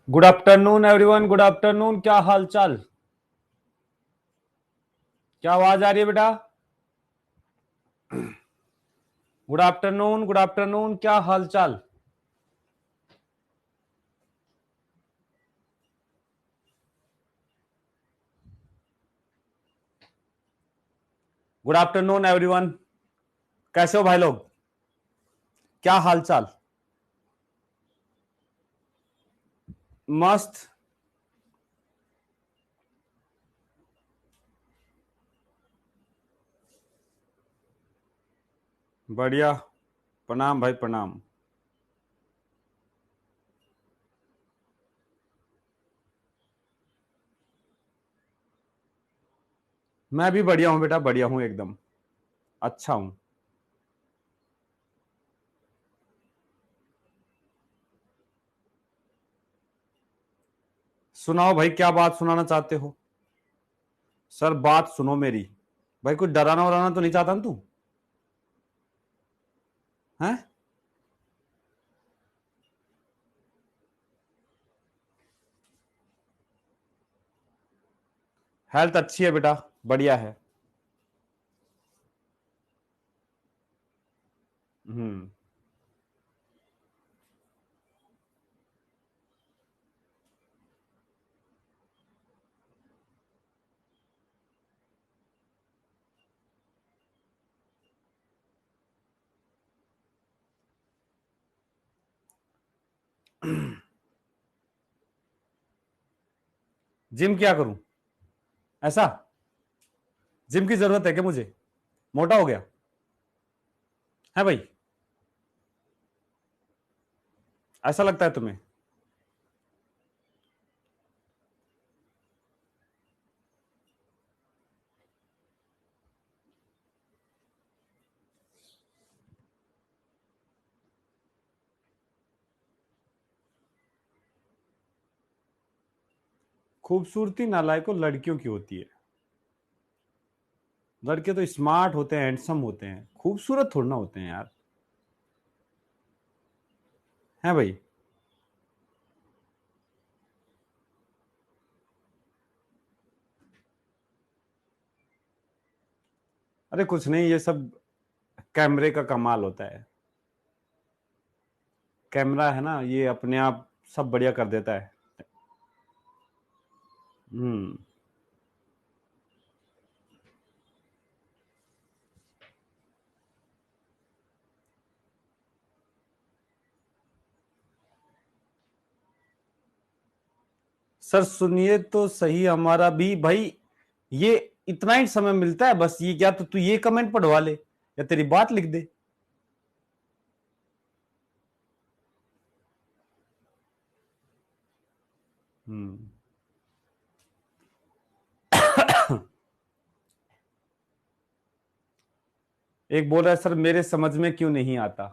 Good afternoon everyone, good afternoon. क्या हाल चाल? क्या आवाज आ रही है बेटा? Good afternoon, good afternoon. क्या हाल चाल? Good afternoon everyone. कैसे हो भाई लोग? क्या हाल चाल? मस्त। बढ़िया। प्रणाम भाई, प्रणाम। मैं भी बढ़िया हूं बेटा, बढ़िया हूं एकदम। अच्छा हूं। सुनाओ भाई, क्या बात सुनाना चाहते हो? सर बात सुनो मेरी। भाई कुछ डराना वराना तो नहीं चाहता ना तू? हैं? हेल्थ अच्छी है बेटा, बढ़िया है। हम्म। जिम क्या करूं? ऐसा? जिम की जरूरत है क्या मुझे? मोटा हो गया है भाई? ऐसा लगता है तुम्हें? खूबसूरती नालायकों लड़कियों की होती है। लड़के तो स्मार्ट होते हैं, हैंडसम होते हैं, खूबसूरत थोड़ा ना होते हैं यार। है भाई? अरे कुछ नहीं, ये सब कैमरे का कमाल होता है। कैमरा है ना, ये अपने आप सब बढ़िया कर देता है। हम्म। सर सुनिए तो सही, हमारा भी भाई ये इतना ही समय मिलता है बस। ये क्या, तो तू ये कमेंट पढ़वा ले या तेरी बात लिख दे। हम्म। एक बोल रहा है सर मेरे समझ में क्यों नहीं आता।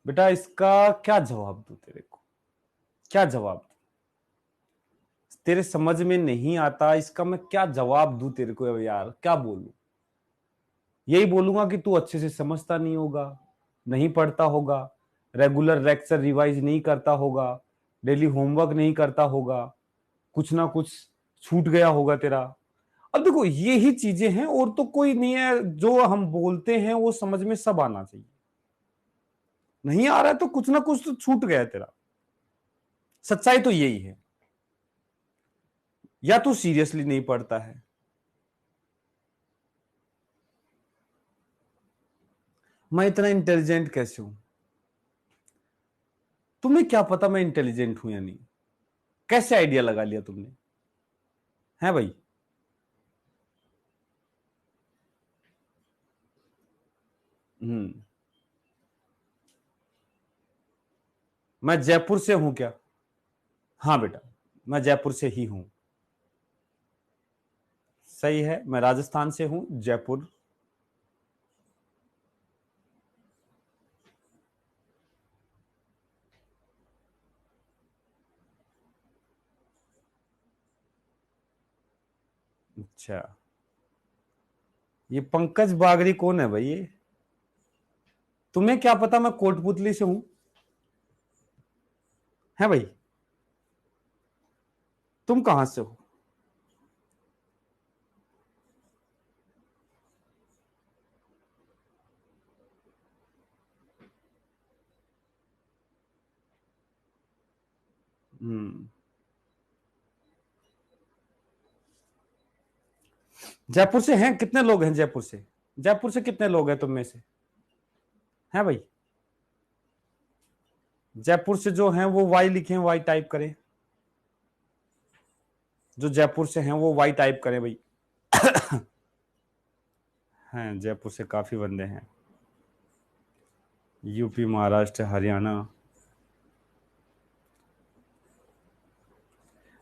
बेटा इसका क्या जवाब दूं तेरे को? क्या जवाब दूं? तेरे समझ में नहीं आता, इसका मैं क्या जवाब दूं तेरे को यार? क्या बोलूं? यही बोलूंगा कि तू अच्छे से समझता नहीं होगा, नहीं पढ़ता होगा, रेगुलर लेक्चर रिवाइज नहीं करता होगा, डेली होमवर्क नहीं करता होगा, कुछ ना कुछ छूट गया होगा तेरा। अब देखो ये ही चीजें हैं और तो कोई नहीं है। जो हम बोलते हैं वो समझ में सब आना चाहिए। नहीं आ रहा है तो कुछ ना कुछ तो छूट गया है तेरा। सच्चाई तो यही है। या तू सीरियसली नहीं पढ़ता है। मैं इतना इंटेलिजेंट कैसे हूं? तुम्हें क्या पता मैं इंटेलिजेंट हूं या नहीं? कैसे आइडिया लगा लिया तुमने? है भाई? हम्म। मैं जयपुर से हूं क्या? हाँ बेटा, मैं जयपुर से ही हूं। सही है, मैं राजस्थान से हूं, जयपुर। अच्छा। ये पंकज बागरी कौन है भाई? ये तुम्हें क्या पता मैं कोटपुतली से हूं? है भाई? तुम कहां से हो? हम्म। जयपुर से हैं? कितने लोग हैं जयपुर से? जयपुर से कितने लोग हैं तुम में से? हैं भाई? जयपुर से जो हैं वो वाई लिखें, वाई टाइप करें। जो जयपुर से हैं वो वाई टाइप करें भाई। हैं, जयपुर से काफी बंदे हैं। यूपी, महाराष्ट्र, हरियाणा।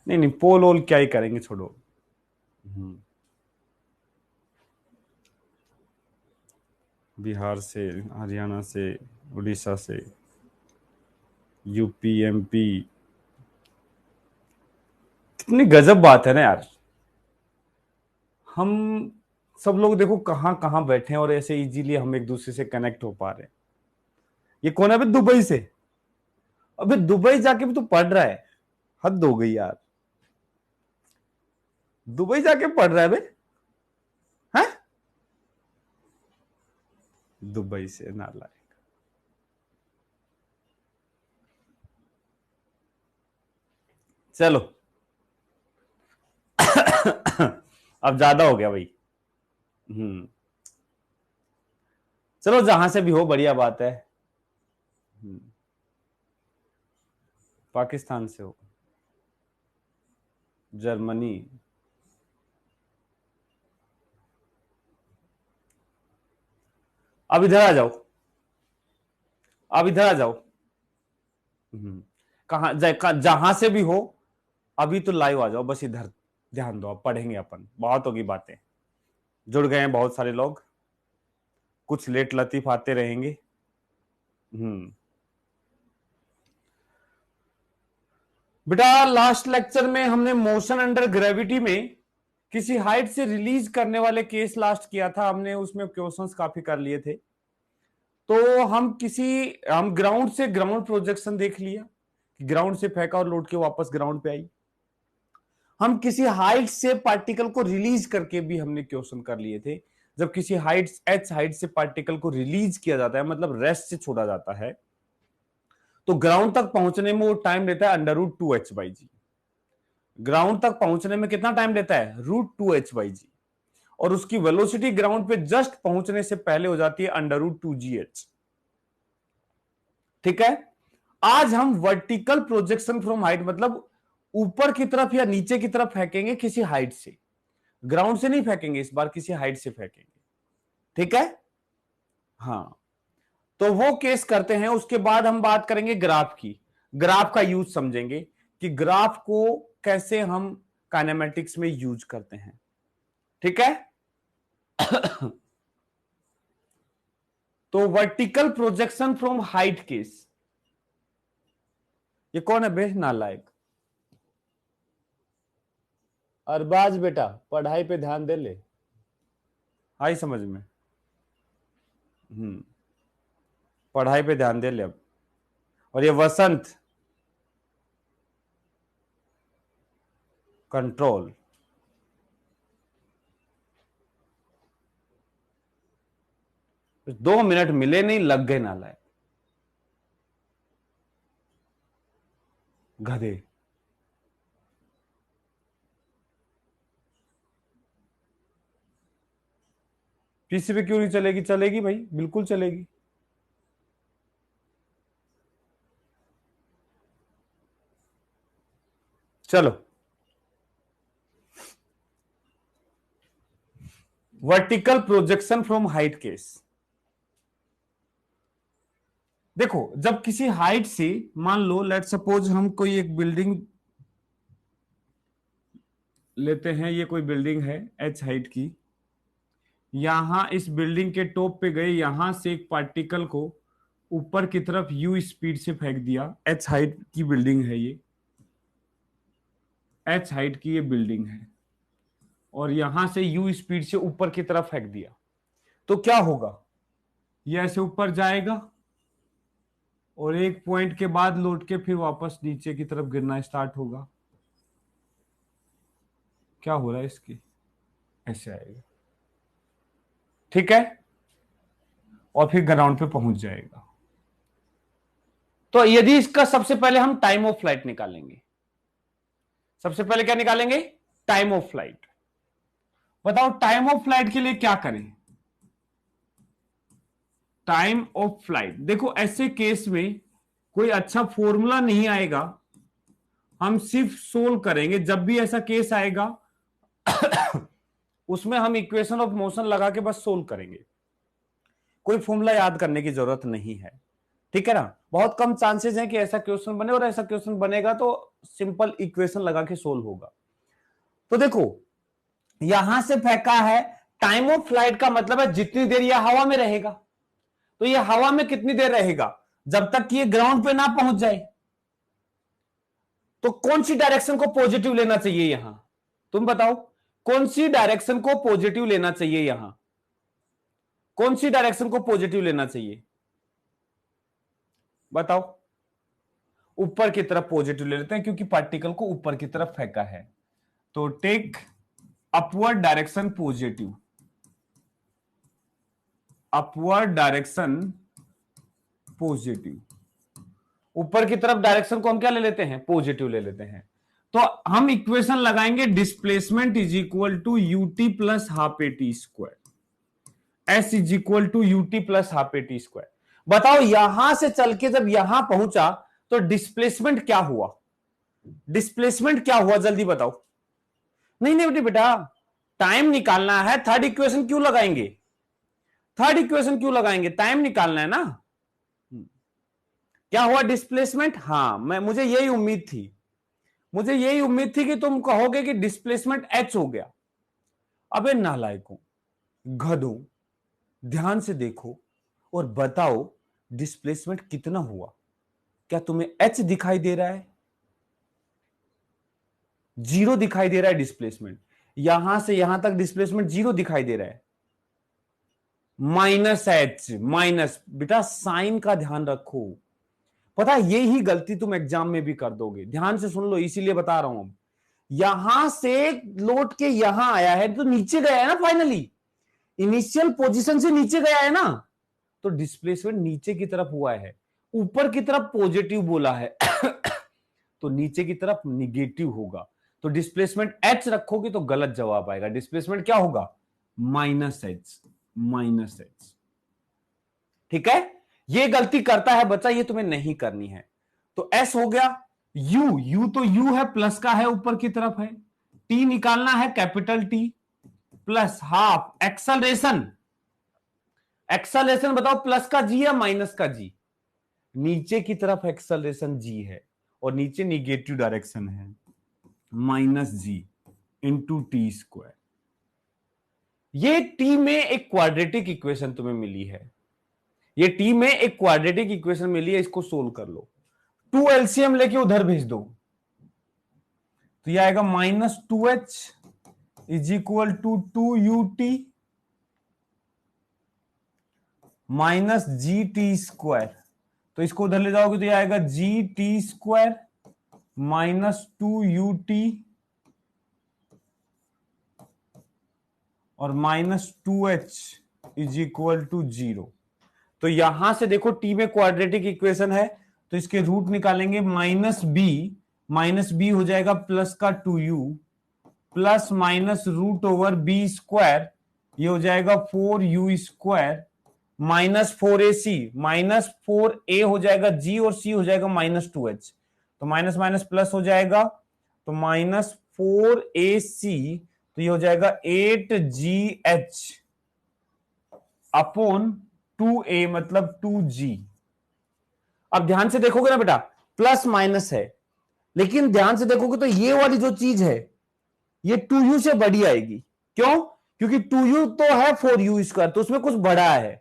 नहीं नहीं, पोल ओल क्या ही करेंगे, छोड़ो। हम्म। बिहार से, हरियाणा से, उड़ीसा से, यूपी, एमपी। कितनी गजब बात है ना यार। हम सब लोग देखो कहां कहां बैठे हैं और ऐसे इजीली हम एक दूसरे से कनेक्ट हो पा रहे हैं। ये कौन है? अबे दुबई से। अबे दुबई जाके भी तू पढ़ रहा है? हद हो गई यार। दुबई जाके पढ़ रहा है बे? हैं? दुबई से नालायक। चलो। अब ज्यादा हो गया भाई। हम्म। चलो, जहां से भी हो बढ़िया बात है। हम्म। पाकिस्तान से हो? जर्मनी? अब इधर आ जाओ। अब इधर आ जाओ। जहां से भी हो, अभी तो लाइव आ जाओ बस इधर। ध्यान दो, अब पढ़ेंगे अपन, बहुत होगी बातें। जुड़ गए हैं बहुत सारे लोग। कुछ लेट लतीफ आते रहेंगे। हम्म। बेटा, लास्ट लेक्चर में हमने मोशन अंडर ग्रेविटी में किसी हाइट से रिलीज करने वाले केस लास्ट किया था हमने, उसमें क्वेश्चंस काफी कर लिए थे। तो हम ग्राउंड से ग्राउंड प्रोजेक्शन देख लिया, ग्राउंड से फेंका और लौट के वापस ग्राउंड पे आई। हम किसी हाइट से पार्टिकल को रिलीज करके भी हमने क्वेश्चन कर लिए थे। जब किसी हाइट, एच हाइट से पार्टिकल को रिलीज किया जाता है, मतलब रेस्ट से छोड़ा जाता है, तो ग्राउंड तक पहुंचने में वो टाइम लेता है √2h/g। ग्राउंड तक पहुंचने में कितना टाइम लेता है? √2h/g। और उसकी वेलोसिटी ग्राउंड पे जस्ट पहुंचने से पहले हो जाती है √2gh। ठीक है। आज हम वर्टिकल प्रोजेक्शन फ्रॉम हाइट, मतलब ऊपर की तरफ या नीचे की तरफ फेंकेंगे किसी हाइट से। ग्राउंड से नहीं फेंकेंगे इस बार, किसी हाइट से फेंकेंगे। ठीक है। हाँ, तो वो केस करते हैं, उसके बाद हम बात करेंगे ग्राफ की। ग्राफ का यूज समझेंगे कि ग्राफ को कैसे हम काइनेमेटिक्स में यूज करते हैं। ठीक है। तो vertical projection from height case. ये कौन है बे नालायक? अरबाज बेटा, पढ़ाई पे ध्यान दे ले। आई समझ में? हम्म। पढ़ाई पे ध्यान दे ले अब। और ये वसंत, कंट्रोल। 2 मिनट मिले नहीं, लग गए नालायक। गधे। पीसी पे क्यों नहीं चलेगी? चलेगी भाई, बिल्कुल चलेगी। चलो, vertical projection from height case. देखो, जब किसी हाइट से, मान लो लेट सपोज हम कोई एक बिल्डिंग लेते हैं, ये कोई बिल्डिंग है h हाइट की। यहां इस बिल्डिंग के टॉप पे गए, यहां से एक पार्टिकल को ऊपर की तरफ u स्पीड से फेंक दिया। h हाइट की बिल्डिंग है ये, h हाइट की ये बिल्डिंग है, और यहां से u स्पीड से ऊपर की तरफ फेंक दिया। तो क्या होगा? ये ऐसे ऊपर जाएगा, और एक पॉइंट के बाद लौट के फिर वापस नीचे की तरफ गिरना स्टार्ट होगा। क्या हो रहा है इसकी, ऐसे आएगा, ठीक है, और फिर ग्राउंड पे पहुंच जाएगा। तो यदि इसका सबसे पहले हम टाइम ऑफ फ्लाइट निकालेंगे, सबसे पहले क्या निकालेंगे, टाइम ऑफ फ्लाइट। बताओ टाइम ऑफ फ्लाइट के लिए क्या करें। टाइम ऑफ फ्लाइट, देखो ऐसे केस में कोई अच्छा फॉर्मूला नहीं आएगा, हम सिर्फ सोल्व करेंगे। जब भी ऐसा केस आएगा उसमें हम इक्वेशन ऑफ मोशन लगा के बस सोल्व करेंगे, कोई फॉर्मूला याद करने की जरूरत नहीं है, ठीक है ना। बहुत कम चांसेस हैं कि ऐसा क्वेश्चन बने, और ऐसा क्वेश्चन बनेगा तो सिंपल इक्वेशन लगा के सोल्व होगा। तो देखो यहां से फेंका है, टाइम ऑफ फ्लाइट का मतलब है जितनी देर यह हवा में रहेगा। तो यह हवा में कितनी देर रहेगा, जब तक कि ये ग्राउंड पे ना पहुंच जाए। तो कौन सी डायरेक्शन को पॉजिटिव लेना चाहिए यहां, तुम बताओ, कौन सी डायरेक्शन को पॉजिटिव लेना चाहिए यहां, कौन सी डायरेक्शन को पॉजिटिव लेना चाहिए, बताओ। ऊपर की तरफ पॉजिटिव ले लेते हैं क्योंकि पार्टिकल को ऊपर की तरफ फेंका है। तो take upward direction positive, upward direction positive, ऊपर की तरफ डायरेक्शन को हम क्या ले लेते हैं, पॉजिटिव ले लेते हैं। तो हम इक्वेशन लगाएंगे displacement is equal to UT plus half A T square, S is equal to UT plus half A T square. बताओ यहां से चल के जब यहां पहुंचा तो डिस्प्लेसमेंट क्या हुआ, डिस्प्लेसमेंट क्या हुआ जल्दी बताओ। नहीं नहीं बेटा, टाइम निकालना है, थर्ड इक्वेशन क्यों लगाएंगे, थर्ड इक्वेशन क्यों लगाएंगे, टाइम निकालना है ना। क्या हुआ, डिस्प्लेसमेंट। हां मुझे यही उम्मीद थी, मुझे यही उम्मीद थी कि तुम कहोगे कि डिस्प्लेसमेंट एच हो गया। अबे नालायकों, गधों, ध्यान से देखो और बताओ डिस्प्लेसमेंट कितना हुआ। क्या तुम्हें एच दिखाई दे रहा है, जीरो दिखाई दे रहा है डिस्प्लेसमेंट, यहां से यहां तक डिस्प्लेसमेंट जीरो दिखाई दे रहा है, माइनस एच माइनस। बेटा साइन का ध्यान रखो, पता है यही गलती तुम एग्जाम में भी कर दोगे, ध्यान से सुन लो, इसीलिए बता रहा हूं। यहां से लौट के यहां आया है तो नीचे गया है ना, फाइनली इनिशियल पोजीशन से नीचे गया है ना, तो डिस्प्लेसमेंट नीचे की तरफ हुआ है। ऊपर की तरफ पॉजिटिव बोला है तो नीचे की तरफ निगेटिव होगा। तो डिस्प्लेसमेंट एच रखोगे तो गलत जवाब आएगा, डिस्प्लेसमेंट क्या होगा, माइनस एच, माइनस एच, ठीक है। ये गलती करता है बच्चा, ये तुम्हें नहीं करनी है। तो एस हो गया, यू तो यू है, प्लस का है, ऊपर की तरफ है, टी निकालना है, capital T plus half acceleration, acceleration बताओ प्लस का जी या माइनस का जी, नीचे की तरफ एक्सेलरेशन जी है और नीचे निगेटिव डायरेक्शन है, माइनस जी इंटू टी स्क्वायर। ये टी में एक क्वाड्रेटिक इक्वेशन तुम्हें मिली है, ये टी में एक क्वाड्रेटिक इक्वेशन मिली है, इसको सोल्व कर लो, 2 एलसीएम लेके उधर भेज दो। तो ये आएगा minus 2h is equal to 2ut minus G T square. तो इसको उधर ले जाओगे तो ये आएगा G T square minus 2ut और minus 2h is equal to 0। तो यहां से देखो टी में क्वाड्रेटिक इक्वेशन है तो इसके रूट निकालेंगे, माइनस बी हो जाएगा प्लस का 2u plus minus root over B square, ये हो जाएगा 4u square minus 4ac, minus 4a हो जाएगा g और c हो जाएगा माइनस 2h, तो माइनस माइनस प्लस हो जाएगा, तो माइनस 4ac, तो ये हो जाएगा 8gh अपॉन 2a मतलब 2g। अब ध्यान से देखोगे ना बेटा, प्लस माइनस है, लेकिन ध्यान से देखोगे तो ये वाली जो चीज है ये 2u से बड़ी आएगी। क्यों, क्योंकि 2u तो है 4u स्क्वायर, तो उसमें कुछ बड़ा है,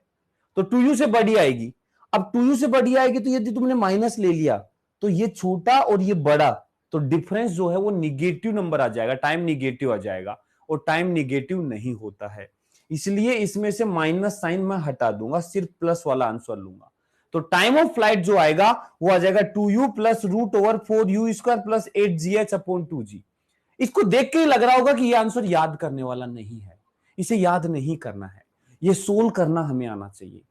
तो 2u से बड़ी आएगी। अब 2u से बड़ी आएगी तो यदि तुमने माइनस ले लिया तो ये छोटा और ये बड़ा, तो डिफरेंस जो है वो निगेटिव नंबर आ जाएगा, टाइम निगेटिव आ जाएगा, और टाइम निगेटिव नहीं होता है, इसलिए इसमें से माइनस साइन मैं हटा दूंगा, सिर्फ प्लस वाला आंसर लूंगा। तो टाइम ऑफ फ्लाइट जो आएगा वो आ जाएगा 2u plus √/4u² plus 8gh/2g। इसको देख के ही लग रहा होगा कि ये आंसर याद करने वाला नहीं है, इसे याद नहीं करना है, ये सोल्व करना हमें आना चाहिए।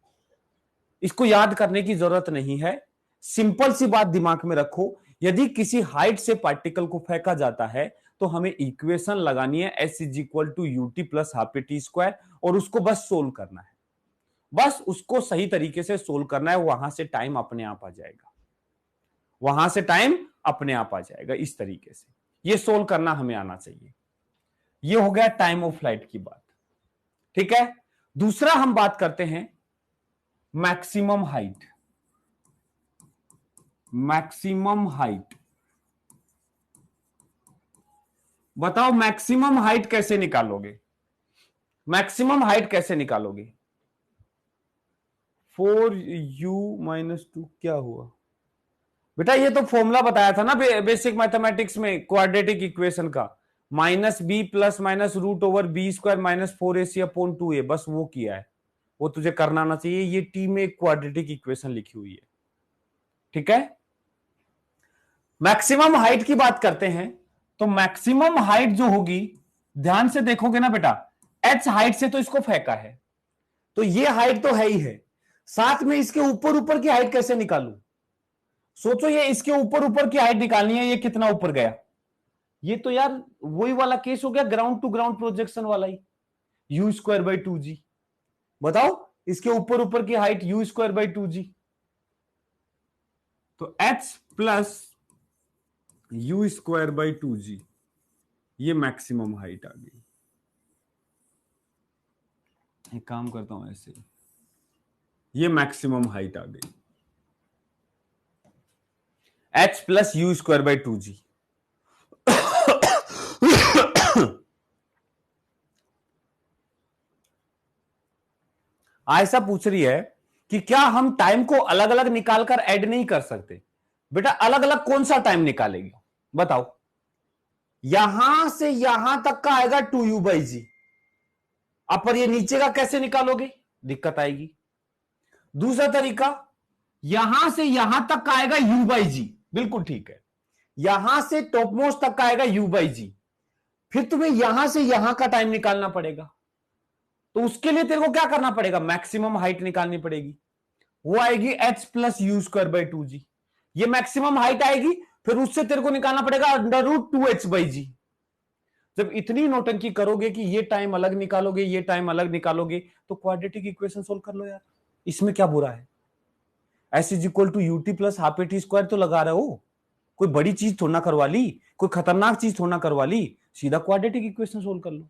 इसको याद करने की जरूरत नहीं है। सिंपल सी बात दिमाग में रखो, यदि किसी हाइट से पार्टिकल को फेंका जाता है तो हमें इक्वेशन लगानी है s = ut plus half t square, और उसको बस सोल्व करना है। बस उसको सही तरीके से सोल्व करना है, वहां से टाइम अपने आप आ जाएगा, वहां से टाइम अपने आप आ जाएगा। इस तरीके से ये सोल्व करना हमें आना चाहिए। ये हो गया टाइम ऑफ फ्लाइट की बात, ठीक है। दूसरा हम बात करते हैं मैक्सिमम हाइट। मैक्सिमम हाइट, बताओ मैक्सिमम हाइट कैसे निकालोगे? मैक्सिमम हाइट कैसे निकालोगे? 4u-2 क्या हुआ बेटा? ये तो फॉर्मूला बताया था ना बेसिक मैथमेटिक्स में क्वाड्रेटिक इक्वेशन का, -b plus minus √/b² - 4ac/2a, बस वो किया है, वो तुझे करना आना चाहिए। ये टी में क्वाड्रेटिक इक्वेशन लिखी हुई है, ठीक है। मैक्सिमम हाइट की बात करते हैं, तो मैक्सिमम हाइट जो होगी, ध्यान से देखोगे ना बेटा, h हाइट से तो इसको फेंका है, तो ये हाइट तो है ही है, साथ में इसके ऊपर ऊपर की हाइट कैसे निकालूं? सोचो, ये इसके ऊपर ऊपर की हाइट निकालनी है, ये कितना ऊपर गया? ये तो यार वही वाला केस हो गया, ग्राउंड टू ग्राउंड प्रोजेक्शन वाला ही, u²/2g। बताओ इसके ऊपर ऊपर की हाइट u²/2g, तो h प्लस u²/2g, ये मैक्सिमम हाइट आ गई। एक काम करता हूं ऐसे, ये मैक्सिमम हाइट आ गई, h प्लस u²/2g। ऐसा पूछ रही है कि क्या हम टाइम को अलग अलग निकालकर ऐड नहीं कर सकते? बेटा अलग अलग कौन सा टाइम निकालेगी बताओ? यहां से यहां तक का आएगा 2u/g, अब पर ये नीचे का कैसे निकालोगे? दिक्कत आएगी। दूसरा तरीका, यहां से यहां तक का आएगा u/g, बिल्कुल ठीक है, यहां से टॉप मोस्ट तक का आएगा u/g, फिर तुम्हें यहां से यहां का टाइम निकालना पड़ेगा, तो उसके लिए तेरे को क्या करना पड़ेगा? मैक्सिमम हाइट निकालनी पड़ेगी, वो आएगी h प्लस u²/2g, ये मैक्सिमम हाइट आएगी, फिर उससे तेरे को निकालना पड़ेगा √2h/g। जब इतनी नौटंकी करोगे कि ये टाइम अलग निकालोगे, ये टाइम अलग निकालोगे, तो क्वाड्रेटिक इक्वेशन सोल्व कर लो यार, इसमें क्या बुरा है? s = ut plus half t square तो लगा रहे हो, कोई बड़ी चीज थोड़ा ना करवा ली, कोई खतरनाक चीज थोड़ा ना करवा ली, सीधा क्वाड्रेटिक इक्वेशन सोल्व कर लो,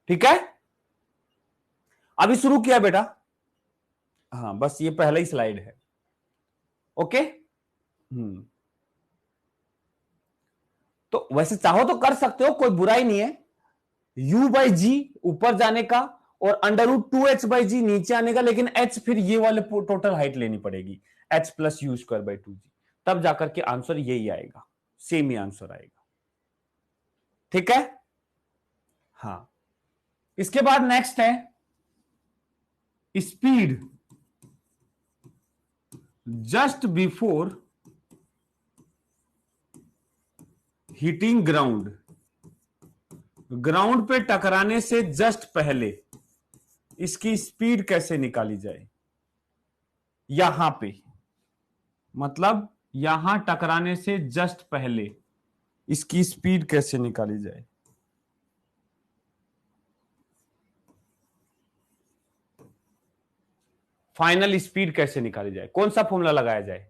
ठीक है। अभी शुरू किया बेटा, हाँ बस ये पहला ही स्लाइड है, ओके। तो वैसे चाहो तो कर सकते हो, कोई बुराई नहीं है, u/g ऊपर जाने का और √2h/g नीचे आने का, लेकिन h फिर ये वाले टोटल हाइट लेनी पड़ेगी, h प्लस u²/2g, तब जाकर के आंसर यही आएगा, सेम ही आंसर आएगा, ठीक है। हाँ, इसके बाद नेक्स्ट है speed just before hitting ground, ground पे टकराने से जस्ट पहले इसकी स्पीड कैसे निकाली जाए? यहां पे, मतलब यहां टकराने से जस्ट पहले इसकी स्पीड कैसे निकाली जाए? फाइनल स्पीड कैसे निकाली जाए? कौन सा फॉर्मूला लगाया जाए?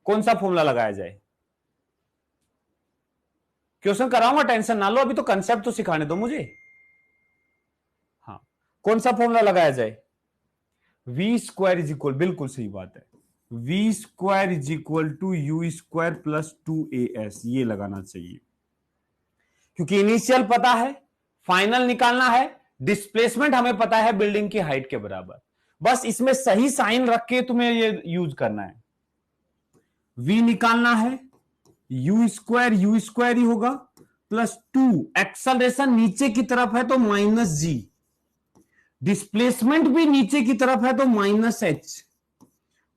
कौन सा फॉर्मूला लगाया जाए? क्वेश्चन कराऊंगा, टेंशन ना लो, अभी तो कंसेप्ट तो सिखाने दो मुझे। हाँ, कौन सा फॉर्मूला लगाया जाए? v², बिल्कुल सही बात है, v² u² प्लस 2as, ये लगाना चाहिए, क्योंकि इनिशियल पता है, फाइनल निकालना है, डिस्प्लेसमेंट हमें पता है बिल्डिंग की हाइट के बराबर, बस इसमें सही साइन रख के तुम्हें ये यूज करना है। v निकालना है, u² ही होगा प्लस 2, एक्सेलरेशन नीचे की तरफ है तो -g, डिस्प्लेसमेंट भी नीचे की तरफ है तो -h,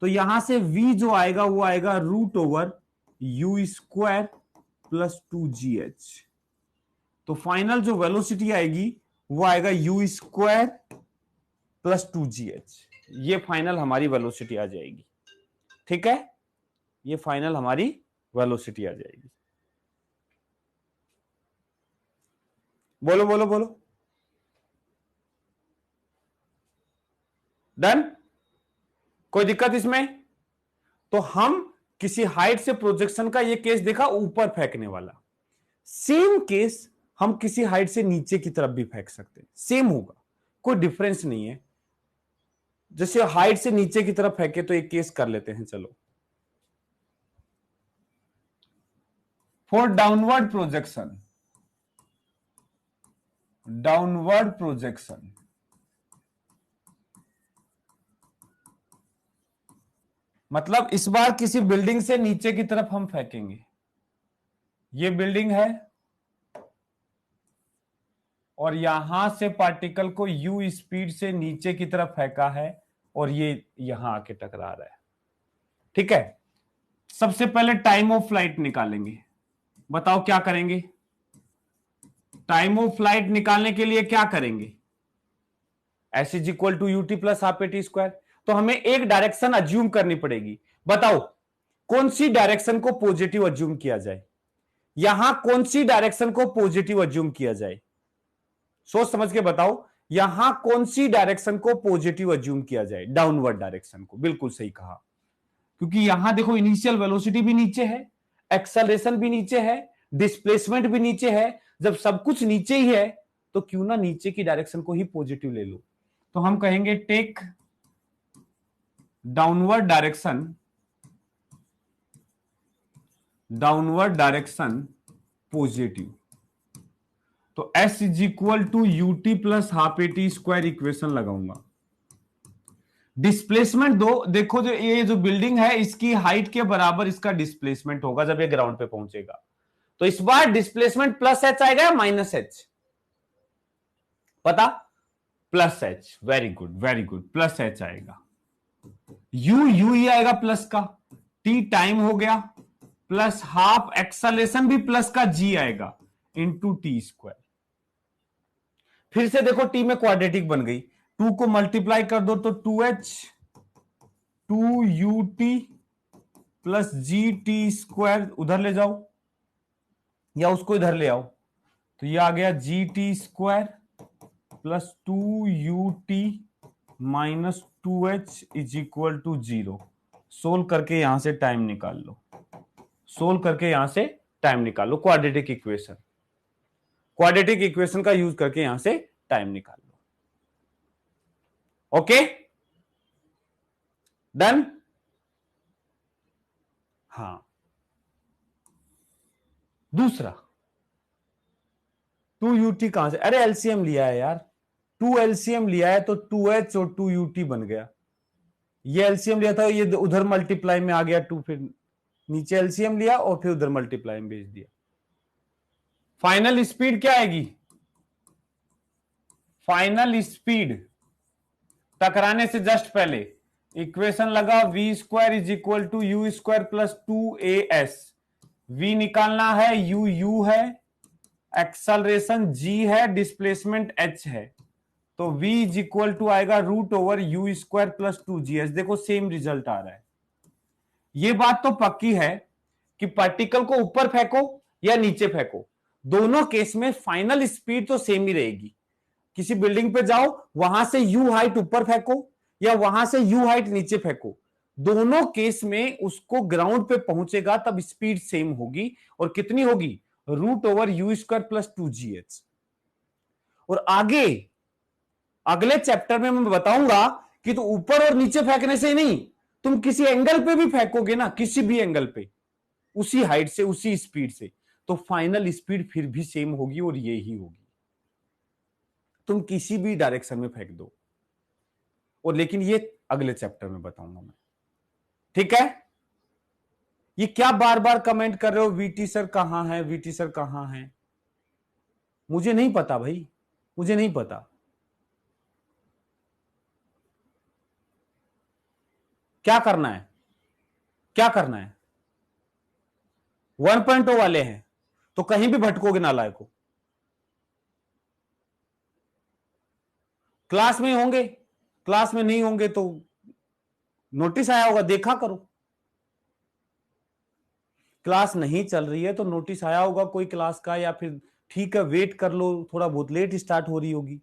तो यहां से v जो आएगा वो आएगा √u² प्लस 2gh। तो फाइनल जो वेलोसिटी आएगी वो आएगा u² प्लस 2gh। ये फाइनल हमारी वेलोसिटी आ जाएगी। ठीक है, ये फाइनल हमारी वेलोसिटी आ जाएगी। बोलो बोलो बोलो। डन? कोई दिक्कत इसमें? तो हम किसी हाइट से प्रोजेक्शन का ये केस देखा, ऊपर फेंकने वाला। सेम केस हम किसी हाइट से नीचे की तरफ भी फेंक सकते हैं, सेम होगा, कोई डिफरेंस नहीं है। जैसे हाइट से नीचे की तरफ फेंके तो एक केस कर लेते हैं, चलो। For downward projection, downward projection, मतलब इस बार किसी बिल्डिंग से नीचे की तरफ हम फेंकेंगे। ये बिल्डिंग है और यहां से पार्टिकल को u स्पीड से नीचे की तरफ फेंका है और ये यहां आके टकरा रहा है। ठीक है, सबसे पहले टाइम ऑफ फ्लाइट निकालेंगे। बताओ क्या करेंगे? टाइम ऑफ फ्लाइट निकालने के लिए क्या करेंगे? s is equal to UT plus half A T square. तो हमें एक डायरेक्शन अज्यूम करनी पड़ेगी। बताओ कौन सी डायरेक्शन को पॉजिटिव अज्यूम किया जाए? यहां कौन सी डायरेक्शन को पॉजिटिव अज्यूम किया जाए? सोच समझ के बताओ, यहां कौन सी डायरेक्शन को पॉजिटिव अज्यूम किया जाए? डाउनवर्ड डायरेक्शन को। बिल्कुल सही कहा, क्योंकि यहां देखो इनिशियल वेलोसिटी भी नीचे है, एक्सेलरेशन भी नीचे है, डिस्प्लेसमेंट भी नीचे है। जब सब कुछ नीचे ही है तो क्यों ना नीचे की डायरेक्शन को ही पॉजिटिव ले लो। तो हम कहेंगे take downward direction, downward direction positive. तो s is equal to UT plus half A T square equation लगाऊंगा। डिस्प्लेसमेंट दो, देखो जो ये जो बिल्डिंग है इसकी हाइट के बराबर इसका डिस्प्लेसमेंट होगा जब ये ग्राउंड पे पहुंचेगा। तो इस बार डिस्प्लेसमेंट प्लस एच आएगा या माइनस एच? पता? Plus H. Very good very good, plus H आएगा। यू ही आएगा प्लस का, टी टाइम हो गया, प्लस हाफ एक्सेलरेशन भी प्लस का जी आएगा इंटू टी स्क्वायर। फिर से देखो टी में क्वाड्रेटिक बन गई, 2 को मल्टीप्लाई कर दो तो 2h 2ut plus G T square उधर ले जाओ या उसको इधर ले आओ, तो ये आ गया G T square plus 2ut minus 2h is equal to 0। Solve करके यहां से टाइम निकाल लो, सोल्व करके यहां से टाइम निकाल लो। क्वाड्रेटिक इक्वेशन, क्वाड्रेटिक इक्वेशन का यूज करके यहां से टाइम निकाल लो। Okay done? हाँ, दूसरा 2ut कहां से? अरे एलसीएम लिया है यार, 2 एलसीएम लिया है तो 2h और 2ut बन गया। ये एलसीएम लिया था, ये उधर मल्टीप्लाई में आ गया 2, फिर नीचे एलसीएम लिया और फिर उधर मल्टीप्लाई में भेज दिया। फाइनल स्पीड क्या आएगी? फाइनल स्पीड टकराने से जस्ट पहले इक्वेशन लगा, v square is equal to you square plus 2as। v निकालना है, u है, एक्सेलरेशन g है, डिस्प्लेसमेंट h है। तो v इज इक्वल टू आएगा √यू स्क्वायर प्लस 2gh। देखो सेम रिजल्ट आ रहा है। ये बात तो पक्की है कि पार्टिकल को ऊपर फेंको या नीचे फेंको, दोनों केस में फाइनल स्पीड तो सेम ही रहेगी। किसी बिल्डिंग पे जाओ, वहां से यू हाइट ऊपर फेंको या वहां से यू हाइट नीचे फेंको, दोनों केस में उसको ग्राउंड पे पहुंचेगा तब स्पीड सेम होगी। और कितनी होगी? √You square plus 2gh। और आगे अगले चैप्टर में मैं बताऊंगा कि तो ऊपर और नीचे फेंकने से नहीं, तुम किसी एंगल पे भी फेंकोगे ना, किसी भी एंगल पे, उसी हाइट से उसी स्पीड से, तो फाइनल स्पीड फिर भी सेम होगी और ये ही होगी। तुम किसी भी डायरेक्शन में फेंक दो। और लेकिन ये अगले चैप्टर में बताऊंगा मैं। ठीक है? ये क्या बार बार कमेंट कर रहे हो, वीटी सर कहां है, वीटी सर कहां है? मुझे नहीं पता भाई, मुझे नहीं पता। क्या करना है, क्या करना है? 1.0 वाले हैं तो कहीं भी भटकोगे नालायक को। क्लास में होंगे, क्लास में नहीं होंगे तो नोटिस आया होगा, देखा करो। क्लास नहीं चल रही है तो नोटिस आया होगा कोई क्लास का, या फिर ठीक है वेट कर लो, थोड़ा बहुत लेट स्टार्ट हो रही होगी।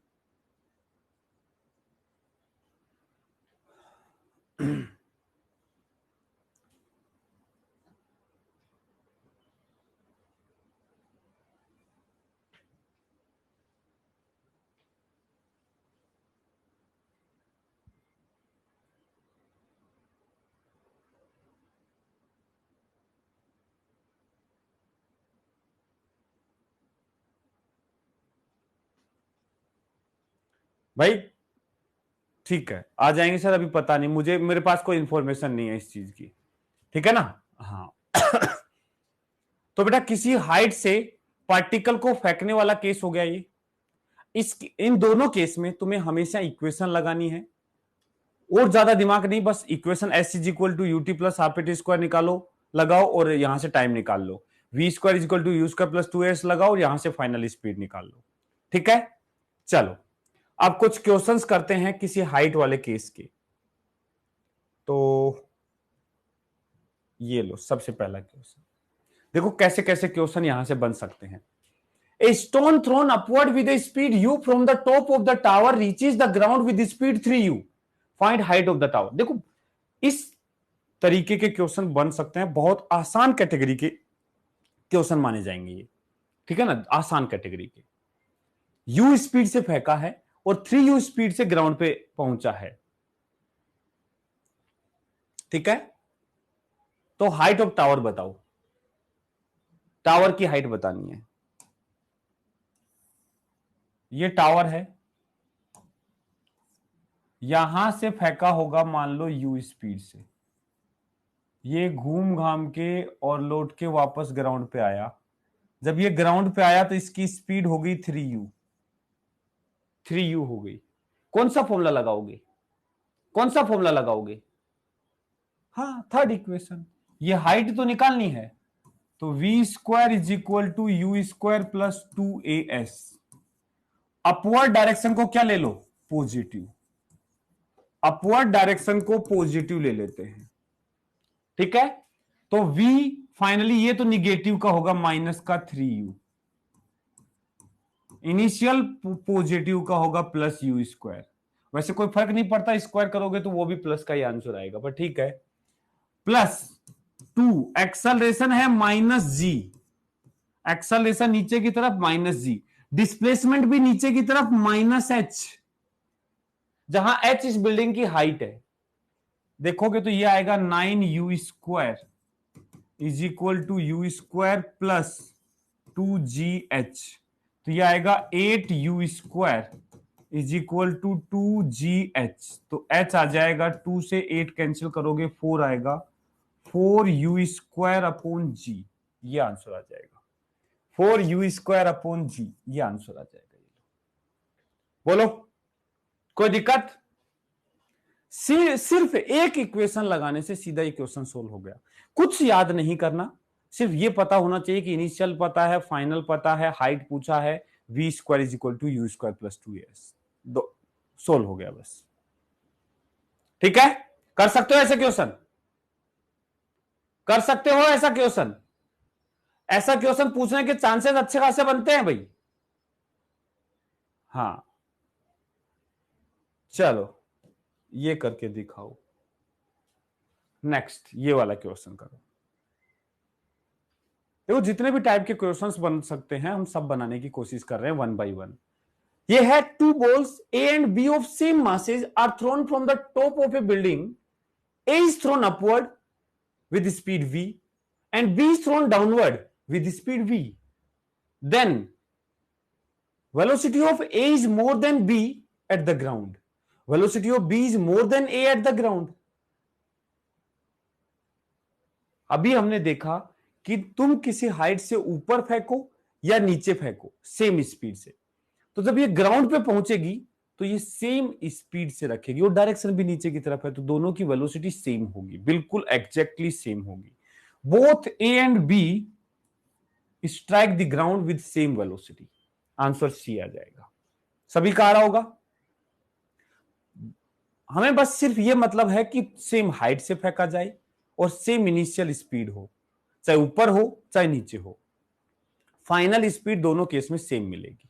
भाई ठीक है, आ जाएंगे सर, अभी पता नहीं मुझे, मेरे पास कोई इंफॉर्मेशन नहीं है इस चीज की, ठीक है ना। हाँ। तो बेटा किसी हाइट से पार्टिकल को फेंकने वाला केस हो गया ये। इन दोनों केस में तुम्हें हमेशा इक्वेशन लगानी है, और ज्यादा दिमाग नहीं, बस equation s is equal to UT plus half t square निकालो, लगाओ, और यहां से टाइम निकाल लो। V square is equal to you square plus 2s लगाओ, और यहां से फाइनल स्पीड निकाल लो। ठीक है, चलो अब कुछ क्वेश्चंस करते हैं किसी हाइट वाले केस के। तो ये लो सबसे पहला क्वेश्चन, देखो कैसे कैसे क्वेश्चन यहां से बन सकते हैं। A stone thrown upward with a speed u from the top of the tower reaches the ground with speed 3u. Find height of the tower. देखो इस तरीके के क्वेश्चन बन सकते हैं, बहुत आसान कैटेगरी के क्वेश्चन माने जाएंगे ये, ठीक है ना, आसान कैटेगरी के। u स्पीड से फेंका है और 3u स्पीड से ग्राउंड पे पहुंचा है, ठीक है। तो हाइट ऑफ टावर बताओ, टावर की हाइट बतानी है। ये टावर है, यहां से फेंका होगा मान लो u स्पीड से, ये घूम घाम के और लौट के वापस ग्राउंड पे आया। जब ये ग्राउंड पे आया तो इसकी स्पीड हो गई 3u, 3u हो गई। कौन सा फॉर्मूला लगाओगे, कौन सा फॉर्मूला लगाओगे? हाँ थर्ड इक्वेशन, ये हाइट तो निकालनी है, तो V square is equal to you square plus 2as। Upward direction को क्या ले लो, पॉजिटिव, अपवर्ड डायरेक्शन को पॉजिटिव ले लेते हैं, ठीक है। तो v फाइनली ये तो निगेटिव का होगा, माइनस का 3u, इनिशियल पॉजिटिव का होगा प्लस यू स्क्वायर। वैसे कोई फर्क नहीं पड़ता, स्क्वायर करोगे तो वो भी प्लस का ही आंसर आएगा, पर ठीक है। प्लस 2, एक्सेलरेशन है माइनस जी, एक्सेलरेशन नीचे की तरफ माइनस जी, डिस्प्लेसमेंट भी नीचे की तरफ माइनस एच, जहां एच इस बिल्डिंग की हाइट है। देखोगे तो ये आएगा 9u square is equal to you square plus 2gh, तो ये आएगा 8u square is equal to 2gh। तो h आ जाएगा, 2 से 8 कैंसिल करोगे 4 आएगा, 4u स्क्वायर अपॉन जी, ये आंसर आ जाएगा, 4u स्क्वायर अपॉन जी, ये आंसर आ जाएगा। बोलो कोई दिक्कत? सिर्फ एक इक्वेशन लगाने से सीधा इक्वेशन सोल्व हो गया, कुछ याद नहीं करना, सिर्फ ये पता होना चाहिए कि इनिशियल पता है, फाइनल पता है, हाइट पूछा है, V square is equal to you square plus 2as, दो सोल्व हो गया बस, ठीक है। कर सकते हो ऐसे क्वेश्चन, कर सकते हो ऐसा क्वेश्चन, ऐसा क्वेश्चन पूछने के चांसेस अच्छे खासे बनते हैं भाई। हाँ चलो ये करके दिखाओ, नेक्स्ट ये वाला क्वेश्चन करो। देखो जितने भी टाइप के क्वेश्चंस बन सकते हैं हम सब बनाने की कोशिश कर रहे हैं वन बाय वन। ये है 2 balls A and B of same masses are thrown from the top of a building. A is thrown upward with speed v and B is thrown downward with speed v. Then velocity of A is more than B at the ground. Velocity of B is more than A at the ground. अभी हमने देखा कि तुम किसी height से ऊपर फेंको या नीचे फेंको सेम स्पीड से, तो जब ये ग्राउंड पे पहुंचेगी तो ये सेम स्पीड से रखेगी और डायरेक्शन भी नीचे की तरफ है, तो दोनों की वेलोसिटी सेम होगी, बिल्कुल एग्जैक्टली सेम होगी। Both A and B strike the ground with same velocity. Answer C आ जाएगा। सभी का आ रहा होगा। हमें बस सिर्फ ये मतलब है कि सेम हाइट से फेंका जाए और सेम इनिशियल स्पीड हो, चाहे ऊपर हो चाहे नीचे हो, फाइनल स्पीड दोनों केस में सेम मिलेगी।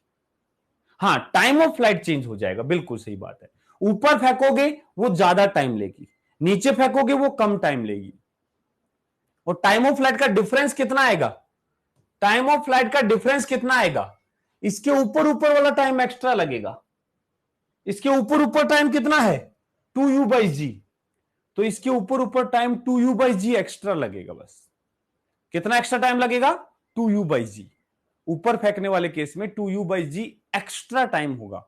हाँ, टाइम ऑफ फ्लाइट चेंज हो जाएगा, बिल्कुल सही बात है। ऊपर फेंकोगे वो ज्यादा टाइम लेगी, नीचे फेंकोगे वो कम टाइम लेगी। और टाइम ऑफ फ्लाइट का डिफरेंस कितना आएगा? टाइम ऑफ फ्लाइट का डिफरेंस कितना आएगा? इसके ऊपर ऊपर वाला टाइम एक्स्ट्रा लगेगा। इसके ऊपर ऊपर टाइम कितना है? 2u/g। तो इसके ऊपर ऊपर टाइम 2u/g एक्स्ट्रा लगेगा। बस कितना एक्स्ट्रा टाइम लगेगा? 2u/g। ऊपर फेंकने वाले केस में 2u/g एक्स्ट्रा टाइम होगा।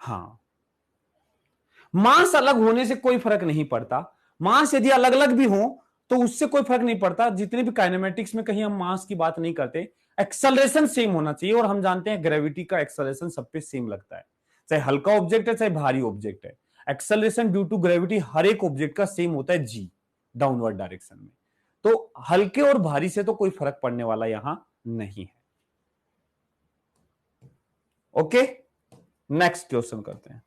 हाँ, मास अलग होने से कोई फर्क नहीं पड़ता। मास यदि अलग अलग भी हो तो उससे कोई फर्क नहीं पड़ता। जितने भी काइनेमेटिक्स में कहीं हम मास की बात नहीं करते, एक्सेलरेशन सेम होना चाहिए। और हम जानते हैं ग्रेविटी का एक्सेलरेशन सब पे सेम लगता है, चाहे हल्का ऑब्जेक्ट है चाहे भारी ऑब्जेक्ट है। एक्सेलरेशन ड्यू टू ग्रेविटी हर एक ऑब्जेक्ट का सेम होता है, जी, डाउनवर्ड डायरेक्शन में। तो हल्के और भारी से तो कोई फर्क पड़ने वाला यहां नहीं है। ओके, नेक्स्ट क्वेश्चन करते हैं।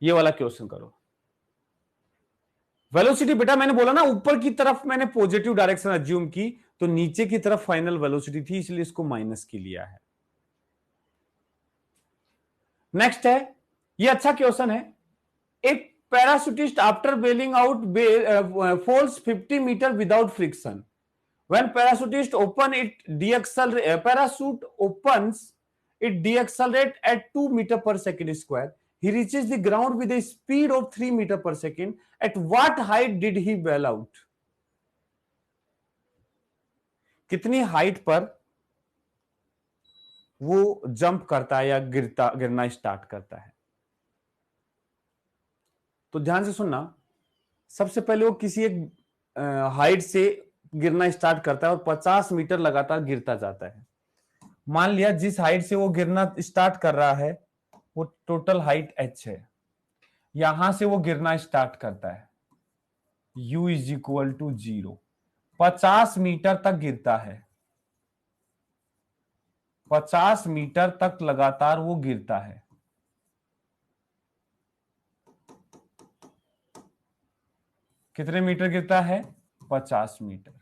ये वाला क्वेश्चन करो। वेलोसिटी बेटा मैंने बोला ना, ऊपर की तरफ मैंने पॉजिटिव डायरेक्शन अज्यूम की, तो नीचे की तरफ फाइनल वेलोसिटी थी, इसलिए इसको माइनस की लिया है। नेक्स्ट है, ये अच्छा क्वेश्चन है। एक parachutist after bailing out falls 50 metre without friction. When parachutist open it deaccelerate, parachute opens it deaccelerate at 2 meter per second square. He reaches the ground with a speed of 3 meter per second. At what height did he bail out? कितनी height पर वो jump करता है या गिरना start करता है? तो ध्यान से सुनना। सबसे पहले वो किसी एक हाइट से गिरना स्टार्ट करता है और 50 मीटर लगातार गिरता जाता है। मान लिया जिस हाइट से वो गिरना स्टार्ट कर रहा है वो टोटल हाइट h है। यहां से वो गिरना स्टार्ट करता है, u is equal to 0। 50 metre तक गिरता है, 50 मीटर तक लगातार वो गिरता है। कितने मीटर गिरता है? 50 मीटर।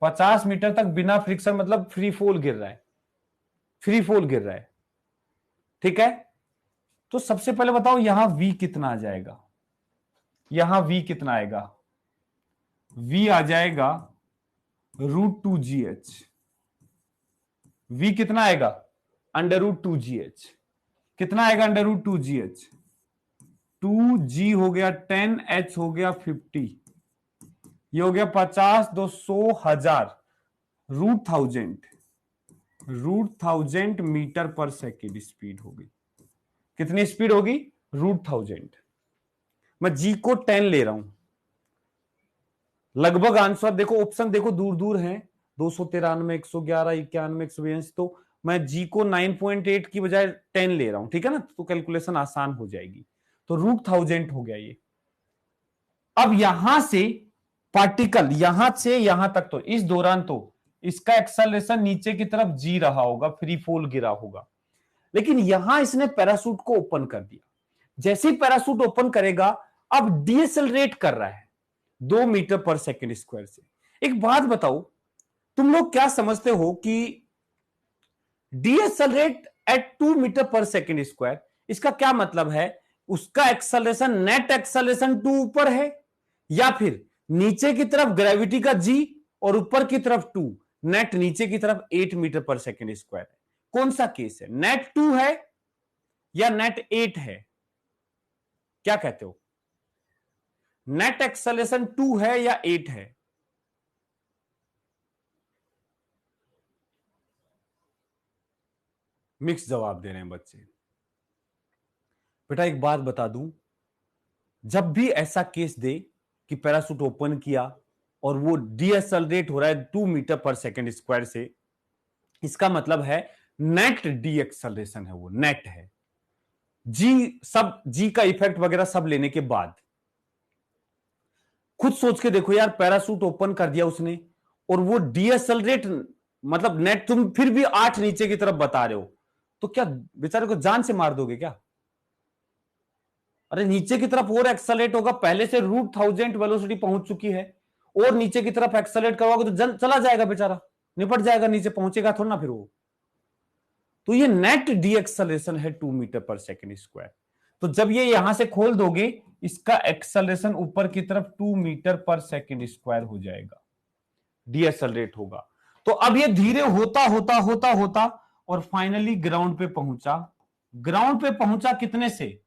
50 मीटर तक बिना फ्रिक्शन, मतलब फ्री फॉल गिर रहा है, फ्री फॉल गिर रहा है। ठीक है, तो सबसे पहले बताओ यहां v कितना आ जाएगा? यहां v कितना आएगा? v आ जाएगा √2gh। v कितना आएगा? √2gh। कितना आएगा √2gh? 2g हो गया 10, h हो गया 50, ये हो गया 50, 200, 1000, √1000 मीटर पर सेकेंड स्पीड होगी। कितनी स्पीड होगी? √1000। मैं जी को 10 ले रहा हूं। लगभग आंसर देखो, ऑप्शन देखो दूर दूर हैं, 293, 111, 91, 182। तो मैं जी को 9.8 की बजाय 10 ले रहा हूं, ठीक है ना, तो कैलकुलेशन आसान हो जाएगी। तो √1000 हो गया ये। अब यहां से पार्टिकल यहां से यहां तक, तो इस दौरान तो इसका एक्सेलरेशन नीचे की तरफ जी रहा होगा, फ्री फॉल गिरा होगा। लेकिन यहां इसने पैराशूट को ओपन कर दिया। जैसे ही पैराशूट ओपन करेगा, अब डीएसएलरेट कर रहा है 2 मीटर पर सेकेंड स्क्वायर से। एक बात बताओ, तुम लोग क्या समझते हो कि डीएसएलरेट eight 2 metre per second square, इसका क्या मतलब है? उसका एक्सेलरेशन, नेट एक्सेलरेशन 2 ऊपर है, या फिर नीचे की तरफ ग्रेविटी का जी और ऊपर की तरफ 2, नेट नीचे की तरफ 8 मीटर पर सेकेंड स्क्वायर है। कौन सा केस है? नेट 2 है या नेट 8 है? क्या कहते हो? नेट एक्सेलरेशन 2 है या 8 है? मिक्स जवाब दे रहे हैं बच्चे। बेटा एक बात बता दूं, जब भी ऐसा केस दे कि पैराशूट ओपन किया और वो डीएक्सेलरेट हो रहा है 2 मीटर पर सेकेंड स्क्वायर से, इसका मतलब है नेट डीएक्सेलरेशन है, वो नेट है। जी, सब जी का इफेक्ट वगैरह सब लेने के बाद खुद सोच के देखो यार, पैरासूट ओपन कर दिया उसने और वो डीएसएलरेट, मतलब नेट तुम फिर भी 8 नीचे की तरफ बता रहे हो, तो क्या बेचारे को जान से मार दोगे क्या? अरे नीचे की तरफ और एक्सेलरेट होगा, पहले से √1000 वेलोसिटी पहुंच चुकी है, और नीचे की तरफ एक्सेलरेट करवाओगे तो चला जाएगा बेचारा, निपट जाएगा, नीचे पहुंचेगा थोड़ा ना फिर वो। तो ये नेट डी एक्सेलरेशन है 2 मीटर पर सेकेंड स्क्वायर। तो जब ये यहां से खोल दोगे, इसका एक्सेलरेशन ऊपर की तरफ 2 मीटर पर सेकेंड स्क्वायर हो जाएगा, डी एक्सेलरेट होगा। तो अब ये धीरे होता होता होता होता और फाइनली ग्राउंड पे पहुंचा। ग्राउंड पे पहुंचा कितने से?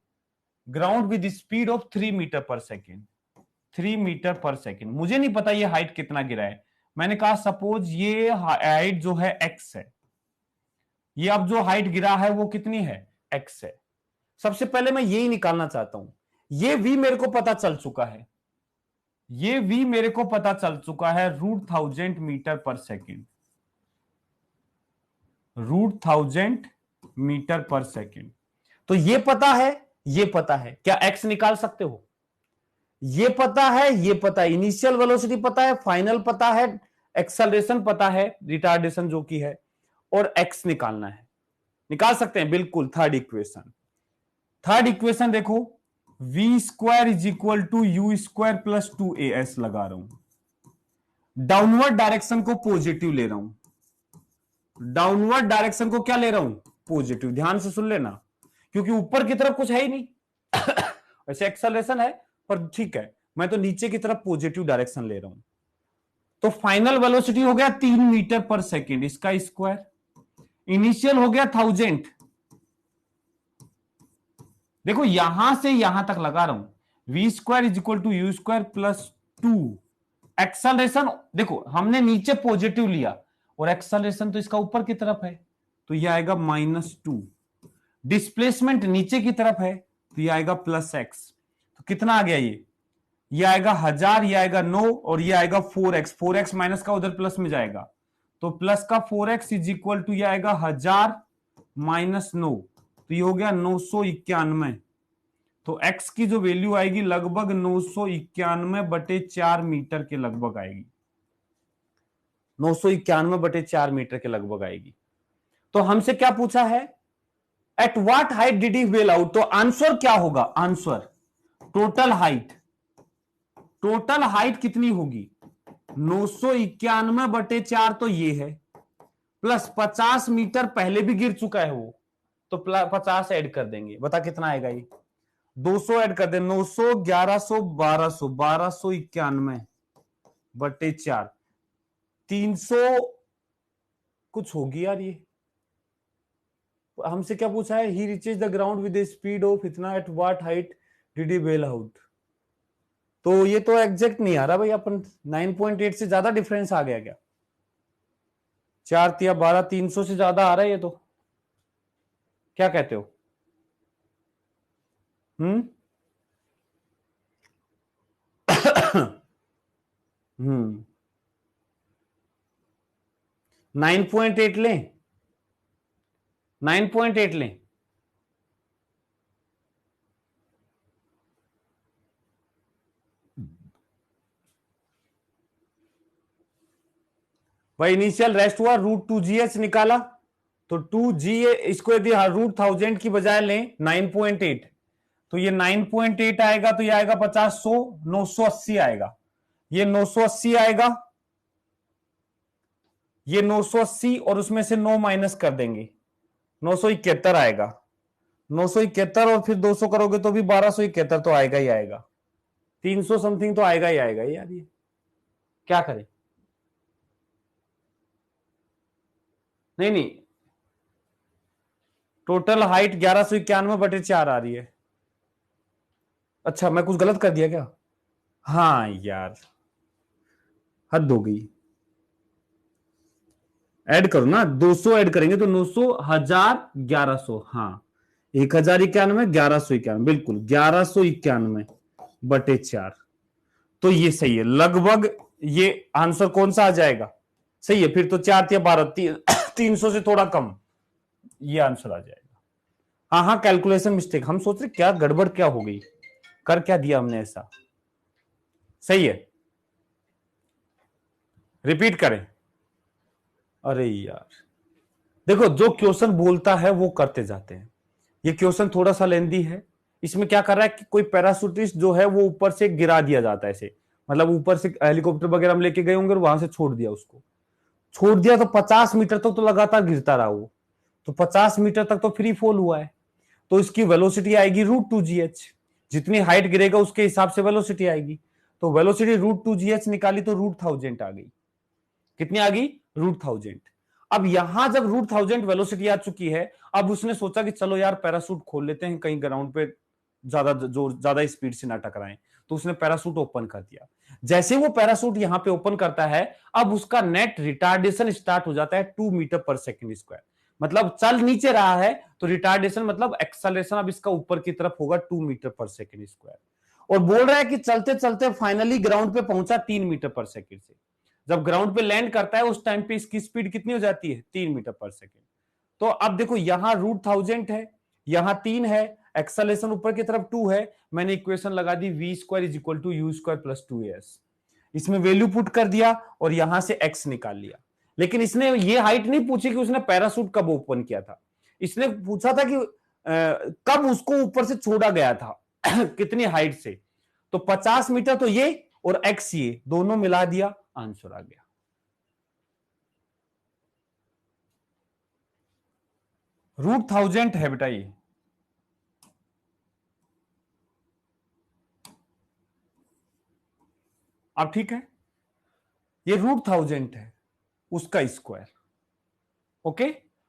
Ground with speed of 3 metre per second. 3 metre per second. मुझे नहीं पता ये हाइट कितना गिरा है, मैंने कहा सपोज ये हाइट जो है एक्स है, ये अब जो हाइट गिरा है वो कितनी है? एक्स है। सबसे पहले मैं यही निकालना चाहता हूं, ये v मेरे को पता चल चुका है, ये v मेरे को पता चल चुका है √1000 metre per second, √1000 metre per second. तो ये पता है, ये पता है, क्या x निकाल सकते हो? ये पता है, ये पता है, इनिशियल वेलोसिटी पता है, फाइनल पता है, एक्सेलरेशन पता है, रिटार्डेशन जो की है, और x निकालना है। निकाल सकते हैं बिल्कुल। थर्ड इक्वेशन, थर्ड इक्वेशन देखो, v²= u² + 2as लगा रहा हूं। डाउनवर्ड डायरेक्शन को पॉजिटिव ले रहा हूं, डाउनवर्ड डायरेक्शन को क्या ले रहा हूं? पॉजिटिव। ध्यान से सुन लेना, क्योंकि ऊपर की तरफ कुछ है ही नहीं वैसे एक्सेलरेशन है, पर ठीक है, मैं तो नीचे की तरफ पॉजिटिव डायरेक्शन ले रहा हूं। तो फाइनल वेलोसिटी हो गया 3 मीटर पर सेकेंड, इसका स्क्वायर। इनिशियल हो गया 1000। देखो यहां से यहां तक लगा रहा हूं, v²= u² + 2। एक्सेलरेशन देखो, हमने नीचे पॉजिटिव लिया और एक्सेलरेशन तो इसका ऊपर की तरफ है, तो यह आएगा -2। डिस्प्लेसमेंट नीचे की तरफ है, तो यह आएगा +x। तो कितना आ गया ये आएगा 1000, ये आएगा 9, और ये आएगा 4x। 4x माइनस का उधर प्लस में जाएगा, तो प्लस का 4x = ये आएगा 1000 - 9, तो ये हो गया 991। तो x की जो वैल्यू आएगी लगभग 991/4 मीटर के लगभग आएगी, 991/4 मीटर के लगभग आएगी। तो हमसे क्या पूछा है? Eight what height did he bail out. तो आंसर क्या होगा? Answer total height, total height कितनी होगी? 991/4 तो ये है, प्लस 50 मीटर पहले भी गिर चुका है वो, तो 50 ऐड कर देंगे। बता कितना आएगा ये? 200 ऐड कर दे, 900, 1100, 1200, 1291/4, 300 कुछ होगी यार ये। हमसे क्या पूछा है? He reaches the ground with speed of इतना, at what height did he bail out. तो ये तो एग्जैक्ट नहीं आ रहा भाई, अपन 9.8 से ज्यादा डिफरेंस आ गया क्या? 4 या 12, 300 से ज्यादा आ रहा है ये तो। क्या कहते हो? 9.8 लें, 9.8 लें। भाई इनिशियल रेस्ट हुआ, √2gh निकाला, तो 2g इसको यदि √1000 की बजाय लें 9.8, तो ये 9.8 आएगा, तो ये आएगा 50, 100, 980 आएगा। ये 980 आएगा, ये 980, और उसमें से 9 माइनस कर देंगे, 971 आएगा। 971 और फिर 200 करोगे तो भी 1271 तो आएगा ही आएगा। 300 समथिंग तो आएगा ही आएगा यार। ये क्या करें? नहीं नहीं, टोटल हाइट 1191/4 आ रही है। अच्छा, मैं कुछ गलत कर दिया क्या? हाँ यार, हद हो गई। ऐड करो ना, 200 ऐड करेंगे तो 900, 1000, 1100, हाँ 1091, 1191, बिल्कुल 1191/4। तो ये सही है लगभग। ये आंसर कौन सा आ जाएगा? सही है फिर तो 4 या 12, 300 से थोड़ा कम ये आंसर आ जाएगा। हाँ हाँ, कैलकुलेशन मिस्टेक। हम सोच रहे क्या गड़बड़ क्या हो गई, कर क्या दिया हमने ऐसा। सही है, रिपीट करें। अरे यार देखो, जो क्वेश्चन बोलता है वो करते जाते हैं। ये क्वेश्चन थोड़ा सा लेंदी है। इसमें क्या कर रहा है कि कोई पैराशूटिस्ट जो है वो ऊपर से गिरा दिया जाता है ऐसे, मतलब ऊपर से हेलीकॉप्टर वगैरह हम लेके गए होंगे और वहां से छोड़ दिया उसको। छोड़ दिया तो 50 मीटर तक तो लगातार गिरता रहा वो, तो 50 मीटर तक तो फ्री फॉल हुआ है। तो इसकी वेलोसिटी आएगी √2gh। जितनी हाइट गिरेगा उसके हिसाब से वेलोसिटी आएगी। तो वेलोसिटी √2gh निकाली तो √1000 आ गई। कितनी आ गई? √1000। अब यहां जब √1000 वेलोसिटी आ चुकी है, अब उसने सोचा कि चलो यार पैरासूट खोल लेते हैं, कहीं ग्राउंड पे ज्यादा स्पीड से ना टकराएं। तो उसने पैरासूट ओपन कर दिया। जैसे वो पैरासूट यहां पे ओपन करता है, अब उसका नेट रिटार्डेशन स्टार्ट हो जाता है 2 मीटर पर सेकेंड स्क्वायर। मतलब चल नीचे रहा है तो रिटार्डेशन मतलब एक्सेलरेशन अब इसका ऊपर की तरफ होगा 2 मीटर पर सेकेंड स्क्वायर। और बोल रहा है कि चलते चलते फाइनली ग्राउंड पे पहुंचा 3 मीटर पर सेकेंड से। जब ग्राउंड पे लैंड करता है उस टाइम पे इसकी स्पीड कितनी हो जाती है? 3 मीटर पर सेकेंड। तो अब देखो यहां √1000 है, यहां 3 है, एक्सेलरेशन ऊपर की तरफ 2 है। मैंने इक्वेशन लगा दी v²= u²+2as। इसमें वैल्यू पुट कर दिया और यहां से x निकाल लिया। लेकिन इसने ये हाइट नहीं पूछी कि उसने पैरासूट कब ओपन किया था। इसने पूछा था कि कब उसको ऊपर से छोड़ा गया था कितनी हाइट से। तो 50 मीटर तो ये और x ये दोनों मिला दिया, आंसर आ गया। √1000 है बेटा ये। अब ठीक है, ये √1000 है उसका स्क्वायर। ओके,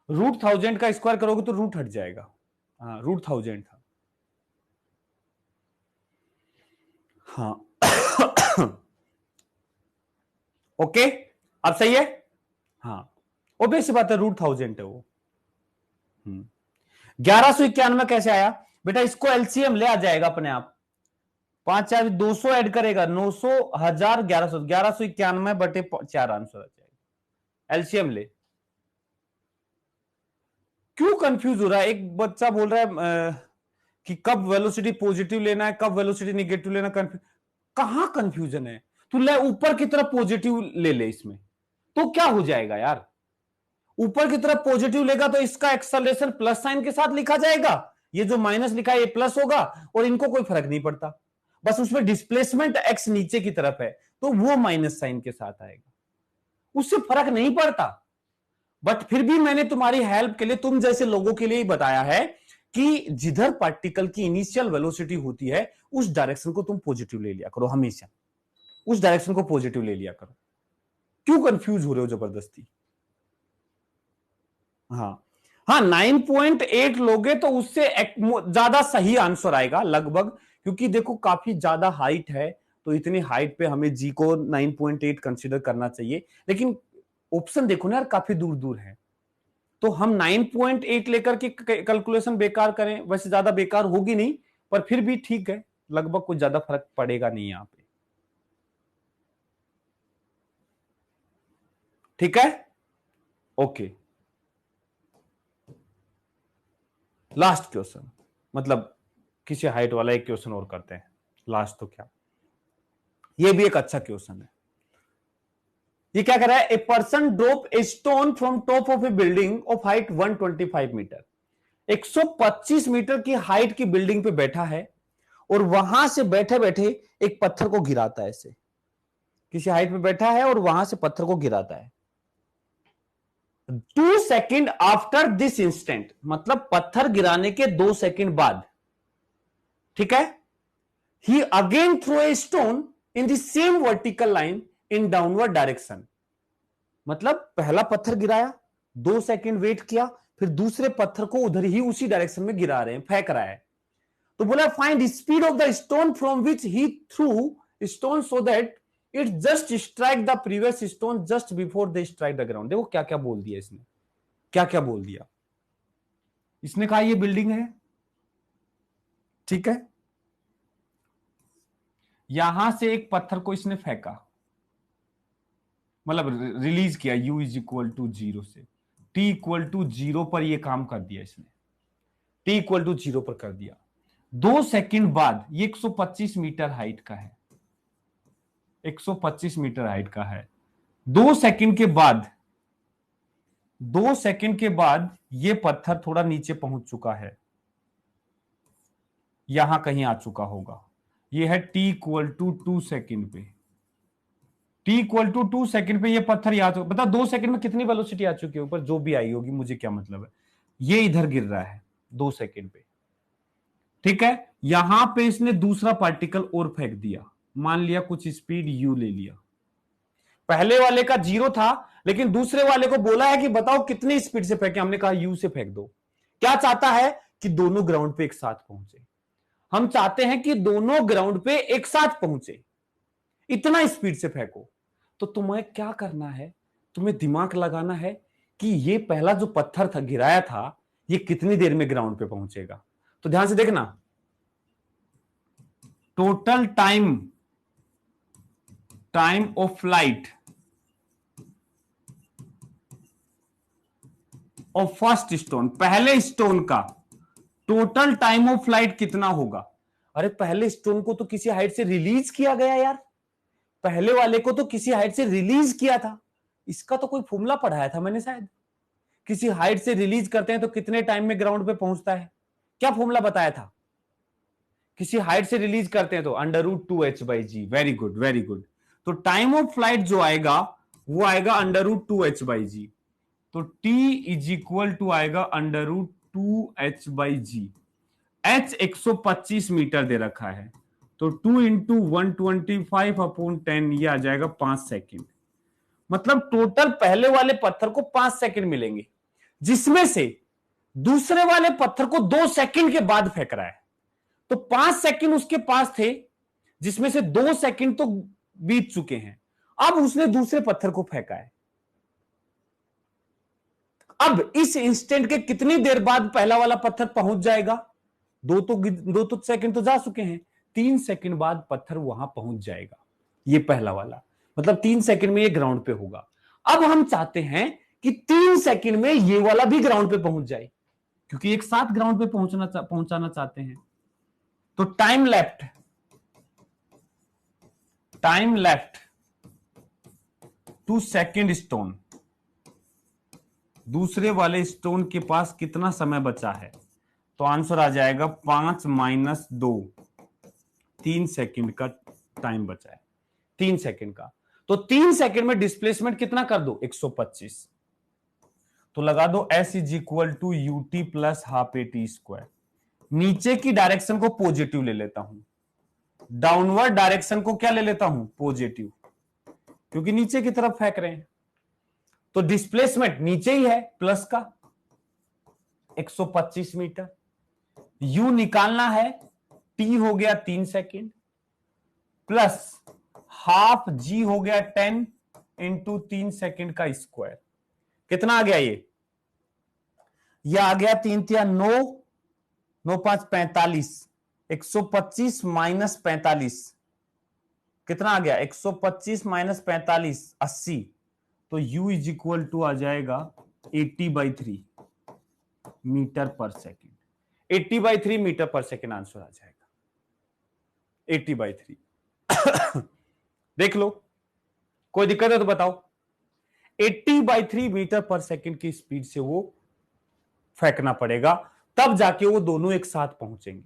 √1000 का स्क्वायर करोगे तो रूट हट जाएगा। हाँ, √1000 था। हाँ ओके, अब सही है। हाँ, ओबियस बात है, √1000 है वो। 1191 कैसे आया बेटा? इसको एलसीएम ले आ जाएगा अपने आप। 5 4 200 ऐड करेगा, 900 1000 1100, 1191/4 आंसर आ जाएगा। एलसीएम ले। क्यों कंफ्यूज हो रहा है? एक बच्चा बोल रहा है कि कब वेलोसिटी पॉजिटिव लेना है, कब वेलोसिटी निगेटिव लेना। कहां कंफ्यूजन है? तू ले ऊपर की तरफ पॉजिटिव ले ले इसमें, तो क्या हो जाएगा यार? ऊपर की तरफ पॉजिटिव लेगा तो इसका एक्सेलरेशन प्लस साइन के साथ लिखा जाएगा, ये जो माइनस लिखा है ये प्लस होगा, और इनको कोई फर्क नहीं पड़ता। बस उसमें डिस्प्लेसमेंट एक्स नीचे की तरफ है तो वो माइनस साइन के साथ आएगा, उससे फर्क नहीं पड़ता। बट फिर भी मैंने तुम्हारी हेल्प के लिए, तुम जैसे लोगों के लिए ही बताया है कि जिधर पार्टिकल की इनिशियल वेलोसिटी होती है उस डायरेक्शन को तुम पॉजिटिव ले लिया करो, हमेशा उस डायरेक्शन को पॉजिटिव ले लिया करो। क्यों कंफ्यूज हो रहे हो जबरदस्ती? हाँ हाँ, 9.8 लोगे तो उससे ज्यादा सही आंसर आएगा लगभग, क्योंकि देखो काफी ज्यादा हाइट है, तो इतनी हाइट पे हमें जी को 9.8 कंसीडर करना चाहिए। लेकिन ऑप्शन देखो ना यार, काफी दूर दूर है, तो हम 9.8 लेकर के कैलकुलेशन बेकार करें? वैसे ज्यादा बेकार होगी नहीं, पर फिर भी ठीक है, लगभग कुछ ज्यादा फर्क पड़ेगा नहीं यहां पे। ठीक है, ओके। लास्ट क्वेश्चन, मतलब किसी हाइट वाला एक क्वेश्चन और करते हैं, लास्ट तो क्या, ये भी एक अच्छा क्वेश्चन है। ये क्या कर रहा है? A person drop a stone from top of a building of height 125 metre. 125 metre की हाइट की बिल्डिंग पे बैठा है और वहां से बैठे बैठे एक पत्थर को गिराता है ऐसे। किसी हाइट पे बैठा है और वहां से पत्थर को गिराता है। 2 सेकेंड आफ्टर दिस इंस्टेंट, मतलब पत्थर गिराने के 2 सेकेंड बाद, ठीक है, he again throw a stone in the same vertical line in downward direction. मतलब पहला पत्थर गिराया, 2 सेकेंड वेट किया, फिर दूसरे पत्थर को उधर ही उसी डायरेक्शन में गिरा रहे हैं, फेंक रहा है। तो बोला find speed of the stone from which he through stone so that it just strike the previous stone just before they strike the ground. देखो क्या क्या बोल दिया इसने, क्या क्या बोल दिया इसने। कहा ये बिल्डिंग है, ठीक है, यहां से एक पत्थर को इसने फेंका, मतलब रिलीज किया u = 0 से, t = 0 पर ये काम कर दिया इसने। टी इक्वल टू 0 पर कर दिया। 2 सेकंड बाद, ये 125 मीटर हाइट का है, 125 मीटर हाइट का है। 2 सेकंड के बाद, 2 सेकंड के बाद ये पत्थर थोड़ा नीचे पहुंच चुका है, यहां कहीं आ चुका होगा। ये है टी इक्वल टू 2 सेकंड पे, टी इक्वल टू 2 सेकंड पे ये पत्थर यहां तो बता 2 सेकंड में कितनी वेलोसिटी आ चुकी है ऊपर, जो भी आई होगी, मुझे क्या मतलब है। ये इधर गिर रहा है 2 सेकंड पे, ठीक है। यहां पे इसने दूसरा पार्टिकल और फेंक दिया, मान लिया कुछ स्पीड यू ले लिया। पहले वाले का 0 था, लेकिन दूसरे वाले को बोला है कि बताओ कितनी स्पीड से फेंके, हमने कहा यू से फेंक दो। क्या चाहता है कि दोनों ग्राउंड पे एक साथ पहुंचे। हम चाहते हैं कि दोनों ग्राउंड पे एक साथ पहुंचे, इतना स्पीड से फेंको। तो तुम्हें क्या करना है, तुम्हें दिमाग लगाना है कि ये पहला जो पत्थर था गिराया था, ये कितनी देर में ग्राउंड पे पहुंचेगा। तो ध्यान से देखना, total time of flight of first stone, पहले स्टोन का टोटल टाइम ऑफ फ्लाइट कितना होगा। अरे पहले स्टोन को तो किसी हाइट से रिलीज किया गया यार, पहले वाले को तो किसी हाइट से रिलीज किया था। इसका तो कोई फॉर्मूला पढ़ाया था मैंने शायद, किसी हाइट से रिलीज करते हैं तो कितने टाइम में ग्राउंड पे पहुंचता है, क्या फॉर्मूला बताया था। किसी हाइट से रिलीज करते हैं तो √2h/g। Very good, very good. तो टाइम ऑफ फ्लाइट जो आएगा वो आएगा √2h/g। तो t इज इक्वल टू आएगा √2h/g। h 125 मीटर दे रखा है, तो 2 इंटू 125/10 ये आ जाएगा 5 सेकेंड। मतलब टोटल पहले वाले पत्थर को 5 सेकेंड मिलेंगे, जिसमें से दूसरे वाले पत्थर को 2 सेकेंड के बाद फेंक रहा है। तो 5 सेकेंड उसके पास थे, जिसमें से 2 सेकेंड तो बीत चुके हैं। अब उसने दूसरे पत्थर को फेंका है। अब इस इंस्टेंट के कितनी देर बाद पहला वाला पत्थर पहुंच जाएगा, दो तो सेकंड तो जा चुके हैं, 3 सेकंड बाद पत्थर वहां पहुंच जाएगा, ये पहला वाला। मतलब 3 सेकंड में ये ग्राउंड पे होगा। अब हम चाहते हैं कि 3 सेकंड में ये वाला भी ग्राउंड पे पहुंच जाए, क्योंकि एक साथ ग्राउंड पे पहुंचाना चाहते हैं। तो time left to second stone, दूसरे वाले स्टोन के पास कितना समय बचा है। तो आंसर आ जाएगा 5 - 2, 3 सेकंड का टाइम बचा है, 3 सेकंड का। तो 3 सेकंड में डिस्प्लेसमेंट कितना कर दो, 125। तो लगा दो S is equal to UT plus half AT²। नीचे की डायरेक्शन को पॉजिटिव ले लेता हूं, डाउनवर्ड डायरेक्शन को क्या ले लेता हूं, पॉजिटिव, क्योंकि नीचे की तरफ फेंक रहे हैं। तो डिस्प्लेसमेंट नीचे ही है प्लस का 125 मीटर। U निकालना है, T हो गया 3 सेकेंड प्लस हाफ G हो गया 10 इंटू 3 सेकेंड का स्क्वायर। कितना आ गया ये आ गया 3 × 3 = 9, 9 × 5 = 45, 125 - 45 कितना आ गया, 125 - 45 80। तो U इज इक्वल टू आ जाएगा 80/3 metre per second. 80/3 metre per second answer आ जाएगा, 80/3। देख लो, कोई दिक्कत है तो बताओ। 80/3 मीटर पर सेकेंड की स्पीड से वो फेंकना पड़ेगा, तब जाके वो दोनों एक साथ पहुंचेंगे।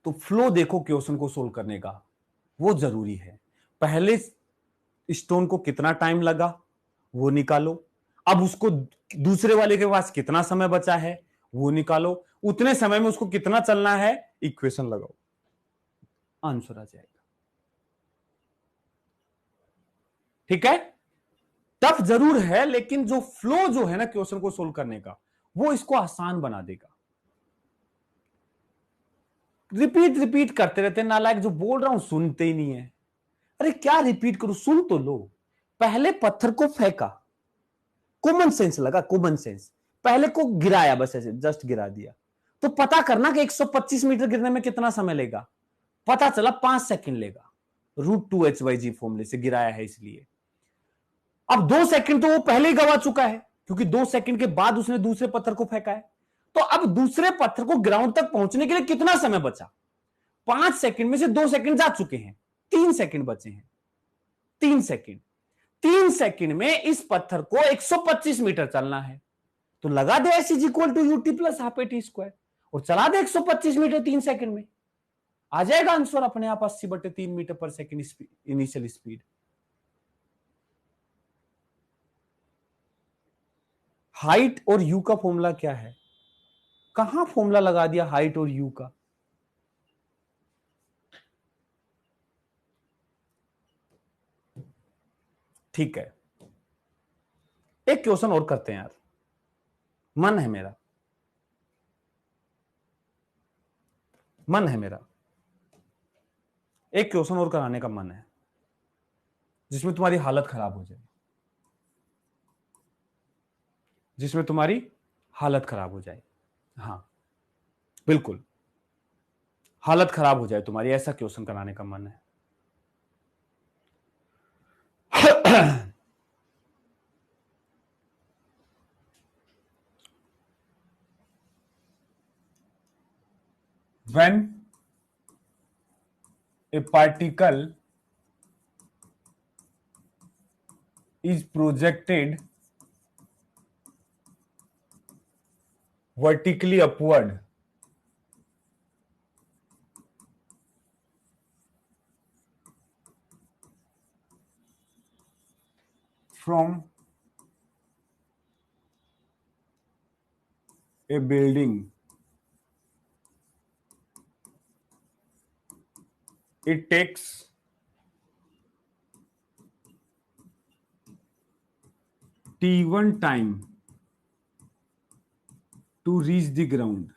तो फ्लो देखो क्वेश्चन को सोल्व करने का, वो जरूरी है। पहले स्टोन को कितना टाइम लगा वो निकालो, अब उसको दूसरे वाले के पास कितना समय बचा है वो निकालो, उतने समय में उसको कितना चलना है, इक्वेशन लगाओ, आंसर आ जाएगा। ठीक है, टफ जरूर है, लेकिन जो फ्लो जो है ना क्वेश्चन को सोल्व करने का, वो इसको आसान बना देगा। रिपीट करते रहते हैं, नालायक, जो बोल रहा हूं सुनते ही नहीं है। अरे क्या रिपीट करूं, सुन तो लो। पहले पत्थर को फेंका, कॉमन सेंस लगा, कॉमन सेंस, पहले को गिराया, बस ऐसे जस्ट गिरा दिया। तो पता करना कि 125 मीटर गिरने में कितना समय लेगा, पता चला 5 सेकंड लेगा, √2h/g फॉर्मूले से गिराया है इसलिए। अब 2 सेकंड तो वो पहले ही गवा चुका है, क्योंकि 2 सेकंड के बाद उसने दूसरे पत्थर को फेंका है। तो अब दूसरे पत्थर को ग्राउंड तक पहुंचने के लिए कितना समय बचा? 5 सेकंड में से 2 सेकंड जा चुके हैं, 3 सेकंड बचे हैं। 3 सेकंड, 3 सेकंड में इस पत्थर को 125 मीटर चलना है। तो लगा दे s is equal to UT plus half A T square और चला दे 125 मीटर 3 सेकंड में। आ जाएगा आंसर अपने आप 80/3 मीटर पर सेकंड इनिशियल स्पीड। हाइट और यू का फॉर्मूला क्या है? कहां फॉर्मूला लगा दिया हाइट और यू का? ठीक है, एक क्वेश्चन और करते हैं यार, मन है मेरा, मन है मेरा, एक क्वेश्चन और कराने का मन है जिसमें तुम्हारी हालत खराब हो जाए, जिसमें तुम्हारी हालत खराब हो जाए। हाँ बिल्कुल, हालत खराब हो जाए तुम्हारी, ऐसा क्वेश्चन कराने का मन है। When a particle is projected vertically upward from a building, it takes t1 time to reach the ground.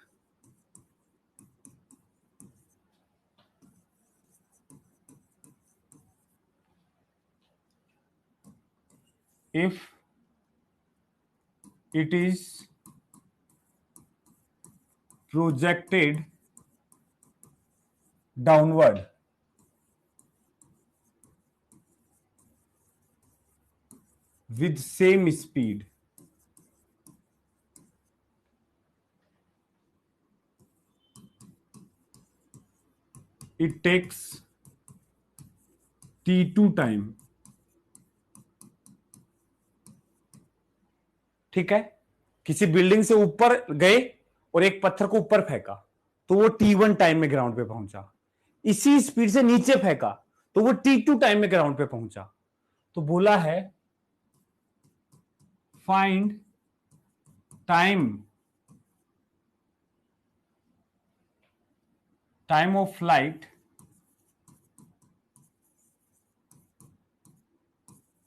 If it is projected downward with same speed, it takes t2 time. ठीक है, किसी building से ऊपर गए और एक पत्थर को ऊपर फेंका तो वो t1 टाइम में ग्राउंड पे पहुंचा। इसी स्पीड से नीचे फेंका तो वो t2 टाइम में ग्राउंड पे पहुंचा। तो बोला है find time of flight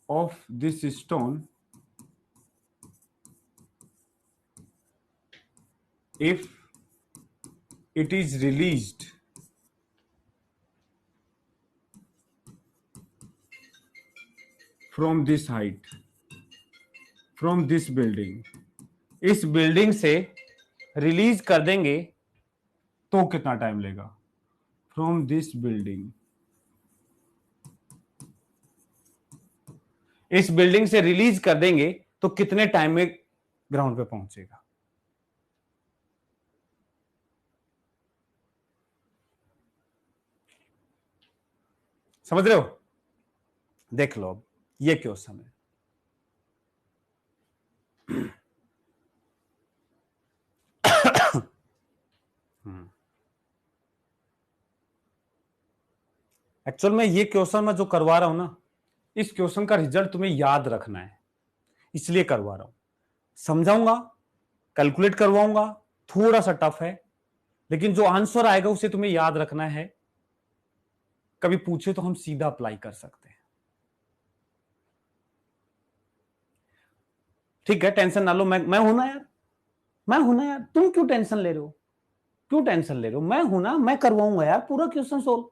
of this stone if it is released from this height, from this building, इस बिल्डिंग से रिलीज कर देंगे तो कितना टाइम लेगा? फ्रॉम दिस बिल्डिंग, इस बिल्डिंग से रिलीज कर देंगे तो कितने टाइम में ग्राउंड पे पहुंचेगा? समझ रहे हो? देख लो, अब ये क्वेश्चन है। एक्चुअल में ये क्वेश्चन मैं जो करवा रहा हूं ना, इस क्वेश्चन का रिजल्ट तुम्हें याद रखना है, इसलिए करवा रहा हूं। समझाऊंगा, कैलकुलेट करवाऊंगा, थोड़ा सा टफ है, लेकिन जो आंसर आएगा उसे तुम्हें याद रखना है। कभी पूछे तो हम सीधा अप्लाई कर सकते हैं। ठीक है, टेंशन ना लो, मैं हूं ना यार, मैं हूं ना यार। तुम क्यों टेंशन ले रहे हो? क्यों टेंशन ले रहे हो? मैं हूं ना, मैं करवाऊंगा यार पूरा क्वेश्चन सोल्व।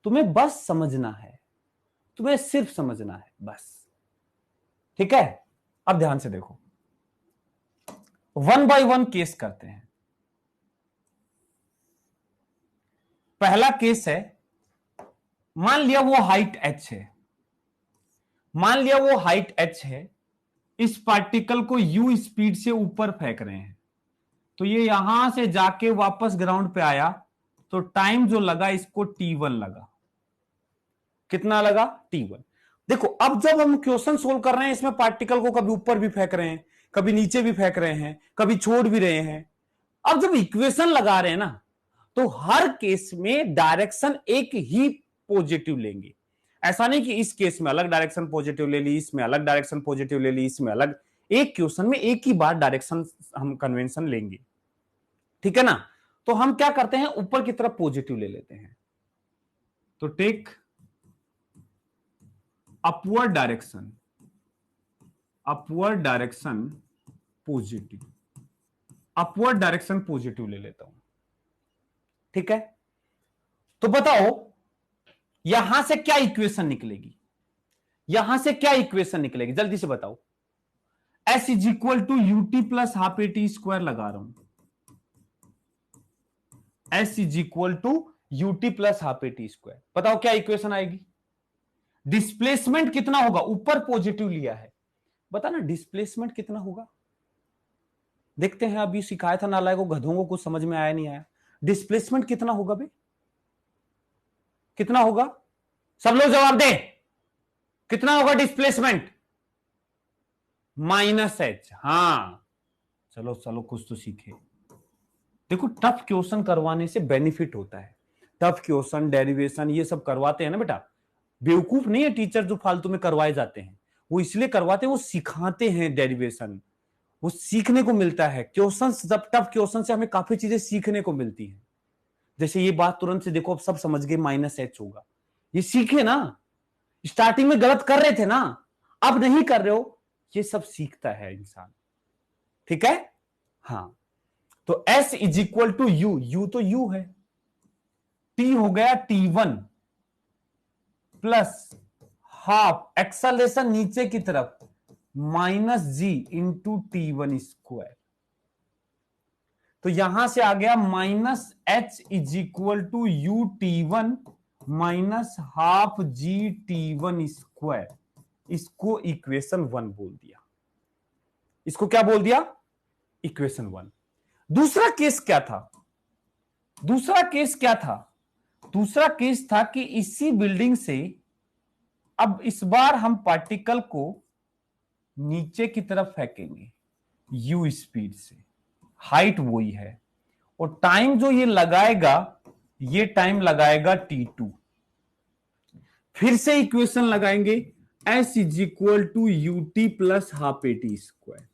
तुम्हें बस समझना है, तुम्हें सिर्फ समझना है बस। ठीक है, अब ध्यान से देखो, 1 बाय 1 केस करते हैं। पहला केस है, मान लिया वो हाइट h है, मान लिया वो हाइट h है इस पार्टिकल को u स्पीड से ऊपर फेंक रहे हैं, तो ये यहां से जाके वापस ग्राउंड पे आया, तो टाइम जो लगा इसको t1 लगा। कितना लगा? t1। देखो अब जब हम क्वेश्चन सोल्व कर रहे हैं, इसमें पार्टिकल को कभी ऊपर भी फेंक रहे हैं, कभी नीचे भी फेंक रहे हैं, कभी छोड़ भी रहे हैं। अब जब इक्वेशन लगा रहे हैं ना, तो हर केस में डायरेक्शन एक ही पॉजिटिव लेंगे। ऐसा नहीं कि इस केस में अलग डायरेक्शन पॉजिटिव ले ली, इसमें अलग डायरेक्शन पॉजिटिव ले ली, इसमें अलग। एक क्वेश्चन में एक ही बार डायरेक्शन हम कन्वेंशन लेंगे, ठीक है ना। तो हम क्या करते हैं, ऊपर की तरफ पॉजिटिव ले लेते हैं। तो take upward direction, upward direction positive, upward direction positive ले लेता हूं, ठीक है। तो बताओ यहां से क्या इक्वेशन निकलेगी, यहां से क्या इक्वेशन निकलेगी, जल्दी से बताओ। s is equal to UT plus half A T square लगा रहा हूं, s is equal to UT plus half A T square. बताओ क्या इक्वेशन आएगी। डिस्प्लेसमेंट कितना होगा, ऊपर पॉजिटिव लिया है, बता ना डिस्प्लेसमेंट कितना होगा। देखते हैं, अभी सिखाया था नालायक को, गधों को कुछ समझ में आया नहीं आया। डिस्प्लेसमेंट कितना होगा बे, कितना होगा, सब लोग जवाब दे, कितना होगा डिस्प्लेसमेंट। -h। हां चलो चलो कुछ तो सीखे। देखो टफ क्वेश्चन करवाने से बेनिफिट होता है। टफ क्वेश्चन, डेरिवेशन ये सब करवाते हैं ना बेटा, बेवकूफ नहीं है टीचर जो फालतू में करवाए जाते हैं, वो इसलिए करवाते हैं, वो सिखाते हैं डेरिवेशन, वो सीखने को मिलता है। क्वेश्चन जब टफ क्वेश्चन से हमें काफी चीजें सीखने को मिलती हैं। जैसे ये बात तुरंत से देखो, अब सब समझ गए -h होगा, ये सीखे ना। स्टार्टिंग में गलत कर रहे थे ना, अब नहीं कर रहे हो, ये सब सीखता है इंसान, ठीक है। हाँ तो s is equal to U, U तो यू है, t हो गया t1 प्लस हाफ एक्सेलरेशन नीचे की तरफ -g इंटू t1 स्क्वायर। तो यहां से आ गया -h is equal to U t1 minus half G t1 square. इसको इक्वेशन 1 बोल दिया, इसको क्या बोल दिया, इक्वेशन 1। दूसरा केस क्या था, दूसरा केस क्या था, दूसरा केस था कि इसी बिल्डिंग से अब इस बार हम पार्टिकल को नीचे की तरफ फेंकेंगे u स्पीड से, हाइट वही है, और टाइम जो ये लगाएगा, ये टाइम लगाएगा t2। फिर से इक्वेशन लगाएंगे, s is equal to UT plus half A T square,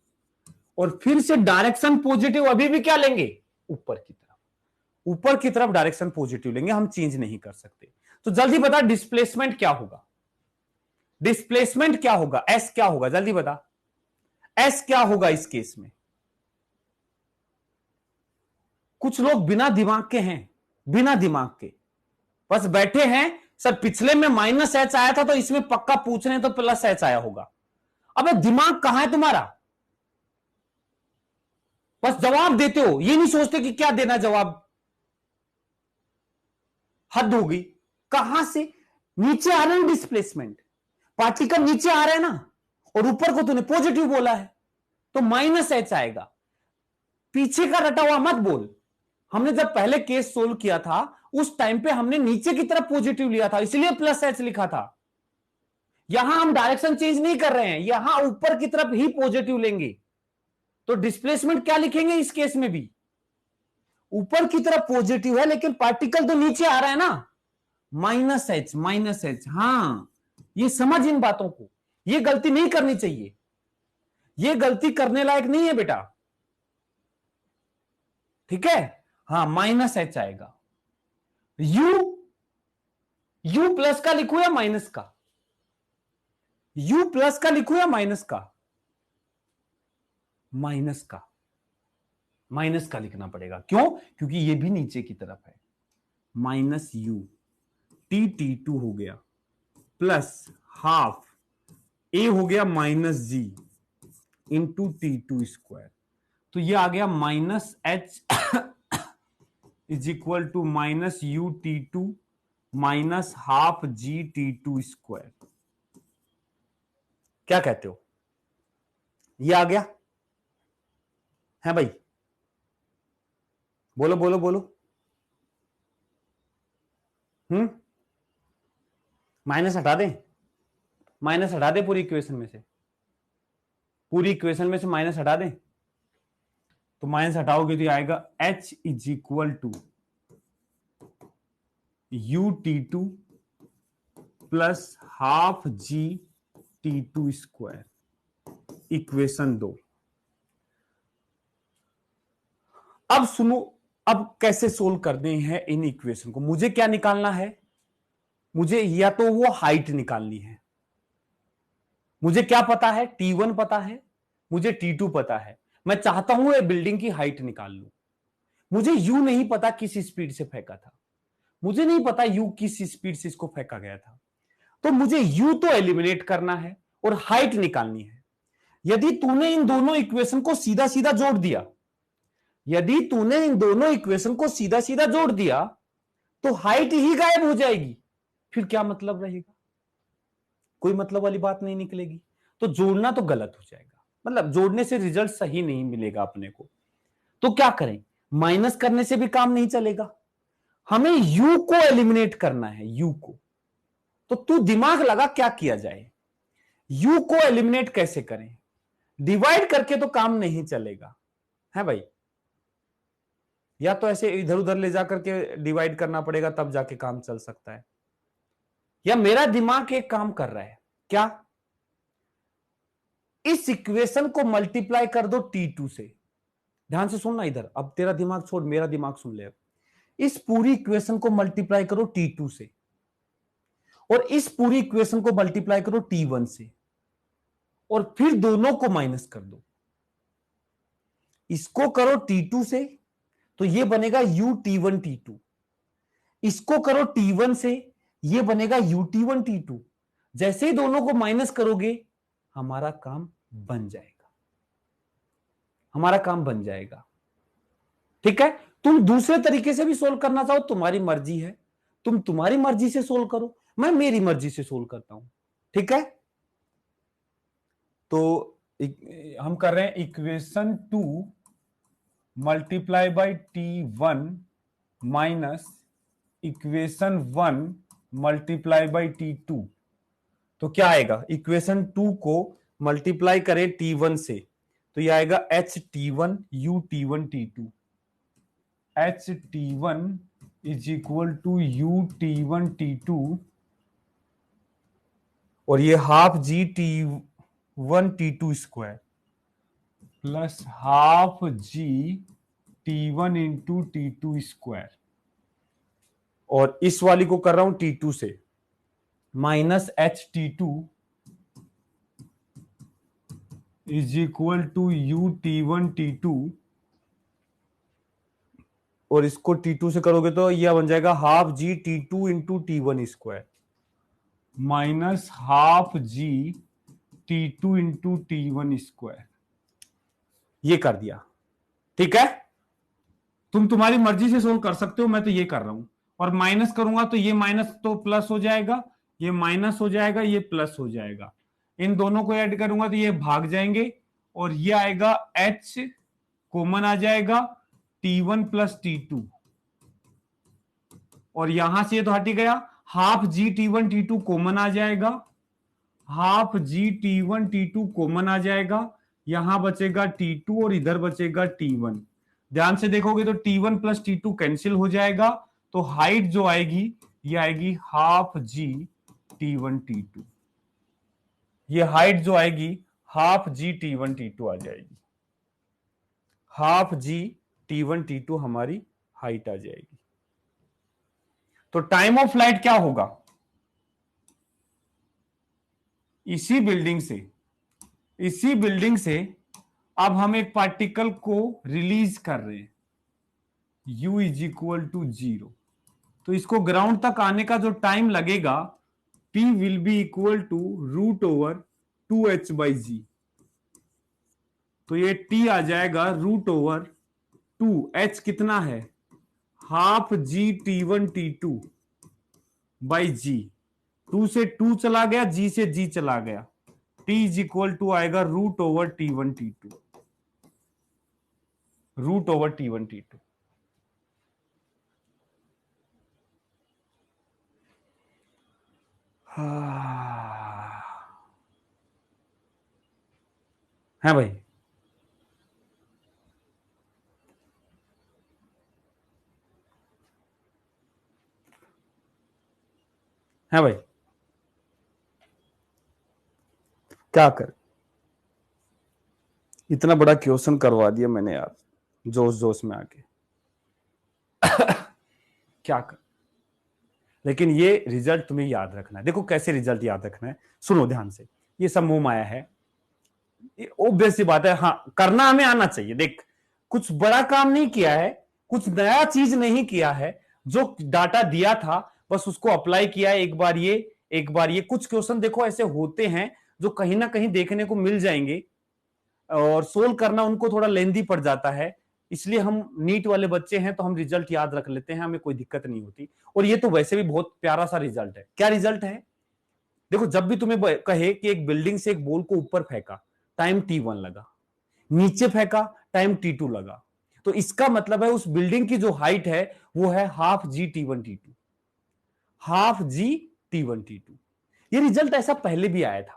और फिर से डायरेक्शन पॉजिटिव अभी भी क्या लेंगे, ऊपर की तरफ, ऊपर की तरफ डायरेक्शन पॉजिटिव लेंगे, हम चेंज नहीं कर सकते। तो जल्दी बता डिस्प्लेसमेंट क्या होगा, डिस्प्लेसमेंट क्या होगा, एस क्या होगा, जल्दी बता एस क्या होगा इस केस में। कुछ लोग बिना दिमाग के हैं, बिना दिमाग के बस बैठे हैं, सर पिछले में -h आया था तो इसमें पक्का पूछ रहे हैं तो +h आया होगा। अबे दिमाग कहां है तुम्हारा, बस जवाब देते हो, ये नहीं सोचते कि क्या देना जवाब। हद होगी, कहां से नीचे आ रहे हैं डिस्प्लेसमेंट, पार्टिकल नीचे आ रहा है ना, और ऊपर को तूने पॉजिटिव बोला है, तो -h आएगा। पीछे का रटा हुआ मत बोल, हमने जब पहले केस सोल्व किया था उस टाइम पे हमने नीचे की तरफ पॉजिटिव लिया था, इसलिए +h लिखा था। यहां हम डायरेक्शन चेंज नहीं कर रहे हैं, यहां ऊपर की तरफ ही पॉजिटिव लेंगे, तो डिस्प्लेसमेंट क्या लिखेंगे इस केस में भी, ऊपर की तरफ पॉजिटिव है लेकिन पार्टिकल तो नीचे आ रहा है ना, -h। हां ये समझ इन बातों को, ये गलती नहीं करनी चाहिए, ये गलती करने लायक नहीं है बेटा, ठीक है। हाँ -h आएगा। u प्लस का लिखू या माइनस का, u प्लस का लिखू या माइनस का, माइनस का, माइनस का लिखना पड़ेगा, क्यों, क्योंकि ये भी नीचे की तरफ है। -u t2 हो गया प्लस हाफ a हो गया -g इंटू t2 स्क्वायर, तो ये आ गया -h is equal to -u t2 minus half g t2 square. क्या कहते हो, ये आ गया है भाई, बोलो बोलो बोलो। माइनस हटा दें, माइनस हटा दें पूरी इक्वेशन में से, पूरी इक्वेशन में से माइनस हटा दें। तो माइनस हटाओगे तो आएगा h is equal to you T two plus half ji T two square, equation 2। अब सुनो, अब कैसे सोल्व करने हैं इन इक्वेशन को। मुझे क्या निकालना है, मुझे या तो वो हाइट निकालनी है। मुझे क्या पता है, T1 पता है, मुझे T2 पता है। मैं चाहता हूं ये बिल्डिंग की हाइट निकाल लूं। मुझे U नहीं पता किस स्पीड से फेंका था, मुझे नहीं पता U किस स्पीड से इसको फेंका गया था। तो मुझे U तो एलिमिनेट करना है और हाइट निकालनी है। यदि तूने इन दोनों इक्वेशन को सीधा सीधा जोड़ दिया, यदि तूने इन दोनों इक्वेशन को सीधा सीधा जोड़ दिया तो हाइट ही गायब हो जाएगी। फिर क्या मतलब रहेगा, कोई मतलब वाली बात नहीं निकलेगी। तो जोड़ना तो गलत हो जाएगा, मतलब जोड़ने से रिजल्ट सही नहीं मिलेगा अपने को। तो क्या करें, माइनस करने से भी काम नहीं चलेगा, हमें u को एलिमिनेट करना है, u को। तो तू दिमाग लगा क्या किया जाए, u को एलिमिनेट कैसे करें। डिवाइड करके तो काम नहीं चलेगा है भाई, या तो ऐसे इधर उधर ले जाकर के डिवाइड करना पड़ेगा तब जाके काम चल सकता है। या मेरा दिमाग एक काम कर रहा है, क्या, इस इक्वेशन को मल्टीप्लाई कर दो T2 से। ध्यान से सुनना इधर, अब तेरा दिमाग छोड़ मेरा दिमाग सुन ले। इस पूरी इक्वेशन को मल्टीप्लाई करो T2 से और इस पूरी इक्वेशन को मल्टीप्लाई करो T1 से और फिर दोनों को माइनस कर दो। इसको करो T2 से तो ये बनेगा UT1 T2, इसको करो T1 से ये बनेगा UT1 T2। जैसे ही दोनों को माइनस करोगे हमारा काम बन जाएगा, हमारा काम बन जाएगा। ठीक है, तुम दूसरे तरीके से भी सोल्व करना चाहो तुम्हारी मर्जी है, तुम तुम्हारी मर्जी से सोल्व करो, मैं मेरी मर्जी से सोल्व करता हूं। ठीक है, तो हम कर रहे हैं equation 2 multiply by T1 minus equation 1 multiply by T2। तो क्या आएगा, इक्वेशन 2 को मल्टीप्लाई करें T1 से तो यह आएगा HT1 UT1 T2, HT1 is equal to UT1 T2 और ये half GT1 T2 square plus half GT1 into T2 square, और इस वाली को कर रहा हूं T2 से minus HT2 is equal to UT1 T2 और इसको T2 से करोगे तो यह बन जाएगा half GT2 into T1 square minus half GT2 into T1 square. ये कर दिया। ठीक है, तुम तुम्हारी मर्जी से सोल्व कर सकते हो, मैं तो ये कर रहा हूं। और माइनस करूंगा तो ये माइनस तो प्लस हो जाएगा, ये माइनस हो जाएगा, ये प्लस हो जाएगा। इन दोनों को ऐड करूंगा तो ये भाग जाएंगे और ये आएगा H कॉमन आ जाएगा T1 प्लस T2 और यहां से ये तो हट ही गया, हाफ GT1 T2 कॉमन आ जाएगा, हाफ GT1 T2 कॉमन आ जाएगा, यहां बचेगा T2 और इधर बचेगा T1। ध्यान से देखोगे तो T1 प्लस T2 कैंसिल हो जाएगा, तो हाइट जो आएगी ये आएगी हाफ GT1 T2। ये हाइट जो आएगी हाफ GT1 T2 आ जाएगी, हाफ GT1 T2 हमारी हाइट आ जाएगी। तो टाइम ऑफ फ्लाइट क्या होगा, इसी बिल्डिंग से अब हम एक पार्टिकल को रिलीज कर रहे हैं, u इज इक्वल टू 0। तो इसको ग्राउंड तक आने का जो टाइम लगेगा p will be equal to √2h/g। तो ये t आ जाएगा √2, h कितना है, हाफ GT1 T2 बाई जी। 2 से 2 चला गया, g से g चला गया, टी इज इक्वल टू आएगा √/T1 T2, √/T1 T2। है भाई, है भाई, क्या कर, इतना बड़ा क्वेश्चन करवा दिया मैंने यार, जोश जोश में आके। क्या कर, लेकिन ये रिजल्ट तुम्हें याद रखना है। देखो कैसे रिजल्ट याद रखना है, सुनो ध्यान से। ये सब मोह माया है, ऑब्वियस सी बात है। हाँ, करना हमें आना चाहिए। देख, कुछ बड़ा काम नहीं किया है, कुछ नया चीज नहीं किया है, जो डाटा दिया था बस उसको अप्लाई किया है। एक बार ये, एक बार ये। कुछ क्वेश्चन देखो ऐसे होते हैं जो कहीं ना कहीं देखने को मिल जाएंगे, और सोल्व करना उनको थोड़ा लेंदी पड़ जाता है। इसलिए हम नीट वाले बच्चे हैं तो हम रिजल्ट याद रख लेते हैं, हमें कोई दिक्कत नहीं होती। और ये तो वैसे भी बहुत प्यारा सा रिजल्ट है। क्या रिजल्ट है? देखो, जब भी तुम्हें कहे कि एक बिल्डिंग से एक बॉल को ऊपर फेंका, टाइम T1 लगा, नीचे फेंका, टाइम T2 लगा, तो इसका मतलब है उस बिल्डिंग की जो हाइट है वो है ½ G T1 T2, ½ G T1 T2। ये रिजल्ट ऐसा पहले भी आया था,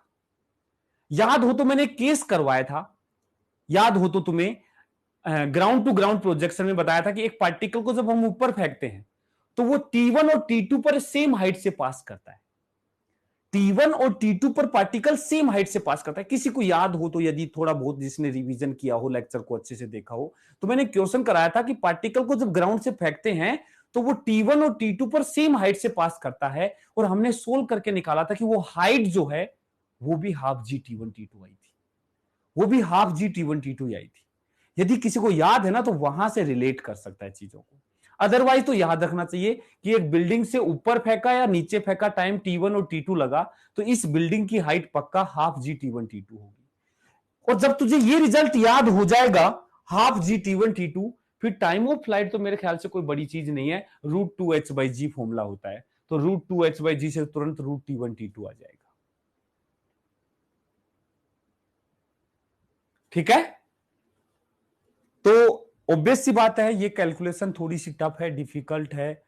याद हो तो मैंने केस करवाया था। याद हो तो तुम्हें ग्राउंड टू ग्राउंड प्रोजेक्शन में बताया था कि एक पार्टिकल को जब हम ऊपर फेंकते हैं तो वो T1 और T2 पर सेम हाइट से पास करता है। T1 और T2 पर पार्टिकल सेम हाइट से पास करता है। किसी को याद हो तो, यदि थोड़ा बहुत जिसने रिवीजन किया हो, लेक्चर को अच्छे से देखा हो, तो मैंने क्वेश्चन कराया था कि पार्टिकल को जब ग्राउंड से फेंकते हैं तो वो T1 और T2 पर सेम हाइट से पास करता है, और हमने सोल्व करके निकाला था कि वो हाइट जो है वो भी ½ G T1 T2 आई थी, वो भी ½ G T1 T2 आई थी। यदि किसी को याद है ना तो वहां से रिलेट कर सकता है चीजों को। अदरवाइज तो याद रखना चाहिए कि एक बिल्डिंग से ऊपर फेंका या नीचे फेंका, टाइम T1 और T2 लगा, तो इस बिल्डिंग की हाइट पक्का ½ G T1 T2 होगी। और जब तुझे ये रिजल्ट याद हो जाएगा, ½ G T1 T2, फिर टाइम ऑफ फ्लाइट तो मेरे ख्याल से कोई बड़ी चीज नहीं है, √2h/G फॉर्मूला होता है, तो √2h/G से तुरंत √T1 T2 आ जाएगा। ठीक है, तो ऑब्वियस सी बात है, ये कैलकुलेशन थोड़ी सी टफ है, डिफिकल्ट है,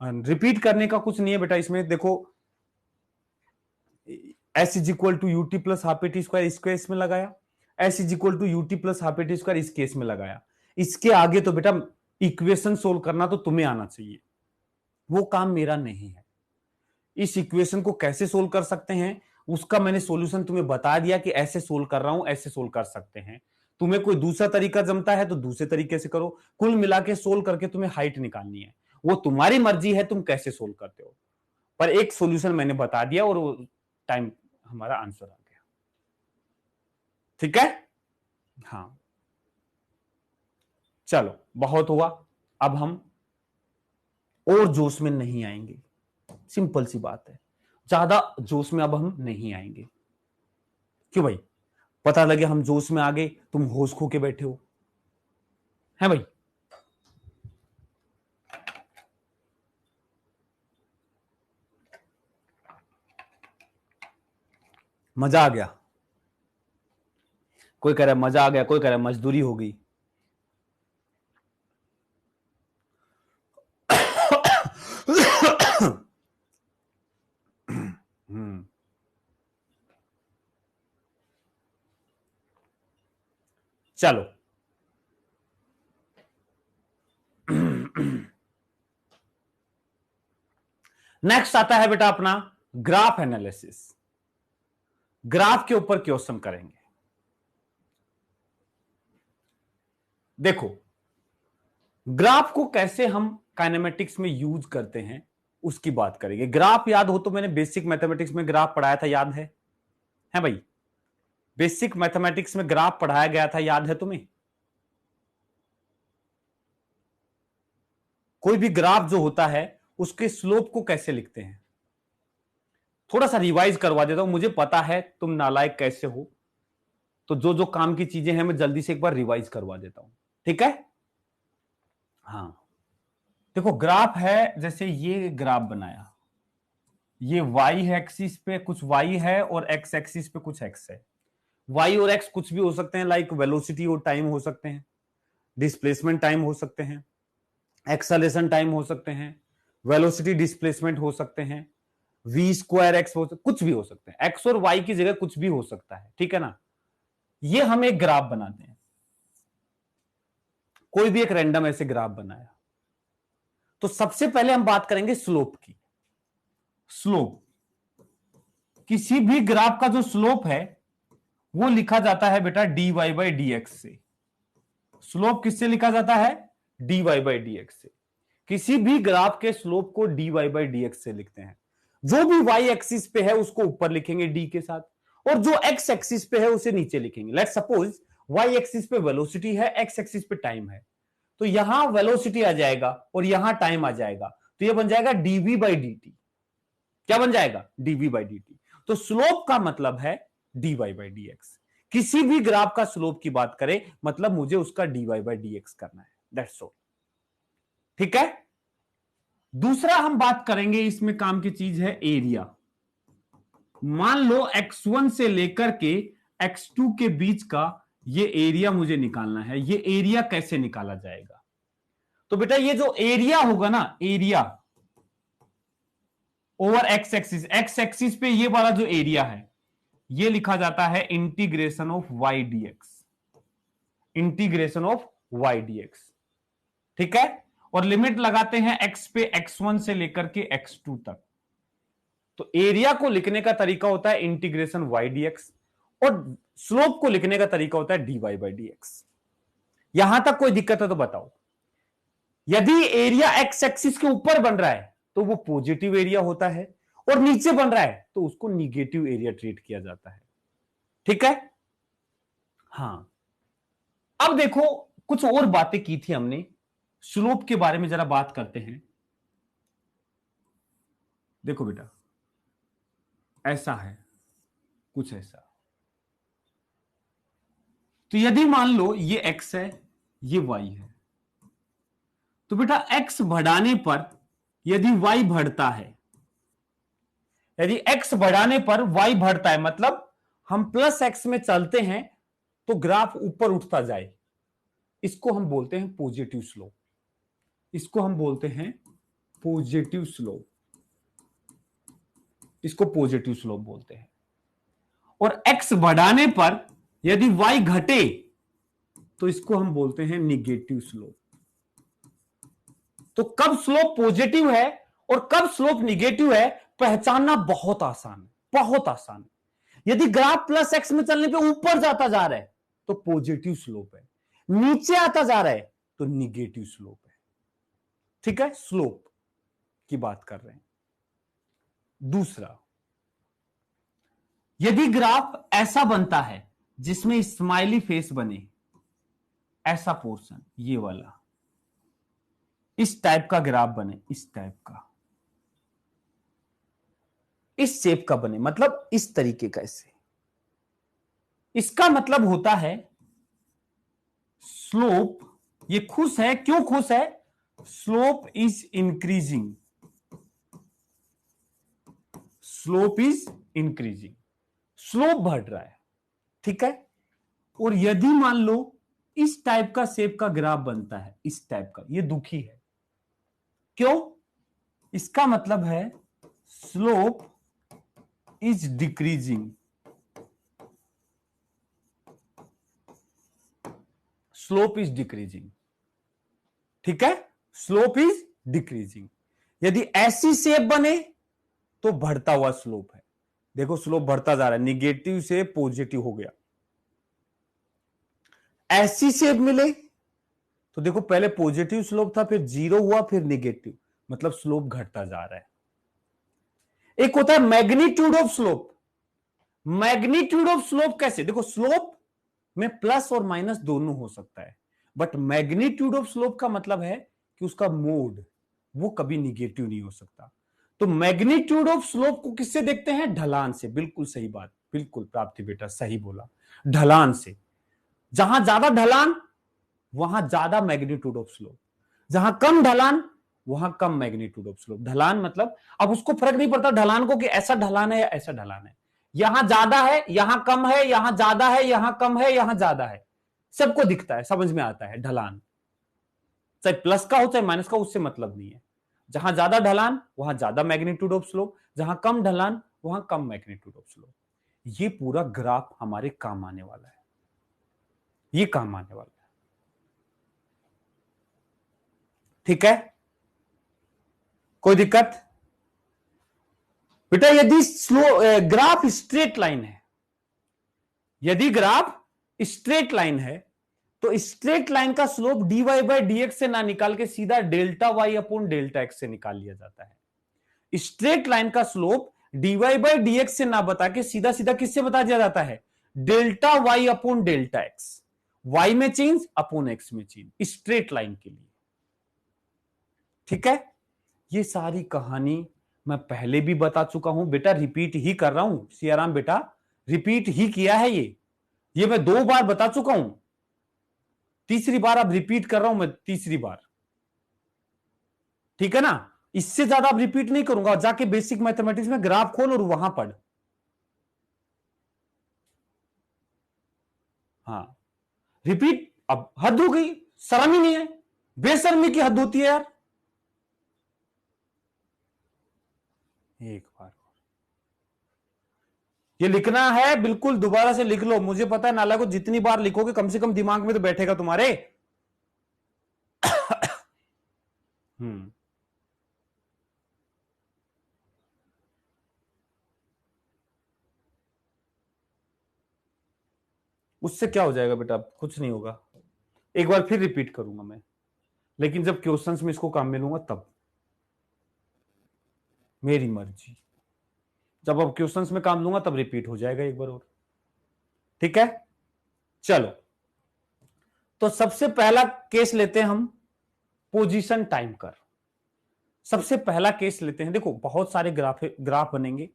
रिपीट करने का कुछ नहीं है बेटा इसमें। देखो, S is equal to UT plus ½ AT² इस केस में लगाया, S is equal to UT plus ½ AT² इस केस में लगाया। इसके आगे तो बेटा इक्वेशन सोल्व करना तो तुम्हें आना चाहिए, वो काम मेरा नहीं है। इस इक्वेशन को कैसे सोल्व कर सकते हैं उसका मैंने सॉल्यूशन तुम्हें बता दिया कि ऐसे सोल्व कर रहा हूं, ऐसे सोल्व कर सकते हैं। तुम्हें कोई दूसरा तरीका जमता है तो दूसरे तरीके से करो। कुल मिला के सोल्व करके तुम्हें हाइट निकालनी है, वो तुम्हारी मर्जी है तुम कैसे सोल्व करते हो, पर एक सॉल्यूशन मैंने बता दिया और वो टाइम हमारा आंसर आ गया। ठीक है, हाँ, चलो बहुत हुआ। अब हम और जोश में नहीं आएंगे, सिंपल सी बात है, ज्यादा जोश में अब हम नहीं आएंगे। क्यों भाई? पता लगे हम जोश में आ गए, तुम होश खो के बैठे हो, है भाई? मजा आ गया? कोई कह रहा है मजा आ गया, कोई कह रहा है मजदूरी हो गई। चलो, नेक्स्ट आता है बेटा अपना ग्राफ एनालिसिस। ग्राफ के ऊपर क्वेश्चन करेंगे। देखो, ग्राफ को कैसे हम काइनेमेटिक्स में यूज करते हैं उसकी बात करेंगे। ग्राफ याद हो तो मैंने बेसिक मैथमेटिक्स में ग्राफ पढ़ाया था, याद है भाई? बेसिक मैथमेटिक्स में ग्राफ पढ़ाया गया था, याद है तुम्हें? कोई भी ग्राफ जो होता है उसके स्लोप को कैसे लिखते हैं, थोड़ा सा रिवाइज करवा देता हूं। मुझे पता है तुम नालायक कैसे हो, तो जो जो काम की चीजें हैं मैं जल्दी से एक बार रिवाइज करवा देता हूं। ठीक है, हाँ। देखो, ग्राफ है, जैसे ये ग्राफ बनाया, ये y है एक्सिस पे कुछ y है और x एक्सिस पे कुछ x है। y और x कुछ भी हो सकते हैं, लाइक वेलोसिटी और टाइम हो सकते हैं, डिस्प्लेसमेंट टाइम हो सकते हैं, एक्सेलेरेशन टाइम हो सकते हैं, वेलोसिटी डिस्प्लेसमेंट हो सकते हैं, v स्क्वायर एक्स कुछ भी हो सकते हैं, x और y की जगह कुछ भी हो सकता है, ठीक है ना। ये हम एक ग्राफ बनाते हैं, कोई भी एक रैंडम ऐसे ग्राफ बनाया, तो सबसे पहले हम बात करेंगे स्लोप की। स्लोप, किसी भी ग्राफ का जो स्लोप है वो लिखा जाता है बेटा dy बाई डी एक्स से। स्लोप किससे लिखा जाता है? dy बाई डी एक्स से। किसी भी ग्राफ के स्लोप को dy बाई डी एक्स से लिखते हैं। जो भी y एक्सिस पे है उसको ऊपर लिखेंगे d के साथ, और जो x एक्सिस पे है उसे नीचे लिखेंगे। लेट्स सपोज y एक्सिस पे वेलोसिटी है, x एक्सिस पे टाइम है, तो यहां वेलोसिटी आ जाएगा और यहां टाइम आ जाएगा, तो यह बन जाएगा dv बाई डी टी। क्या बन जाएगा? dv by D T. तो स्लोप का मतलब है dy बाई डी एक्स। किसी भी ग्राफ का स्लोप की बात करें मतलब मुझे उसका dy बाई डी एक्स करना है, दैट्स ऑल। ठीक है। दूसरा हम बात करेंगे, इसमें काम की चीज है एरिया। मान लो x1 से लेकर के x2 के बीच का ये एरिया मुझे निकालना है। ये एरिया कैसे निकाला जाएगा? तो बेटा ये जो एरिया होगा ना, area over x axis, x axis पे ये वाला जो एरिया है ये लिखा जाता है integration of y d x. Integration of y d x, ठीक है। और लिमिट लगाते हैं x पे x1 से लेकर के x2 तक। तो एरिया को लिखने का तरीका होता है इंटीग्रेशन वाई डी एक्स, और स्लोप को लिखने का तरीका होता है dy बाई डी एक्स। यहां तक कोई दिक्कत है तो बताओ। यदि एरिया एक्स एक्सिस के ऊपर बन रहा है तो वो पॉजिटिव एरिया होता है, और नीचे बन रहा है तो उसको निगेटिव एरिया ट्रीट किया जाता है, ठीक है। हां, अब देखो कुछ और बातें की थी हमने, स्लोप के बारे में जरा बात करते हैं। देखो बेटा ऐसा है, कुछ ऐसा। तो यदि मान लो ये x है, ये y है, तो बेटा x बढ़ाने पर यदि y बढ़ता है, यदि x बढ़ाने पर y बढ़ता है, मतलब हम प्लस x में चलते हैं तो ग्राफ ऊपर उठता जाए, इसको हम बोलते हैं पॉजिटिव स्लोप। इसको हम बोलते हैं पॉजिटिव स्लोप, इसको पॉजिटिव स्लोप बोलते हैं। और x बढ़ाने पर यदि y घटे तो इसको हम बोलते हैं निगेटिव स्लोप। तो कब स्लोप पॉजिटिव है और कब स्लोप निगेटिव है पहचानना बहुत आसान है, बहुत आसान है। यदि ग्राफ प्लस एक्स में चलने पे ऊपर जाता जा रहा है तो पॉजिटिव स्लोप है, नीचे आता जा रहा है तो निगेटिव स्लोप है, ठीक है। स्लोप की बात कर रहे हैं। दूसरा, यदि ग्राफ ऐसा बनता है जिसमें स्माइली फेस बने, ऐसा पोर्शन ये वाला, इस टाइप का ग्राफ बने, इस टाइप का, इस शेप का बने, मतलब इस तरीके का, ऐसे, इसका मतलब होता है स्लोप, ये खुश है। क्यों खुश है? Slope is increasing, slope is increasing, slope बढ़ रहा है, ठीक है। और यदि मान लो इस टाइप का शेप का ग्राफ बनता है, इस टाइप का, ये दुखी है। क्यों? इसका मतलब है slope is decreasing, slope is decreasing, ठीक है। Slope is decreasing. यदि ऐसी शेप बने तो बढ़ता हुआ स्लोप है। देखो स्लोप बढ़ता जा रहा है, निगेटिव से पॉजिटिव हो गया। ऐसी शेप मिले तो देखो पहले पॉजिटिव स्लोप था, फिर जीरो हुआ, फिर निगेटिव, मतलब स्लोप घटता जा रहा है। एक होता है magnitude of slope. Magnitude of slope कैसे? देखो स्लोप में प्लस और माइनस दोनों हो सकता है, बट मैग्नीट्यूड ऑफ स्लोप का मतलब है कि उसका मोड वो कभी निगेटिव नहीं हो सकता। तो मैग्नीट्यूड ऑफ स्लोप को किससे देखते हैं? ढलान से। बिल्कुल सही बात, बिल्कुल प्राप्ति बेटा सही बोला, ढलान से। जहां ज्यादा ढलान वहां ज्यादा मैग्नीट्यूड ऑफ स्लोप, जहां कम ढलान वहां कम मैग्नीट्यूड ऑफ स्लोप। ढलान मतलब अब उसको फर्क नहीं पड़ता ढलान को कि ऐसा ढलान है या ऐसा ढलान है, यहां ज्यादा है यहां कम है, यहां ज्यादा है यहां कम है, यहां ज्यादा है, सबको दिखता है, समझ में आता है ढलान, चाहे प्लस का हो चाहे माइनस का, उससे मतलब नहीं है। जहां ज्यादा ढलान वहां ज्यादा मैग्नीट्यूड ऑफ स्लोप, जहां कम ढलान वहां कम मैग्नीट्यूड ऑफ स्लोप। ये पूरा ग्राफ हमारे काम आने वाला है, ये काम आने वाला है। ठीक है, कोई दिक्कत? बेटा यदि ग्राफ स्ट्रेट लाइन है, यदि ग्राफ स्ट्रेट लाइन है तो स्ट्रेट लाइन का slope dy by d x से ना निकाल के सीधा delta y upon delta x से निकाल लिया जाता है। स्ट्रेट लाइन का slope dy by d x से ना बता के सीधा सीधा किससे बता दिया जाता है? Delta y upon delta x, y में चेंज अपॉन एक्स में चेंज, स्ट्रेट लाइन के लिए। ठीक है, ये सारी कहानी मैं पहले भी बता चुका हूं बेटा, रिपीट ही कर रहा हूं सियाराम बेटा, रिपीट ही किया है ये मैं 2 बार बता चुका हूं, तीसरी बार अब रिपीट कर रहा हूं मैं, तीसरी बार। ठीक है ना, इससे ज्यादा अब रिपीट नहीं करूंगा, जाके बेसिक मैथमेटिक्स में ग्राफ खोल और वहां पढ़। हाँ, रिपीट, अब हद हो गई, शर्म ही नहीं है, बेशर्मी की हद होती है यार। एक बार ये लिखना है, बिल्कुल दोबारा से लिख लो, मुझे पता है नाला को जितनी बार लिखोगे कम से कम दिमाग में तो बैठेगा तुम्हारे। हम्म, उससे क्या हो जाएगा बेटा? कुछ नहीं होगा, एक बार फिर रिपीट करूंगा मैं, लेकिन जब क्वेश्चंस में इसको काम मिलूंगा तब, मेरी मर्जी, जब अब क्वेश्चंस में काम लूंगा तब रिपीट हो जाएगा एक बार और। ठीक है, चलो, तो सबसे पहला केस लेते हैं हम, पोजीशन टाइम कर। सबसे पहला केस लेते हैं, देखो बहुत सारे ग्राफ बनेंगे,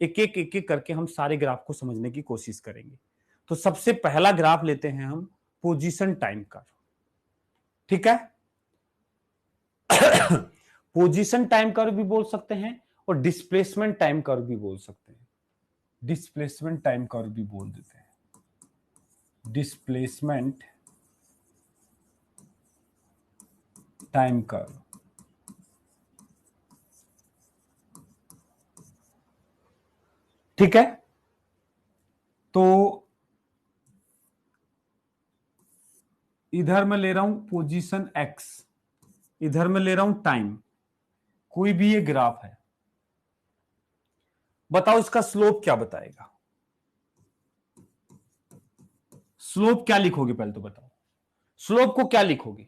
एक एक करके हम सारे ग्राफ को समझने की कोशिश करेंगे। तो सबसे पहला ग्राफ लेते हैं हम पोजीशन टाइम कर। ठीक है, पोजीशन टाइम कर्व भी बोल सकते हैं और डिस्प्लेसमेंट टाइम कर्व भी बोल सकते हैं, डिस्प्लेसमेंट टाइम कर्व भी बोल देते हैं, डिस्प्लेसमेंट टाइम कर्व। ठीक है, तो इधर मैं ले रहा हूं पोजीशन एक्स, इधर मैं ले रहा हूं टाइम, कोई भी ये ग्राफ है, बताओ इसका स्लोप क्या बताएगा? स्लोप क्या लिखोगे पहले तो बताओ, स्लोप को क्या लिखोगे?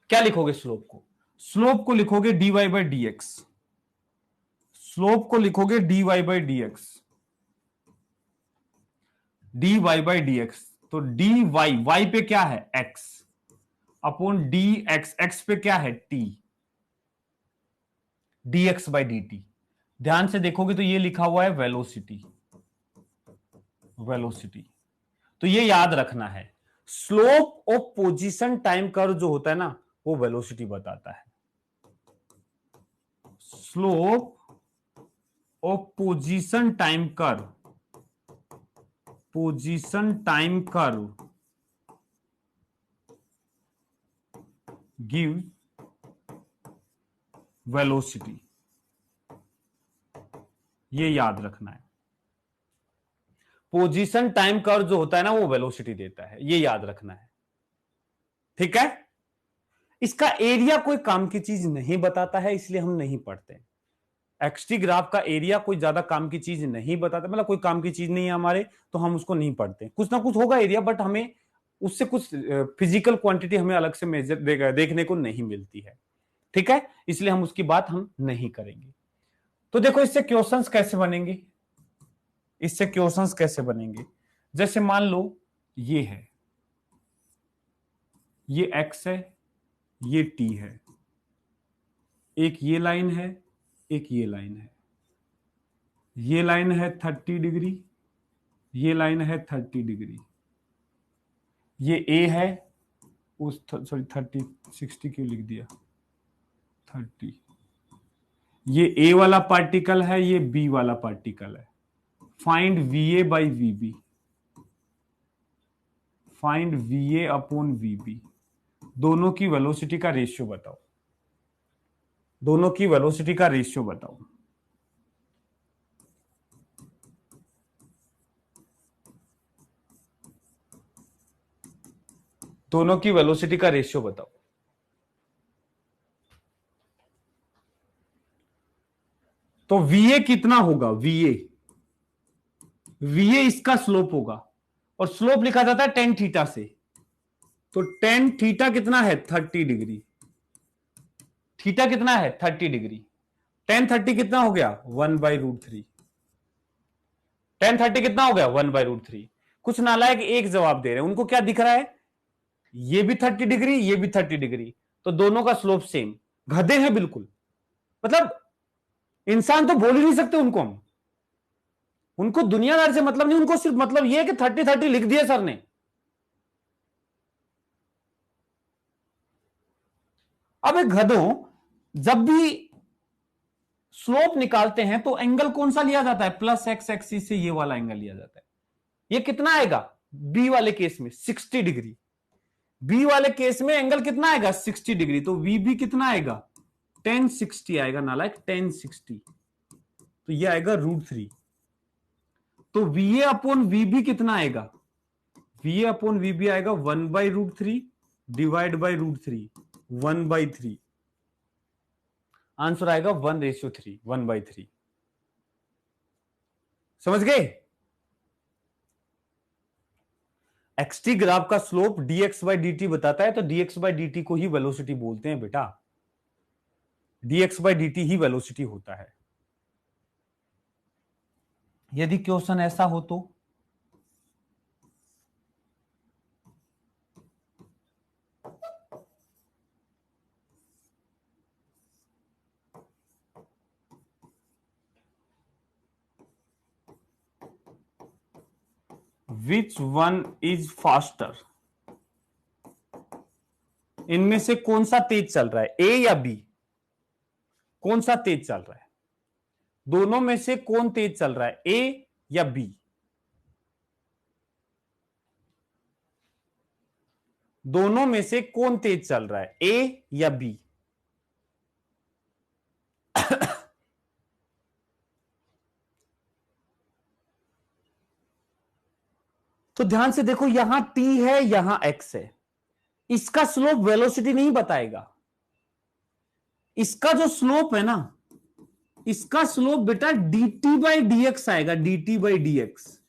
क्या लिखोगे स्लोप को? स्लोप को लिखोगे dy by d x, slope को लिखोगे dy by d x, dy by d x, तो dy, y पे क्या है x upon D x, x पे क्या है t, dx by D T. ध्यान से देखोगे तो ये लिखा हुआ है वेलोसिटी, वेलोसिटी, तो ये याद रखना है, slope of position time curve जो होता है ना वो वेलोसिटी बताता है, slope of position time curve, position time curve give velocity, ये याद रखना है, पोजीशन टाइम कर्व जो होता है ना वो वेलोसिटी देता है, ये याद रखना है। ठीक है, इसका एरिया कोई काम की चीज नहीं बताता है, इसलिए हम नहीं पढ़ते। एक्सटी ग्राफ का एरिया कोई ज्यादा काम की चीज नहीं बताता, मतलब कोई काम की चीज नहीं है हमारे, तो हम उसको नहीं पढ़ते। कुछ ना कुछ होगा एरिया, बट हमें उससे कुछ फिजिकल क्वांटिटी हमें अलग से मेजर देखने को नहीं मिलती है। ठीक है, इसलिए हम उसकी बात हम नहीं करेंगे। तो देखो इससे क्वेश्चंस कैसे बनेंगे, इससे क्वेश्चंस कैसे बनेंगे, जैसे मान लो ये है, ये x है, ये t है, एक ये लाइन है, एक ये लाइन है, ये लाइन है 30 डिग्री, ये लाइन है 30 डिग्री, ये a है, उस सॉरी 30 60 क्यों लिख दिया 30। ये ए वाला पार्टिकल है, ये बी वाला पार्टिकल है। Find v a by v b, find v a upon v b. दोनों की वेलोसिटी का रेशियो बताओ, दोनों की वेलोसिटी का रेशियो बताओ। दोनों की वेलोसिटी का रेशियो बताओ। तो वीए कितना होगा, वीए, वीए इसका स्लोप होगा, और स्लोप लिखा जाता है टेन थीटा से। तो टेन थीटा कितना है 30 डिग्री, थीटा कितना है 30 डिग्री। टेन 30 कितना हो गया 1/√3। टेन 30 कितना हो गया 1/√3। कुछ नालायक एक जवाब दे रहे हैं, उनको क्या दिख रहा है, ये भी 30 डिग्री, ये भी 30 डिग्री, तो दोनों का स्लोप सेम। गधे हैं बिल्कुल, मतलब इंसान तो बोल ही नहीं सकते उनको हम। उनको दुनियादार से मतलब नहीं, उनको सिर्फ मतलब ये है कि 30 30 लिख दिया सर ने। अब एक गधों, जब भी स्लोप निकालते हैं तो एंगल कौन सा लिया जाता है, प्लस एक्स एक्सिस से ये वाला एंगल लिया जाता है। ये कितना आएगा बी वाले केस में 60 डिग्री, बी वाले केस में एंगल कितना आएगा 60 डिग्री, तो वी बी कितना आएगा 1060 आएगा नालायक 1060। तो ये आएगा √3। तो v a upon v b कितना आएगा, v a upon v b आएगा 1/√3 डिवाइड बाई √3, 1/3। आंसर आएगा 1:3, 1/3। समझ गए। एक्सटी ग्राफ का स्लोप dx बाई dt बताता है, तो dx बाई dt को ही वेलोसिटी बोलते हैं बेटा, dx by dt he velocity होता है। यदि क्वेश्चन ऐसा हो तो विच वन इज फास्टर, इनमें से कौन सा तेज चल रहा है, ए या बी, कौन सा तेज चल रहा है, दोनों में से कौन तेज चल रहा है, ए या बी, दोनों में से कौन तेज चल रहा है, ए या बी। तो ध्यान से देखो, यहां t है, यहां x है, इसका स्लोप वेलोसिटी नहीं बताएगा। इसका जो स्लोप है ना, इसका स्लोप बेटा dt बाई डी एक्स आएगा, dt बाई डी एक्स,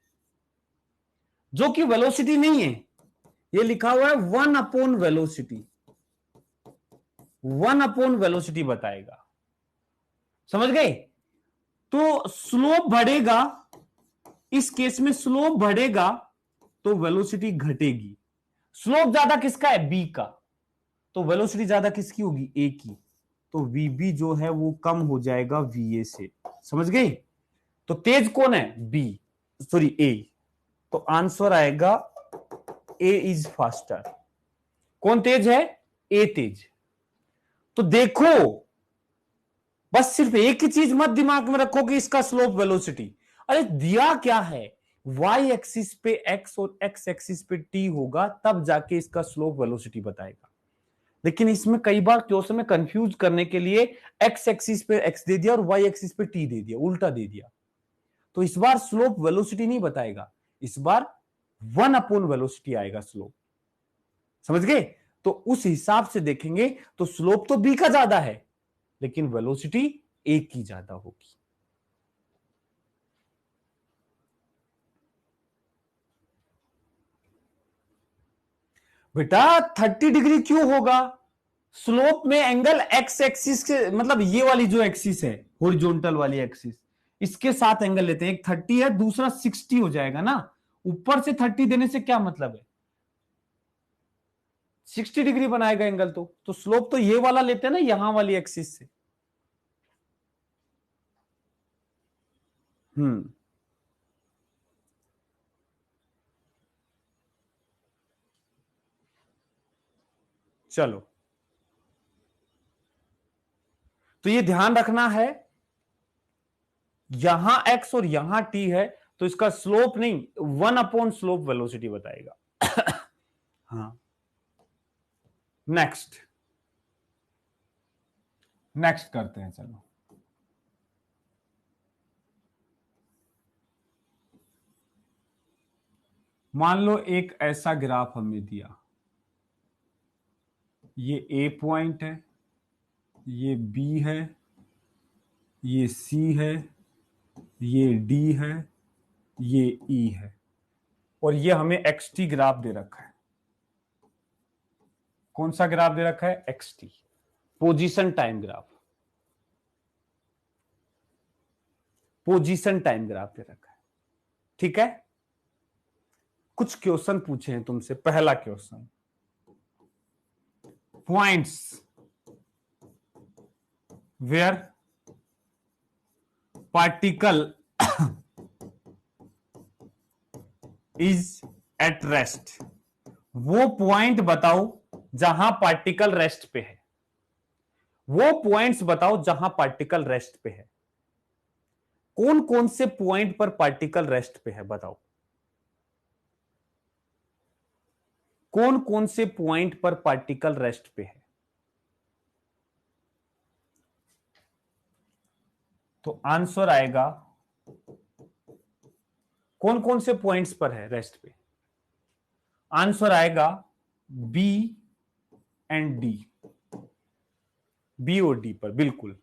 जो कि वेलोसिटी नहीं है। ये लिखा हुआ है 1/वेलोसिटी, 1/वेलोसिटी बताएगा। समझ गए। तो स्लोप बढ़ेगा, इस केस में स्लोप बढ़ेगा तो वेलोसिटी घटेगी। स्लोप ज्यादा किसका है, बी का, तो वेलोसिटी ज्यादा किसकी होगी, ए की। तो वीबी जो है वो कम हो जाएगा वीए से। समझ गए। तो तेज कौन है, बी, सॉरी ए। तो आंसर आएगा ए इज फास्टर। कौन तेज है, ए तेज। तो देखो, बस सिर्फ एक ही चीज मत दिमाग में रखो कि इसका स्लोप वेलोसिटी, अरे दिया क्या है, वाई एक्सिस पे एक्स और एक्स एक्सिस पे टी होगा, तब जाके इसका स्लोप वेलोसिटी बताएगा। लेकिन इसमें कई बार क्वेश्चन में कंफ्यूज करने के लिए एक्स एक्सिस पे एक्स दे दिया और वाई एक्सिस पे टी दे दिया, उल्टा दे दिया। तो इस बार स्लोप वेलोसिटी नहीं बताएगा, इस बार 1/वेलोसिटी आएगा स्लोप। समझ गए। तो उस हिसाब से देखेंगे तो स्लोप तो बी का ज्यादा है, लेकिन वेलोसिटी ए की ज्यादा होगी। बेटा 30 डिग्री क्यों होगा, स्लोप में एंगल एक्स एक्सिस के, मतलब ये वाली जो एक्सिस है हॉरिजॉन्टल वाली एक्सिस, इसके साथ एंगल लेते हैं। एक 30 है, दूसरा 60 हो जाएगा ना, ऊपर से 30 देने से क्या मतलब है, 60 डिग्री बनाएगा एंगल। तो स्लोप तो ये वाला लेते हैं ना, यहां वाली एक्सिस से। हम्म चलो, तो ये ध्यान रखना है, यहां x और यहां t है, तो इसका स्लोप नहीं, 1/स्लोप वेलोसिटी बताएगा। हाँ, नेक्स्ट करते हैं। चलो, मान लो एक ऐसा ग्राफ हमें दिया, ये A पॉइंट है, ये B है, ये C है, ये D है, ये E है, और ये हमें XT ग्राफ दे रखा है। कौन सा ग्राफ दे रखा है? XT, position time graph, position time graph दे रखा है। ठीक है, कुछ क्वेश्चन पूछे हैं तुमसे। पहला question, points where particle is at rest. वो पॉइंट बताओ जहां पार्टिकल रेस्ट पे है। वो पॉइंट्स बताओ जहां पार्टिकल रेस्ट पे है। कौन कौन से पॉइंट पर पार्टिकल रेस्ट पे है बताओ। कौन कौन से पॉइंट पर पार्टिकल रेस्ट पे है? तो आंसर आएगा, कौन कौन से पॉइंट्स पर है रेस्ट पे? आंसर आएगा बी एंड डी, बी और डी पर, बिल्कुल।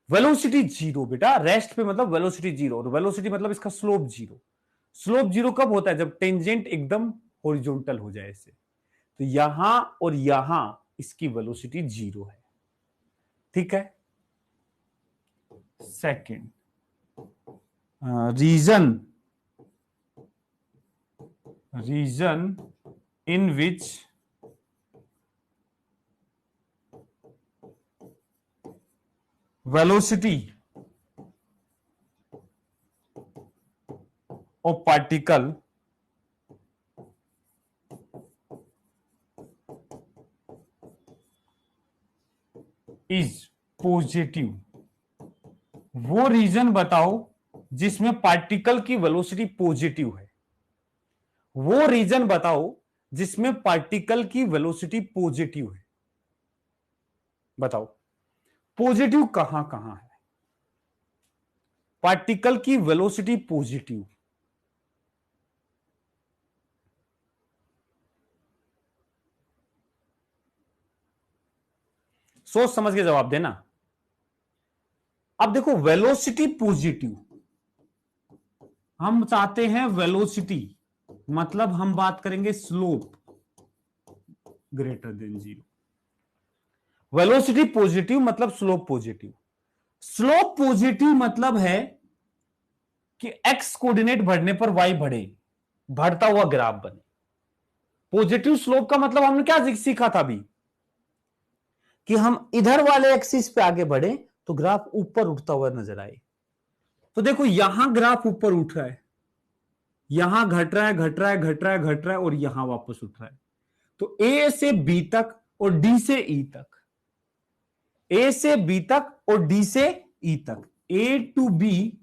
वेलोसिटी जीरो बेटा, रेस्ट पे मतलब वेलोसिटी जीरो, और वेलोसिटी मतलब इसका स्लोप जीरो। स्लोप जीरो कब होता है? जब टेंजेंट एकदम हॉरिजॉन्टल हो जाए ऐसे। तो यहां और यहां इसकी वेलोसिटी जीरो है। ठीक है, second, region in which velocity of particle is positive। वो रीजन बताओ जिसमें पार्टिकल की वेलोसिटी पॉजिटिव है। वो रीजन बताओ जिसमें पार्टिकल की वेलोसिटी पॉजिटिव है। बताओ, पॉजिटिव कहां कहां है? पार्टिकल की वेलोसिटी पॉजिटिव, सोच समझ के जवाब देना। अब देखो, वेलोसिटी पॉजिटिव, हम चाहते हैं वेलोसिटी, मतलब हम बात करेंगे slope greater than zero. Velocity positive मतलब स्लोप पॉजिटिव। स्लोप पॉजिटिव मतलब है कि एक्स कोऑर्डिनेट बढ़ने पर वाई बढ़े, बढ़ता हुआ ग्राफ बने। पॉजिटिव स्लोप का मतलब हमने क्या सीखा था अभी, कि हम इधर वाले एक्सिस पे आगे बढ़े तो ग्राफ ऊपर उठता हुआ नजर आए। तो देखो, यहां ग्राफ ऊपर उठ रहा है, यहां घट रहा है, घट रहा है, घट रहा है, घट रहा है, और यहां वापस उठ रहा है। तो ए से बी तक और डी से ई तक, ए से बी तक और डी से ई तक, A to B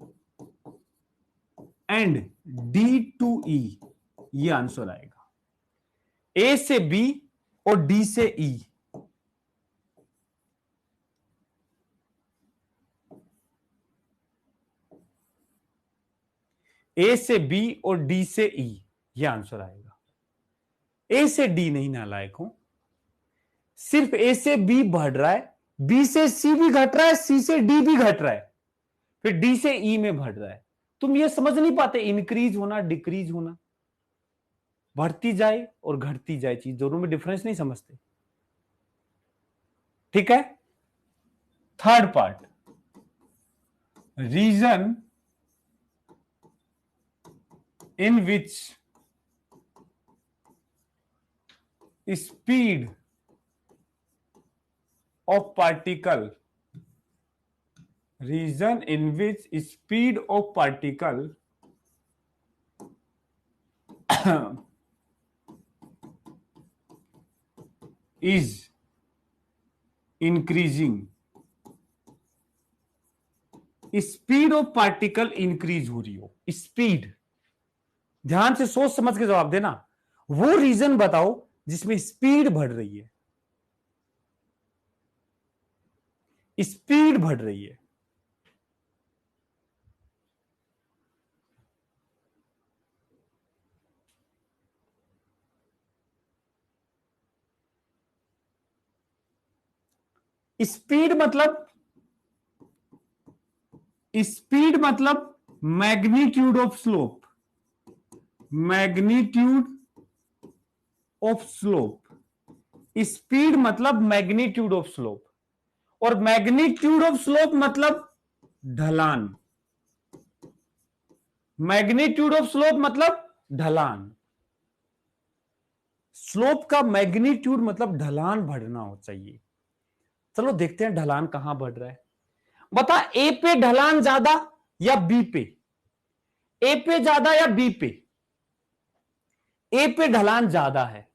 and D to E, ये आंसर आएगा। ए से बी और डी से ई। ए से बी और डी से ई, ये आंसर आएगा। ए से डी नहीं नालायक हूं, सिर्फ ए से बी बढ़ रहा है, बी से सी भी घट रहा है, सी से डी भी घट रहा है, फिर डी से ई में बढ़ रहा है। तुम ये समझ नहीं पाते, इंक्रीज होना डिक्रीज होना, बढ़ती जाए और घटती जाए चीज, दोनों में डिफरेंस नहीं समझते। ठीक है, third part, region in which speed of particle, region in which speed of particle is increasing, speed of particle increase हो रही हो, स्पीड। ध्यान से सोच समझ के जवाब देना। वो रीजन बताओ जिसमें स्पीड बढ़ रही है, स्पीड बढ़ रही है। स्पीड मतलब, स्पीड मतलब magnitude of slope, magnitude of slope. Speed मतलब मैग्नीट्यूड ऑफ स्लोप, और मैग्नीट्यूड ऑफ स्लोप मतलब ढलान। मैग्नीट्यूड ऑफ स्लोप मतलब ढलान। स्लोप का मैग्नीट्यूड मतलब ढलान बढ़ना हो चाहिए। चलो देखते हैं ढलान कहां बढ़ रहा है। बता, ए पे ढलान ज्यादा या बी पे? ए पे ज्यादा या बी पे? ए पे ढलान ज्यादा है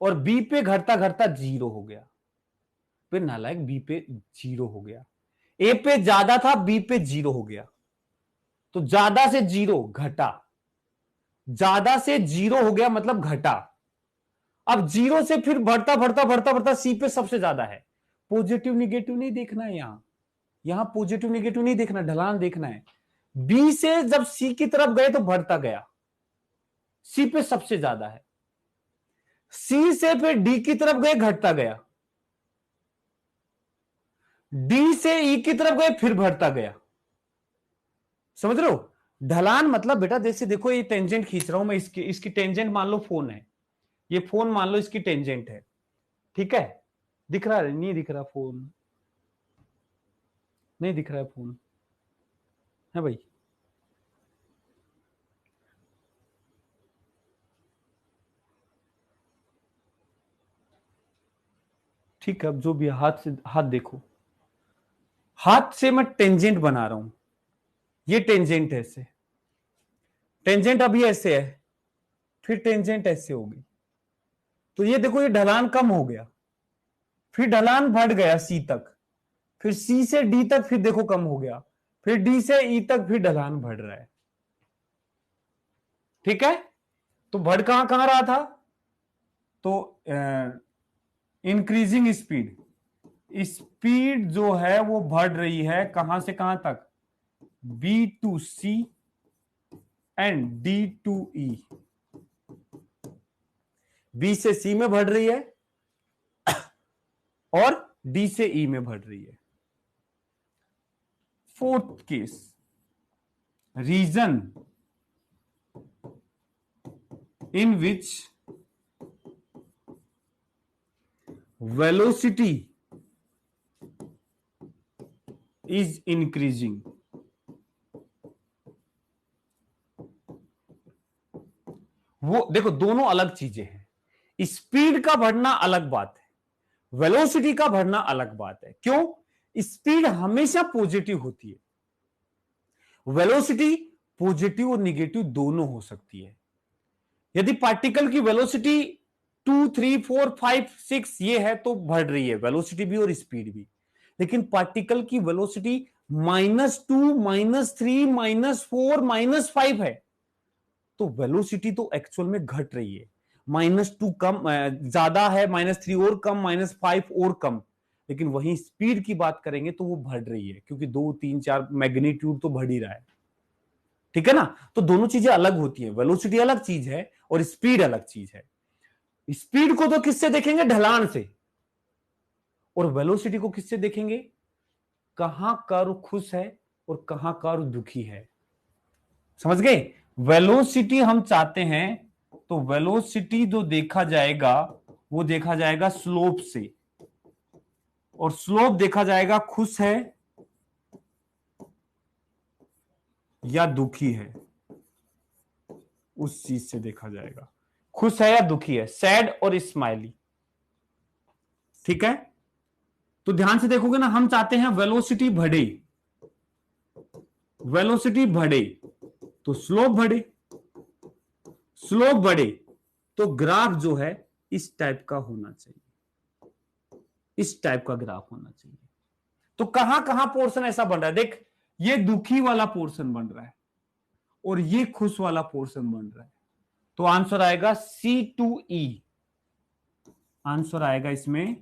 और बी पे घटता घटता जीरो हो गया। फिर नालायक, बी पे जीरो हो गया। ए पे ज्यादा था, बी पे जीरो हो गया। तो ज्यादा से जीरो घटा, ज्यादा से जीरो हो गया मतलब घटा। अब जीरो से फिर बढ़ता बढ़ता बढ़ता बढ़ता सी पे सबसे ज्यादा है। पॉजिटिव निगेटिव नहीं देखना है यहां, यहां पॉजिटिव निगेटिव नहीं देखना, ढलान देखना है। बी से जब सी की तरफ गए तो बढ़ता गया, सी पे सबसे ज्यादा है। सी से फिर डी की तरफ गए, घटता गया। डी से ई की तरफ गए, फिर बढ़ता गया। समझ रहे हो? ढलान मतलब बेटा, जैसे देखो ये टेंजेंट खींच रहा हूं मैं, इसकी इसकी टेंजेंट मान लो फोन है, ये फोन मान लो इसकी टेंजेंट है, ठीक है? दिख रहा है? नहीं दिख रहा फोन? नहीं दिख रहा है फोन, है भाई? ठीक है, अब जो भी है, हाथ से, हाथ देखो, हाथ से मैं टेंजेंट बना रहा हूं। ये टेंजेंट ऐसे, टेंजेंट अभी ऐसे है, फिर टेंजेंट ऐसे होगी। तो ये देखो, ये ढलान कम हो गया, फिर ढलान बढ़ गया सी तक, फिर सी से डी तक, फिर देखो कम हो गया, फिर डी से ई तक, फिर ढलान बढ़ रहा है। ठीक है? तो बढ़ कहां कहां रहा था? तो इंक्रीजिंग स्पीड, स्पीड जो है वो बढ़ रही है कहां से कहां तक? B to c and D to e. B से सी में बढ़ रही है और डी से ई में बढ़ रही है। Fourth case, region in which velocity is increasing। वो देखो, दोनों अलग चीजें हैं। स्पीड का बढ़ना अलग बात है, वेलोसिटी का बढ़ना अलग बात है। क्यों? स्पीड हमेशा पॉजिटिव होती है, वेलोसिटी पॉजिटिव और निगेटिव दोनों हो सकती है। यदि पार्टिकल की वेलोसिटी 2, 3, 4, 5, 6 ये है तो बढ़ रही है वेलोसिटी भी और स्पीड भी। लेकिन पार्टिकल की वेलोसिटी -2, -3, -4, -5 है तो वेलोसिटी तो एक्चुअल में घट रही है। -2 कम ज्यादा है, -3 और कम, -5 और कम। लेकिन वहीं स्पीड की बात करेंगे तो वो बढ़ रही है, क्योंकि 2, 3, 4 मैग्नीट्यूड तो बढ़ ही रहा है। ठीक है ना? तो दोनों चीजें अलग होती हैं, वेलोसिटी अलग चीज है और स्पीड अलग चीज है। स्पीड को तो किससे देखेंगे? ढलान से। और वेलोसिटी को किससे देखेंगे? कहां कर्व खुश है और कहां कर्व दुखी है। समझ गए? वेलोसिटी हम चाहते हैं तो वेलोसिटी जो देखा जाएगा वो देखा जाएगा स्लोप से, और स्लोप देखा जाएगा खुश है या दुखी है, उस चीज से देखा जाएगा खुश है या दुखी है, सैड और स्माइली। ठीक है? तो ध्यान से देखोगे ना, हम चाहते हैं वेलोसिटी बढ़े, वेलोसिटी बढ़े तो स्लोप बढ़े, स्लोप बढ़े तो ग्राफ जो है इस टाइप का होना चाहिए, इस टाइप का ग्राफ होना चाहिए। तो कहां कहां पोर्शन ऐसा बन रहा है, देख ये दुखी वाला पोर्शन बन रहा है और ये खुश वाला पोर्शन बन रहा है। तो आंसर आएगा C2E, आंसर आएगा इसमें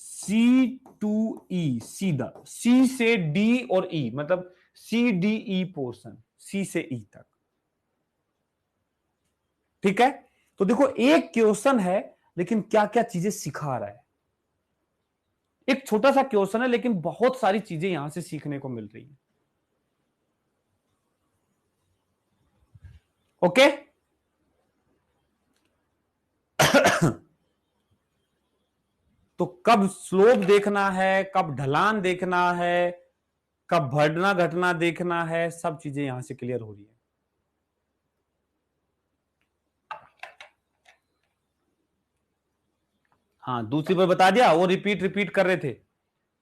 C2E, सीधा C से D और E, मतलब CDE पोर्शन, C से E तक। ठीक है, तो देखो एक क्वेश्चन है लेकिन क्या क्या चीजें सिखा रहा है। एक छोटा सा क्वेश्चन है लेकिन बहुत सारी चीजें यहां से सीखने को मिल रही है। ओके तो कब स्लोप देखना है, कब ढलान देखना है, कब बढ़ना घटना देखना है, सब चीजें यहां से क्लियर हो रही है। हाँ दूसरी बार बता दिया, वो रिपीट रिपीट कर रहे थे,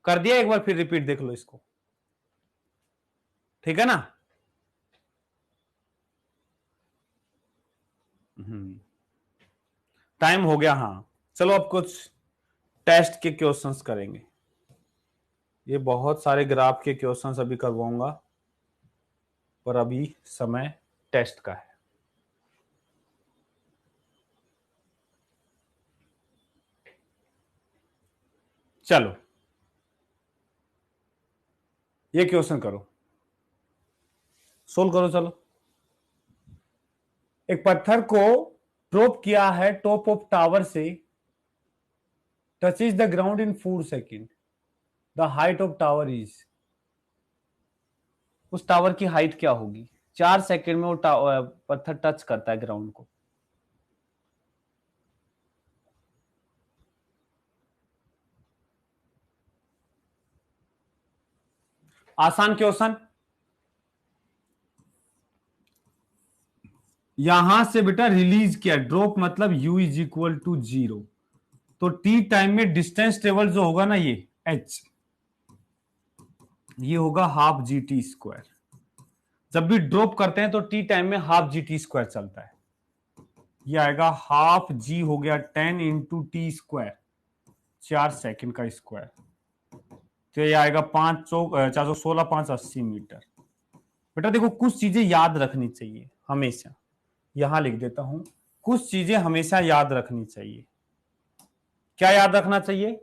कर दिया एक बार, फिर रिपीट देख लो इसको, ठीक है ना। टाइम हो गया, हाँ चलो अब कुछ टेस्ट के क्वेश्चंस करेंगे। ये बहुत सारे ग्राफ के क्वेश्चंस अभी करवाऊंगा, पर अभी समय टेस्ट का है। चलो ये क्वेश्चन करो, सोल्व करो। चलो, एक पत्थर को ड्रॉप किया है टॉप ऑफ टावर से, touches the ground in 4 second, the height of tower is, उस टावर की हाइट क्या होगी। 4 सेकेंड में वो पत्थर टच करता है ग्राउंड को। आसान क्वेश्चन, यहां से बेटा रिलीज किया, ड्रॉप मतलब u इज इक्वल टू 0, तो t टाइम में डिस्टेंस ट्रेवल जो होगा ना ये h, ये होगा हाफ जी टी स्क्वायर। जब भी ड्रॉप करते हैं तो t टाइम में हाफ जी टी स्क्वायर चलता है, ये आएगा हाफ जी हो गया 10 इंटू टी स्क्वायर, 4 सेकंड का स्क्वायर, तो ये आएगा 416 580 मीटर। बेटा देखो कुछ चीजें याद रखनी चाहिए हमेशा, यहां लिख देता हूं, कुछ चीजें हमेशा याद रखनी चाहिए। क्या याद रखना चाहिए,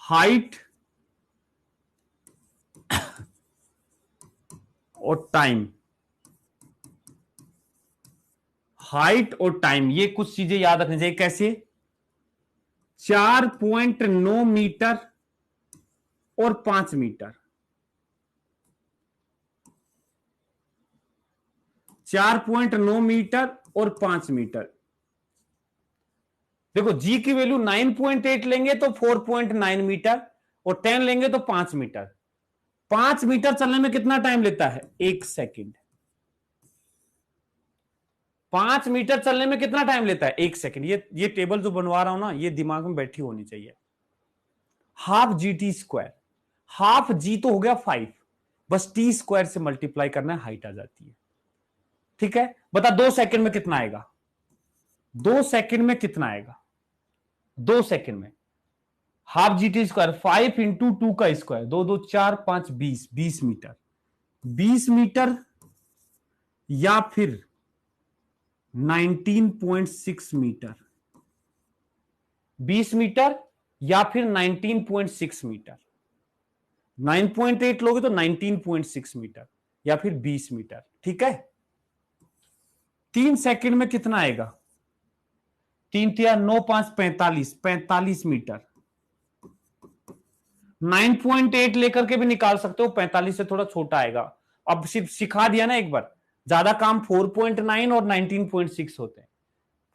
हाइट और टाइम, हाइट और टाइम ये कुछ चीजें याद रखनी चाहिए। कैसे, 4.9 मीटर और 5 मीटर, 4.9 मीटर और 5 मीटर। देखो जी की वैल्यू 9.8 लेंगे तो 4.9 मीटर, और 10 लेंगे तो 5 मीटर। 5 मीटर चलने में कितना टाइम लेता है, 1 सेकंड। 5 मीटर चलने में कितना टाइम लेता है, 1 सेकंड। ये टेबल जो बनवा रहा हूं ना, ये दिमाग में बैठी होनी चाहिए। Half G T square, half g तो हो गया 5, बस टी स्क्वायर से मल्टीप्लाई करना है, हाइट आ जाती है। ठीक है, बता 2 सेकंड में कितना आएगा, 2 सेकंड में कितना आएगा, 2 सेकंड में half G T square 5 into 2 का स्क्वायर, 2 2 4 5 20, 20 मीटर, 20 मीटर या फिर 19.6 मीटर, 20 मीटर या फिर 19.6 मीटर। 9.8 लोगे तो 19.6 मीटर या फिर 20 मीटर। ठीक है, 3 सेकंड में कितना आएगा, 3 तिया 9 5 45, 45 मीटर। 9.8 लेकर के भी निकाल सकते हो, 45 से थोड़ा छोटा आएगा। अब सिर्फ सिखा दिया ना एक बार, ज्यादा काम 4.9 और 19.6 होते हैं,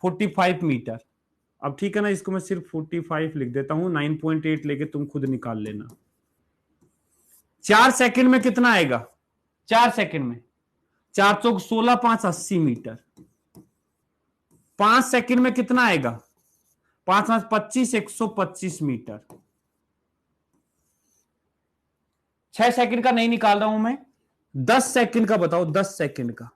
45 मीटर। अब ठीक है ना, इसको मैं सिर्फ 45 लिख देता हूं, 9.8 लेके तुम खुद निकाल लेना। 4 सेकंड में कितना आएगा, 4 सेकंड में 4 चौक 16 5 80 मीटर। 5 सेकंड में कितना आएगा, 5 5 25, 125 मीटर। 6 सेकंड का नहीं निकाल रहा हूं मैं, 10 सेकंड का बताओ, 10 सेकंड का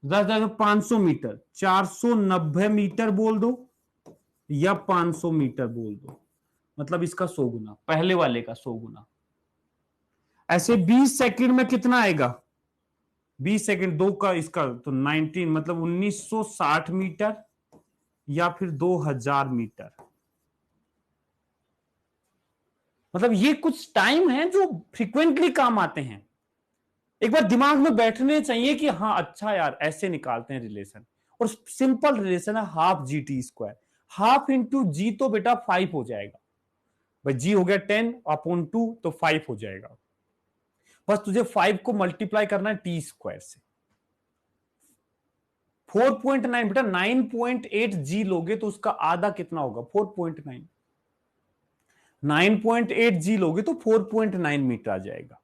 10,500 मीटर, 490 मीटर बोल दो या 500 मीटर बोल दो, मतलब इसका 100 गुना, पहले वाले का 100 गुना। ऐसे 20 सेकंड में कितना आएगा? 20 सेकंड, दो का इसका तो 19, मतलब 1960 मीटर या फिर 2000 मीटर। मतलब ये कुछ टाइम है जो फ्रीक्वेंटली काम आते हैं, एक बार दिमाग में बैठने चाहिए कि हाँ अच्छा यार ऐसे निकालते हैं रिलेशन। और सिंपल रिलेशन है half G T square, half into g तो बेटा 5 हो जाएगा भाई, जी हो गया 10/2 तो 5 हो जाएगा। बस तुझे 5 को मल्टीप्लाई करना है टी स्क्वायर से। 4.9 बेटा, 9.8 जी लोगे तो उसका आधा कितना होगा? 4.9। 9.8 जी लोगे तो 4.9 मीटर आ जाएगा।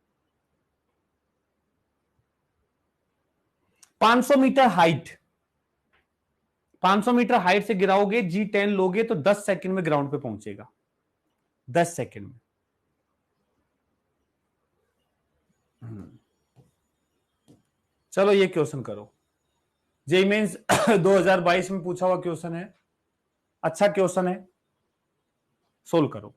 500 मीटर हाइट, 500 मीटर हाइट से गिराओगे, जी 10 लोगे तो 10 सेकंड में ग्राउंड पे पहुंचेगा, 10 सेकंड में। चलो ये क्वेश्चन करो, जेईई मेंस 2022 में पूछा हुआ क्वेश्चन है, अच्छा क्वेश्चन है, सोल्व करो।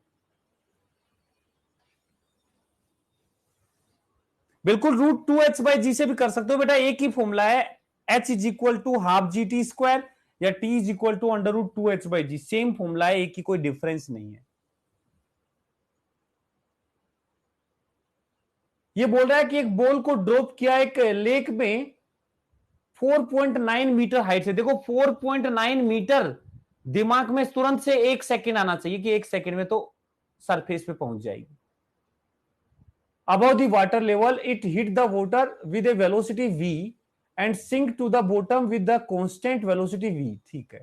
बिल्कुल √2h/g से भी कर सकते हो बेटा, एक ही फॉर्मूला है, h is equal to half G T square या t is equal to √2h/g, same formula है, एक ही, कोई डिफरेंस नहीं है। ये बोल रहा है कि एक बॉल को ड्रॉप किया एक लेक में 4.9 मीटर हाइट से। देखो 4.9 मीटर, दिमाग में तुरंत से 1 सेकंड आना चाहिए कि 1 सेकंड में तो सरफेस पे पहुंच जाएगी। Above the water level, it hit the water with a velocity v and sink to the bottom with the constant velocity v। ठीक है,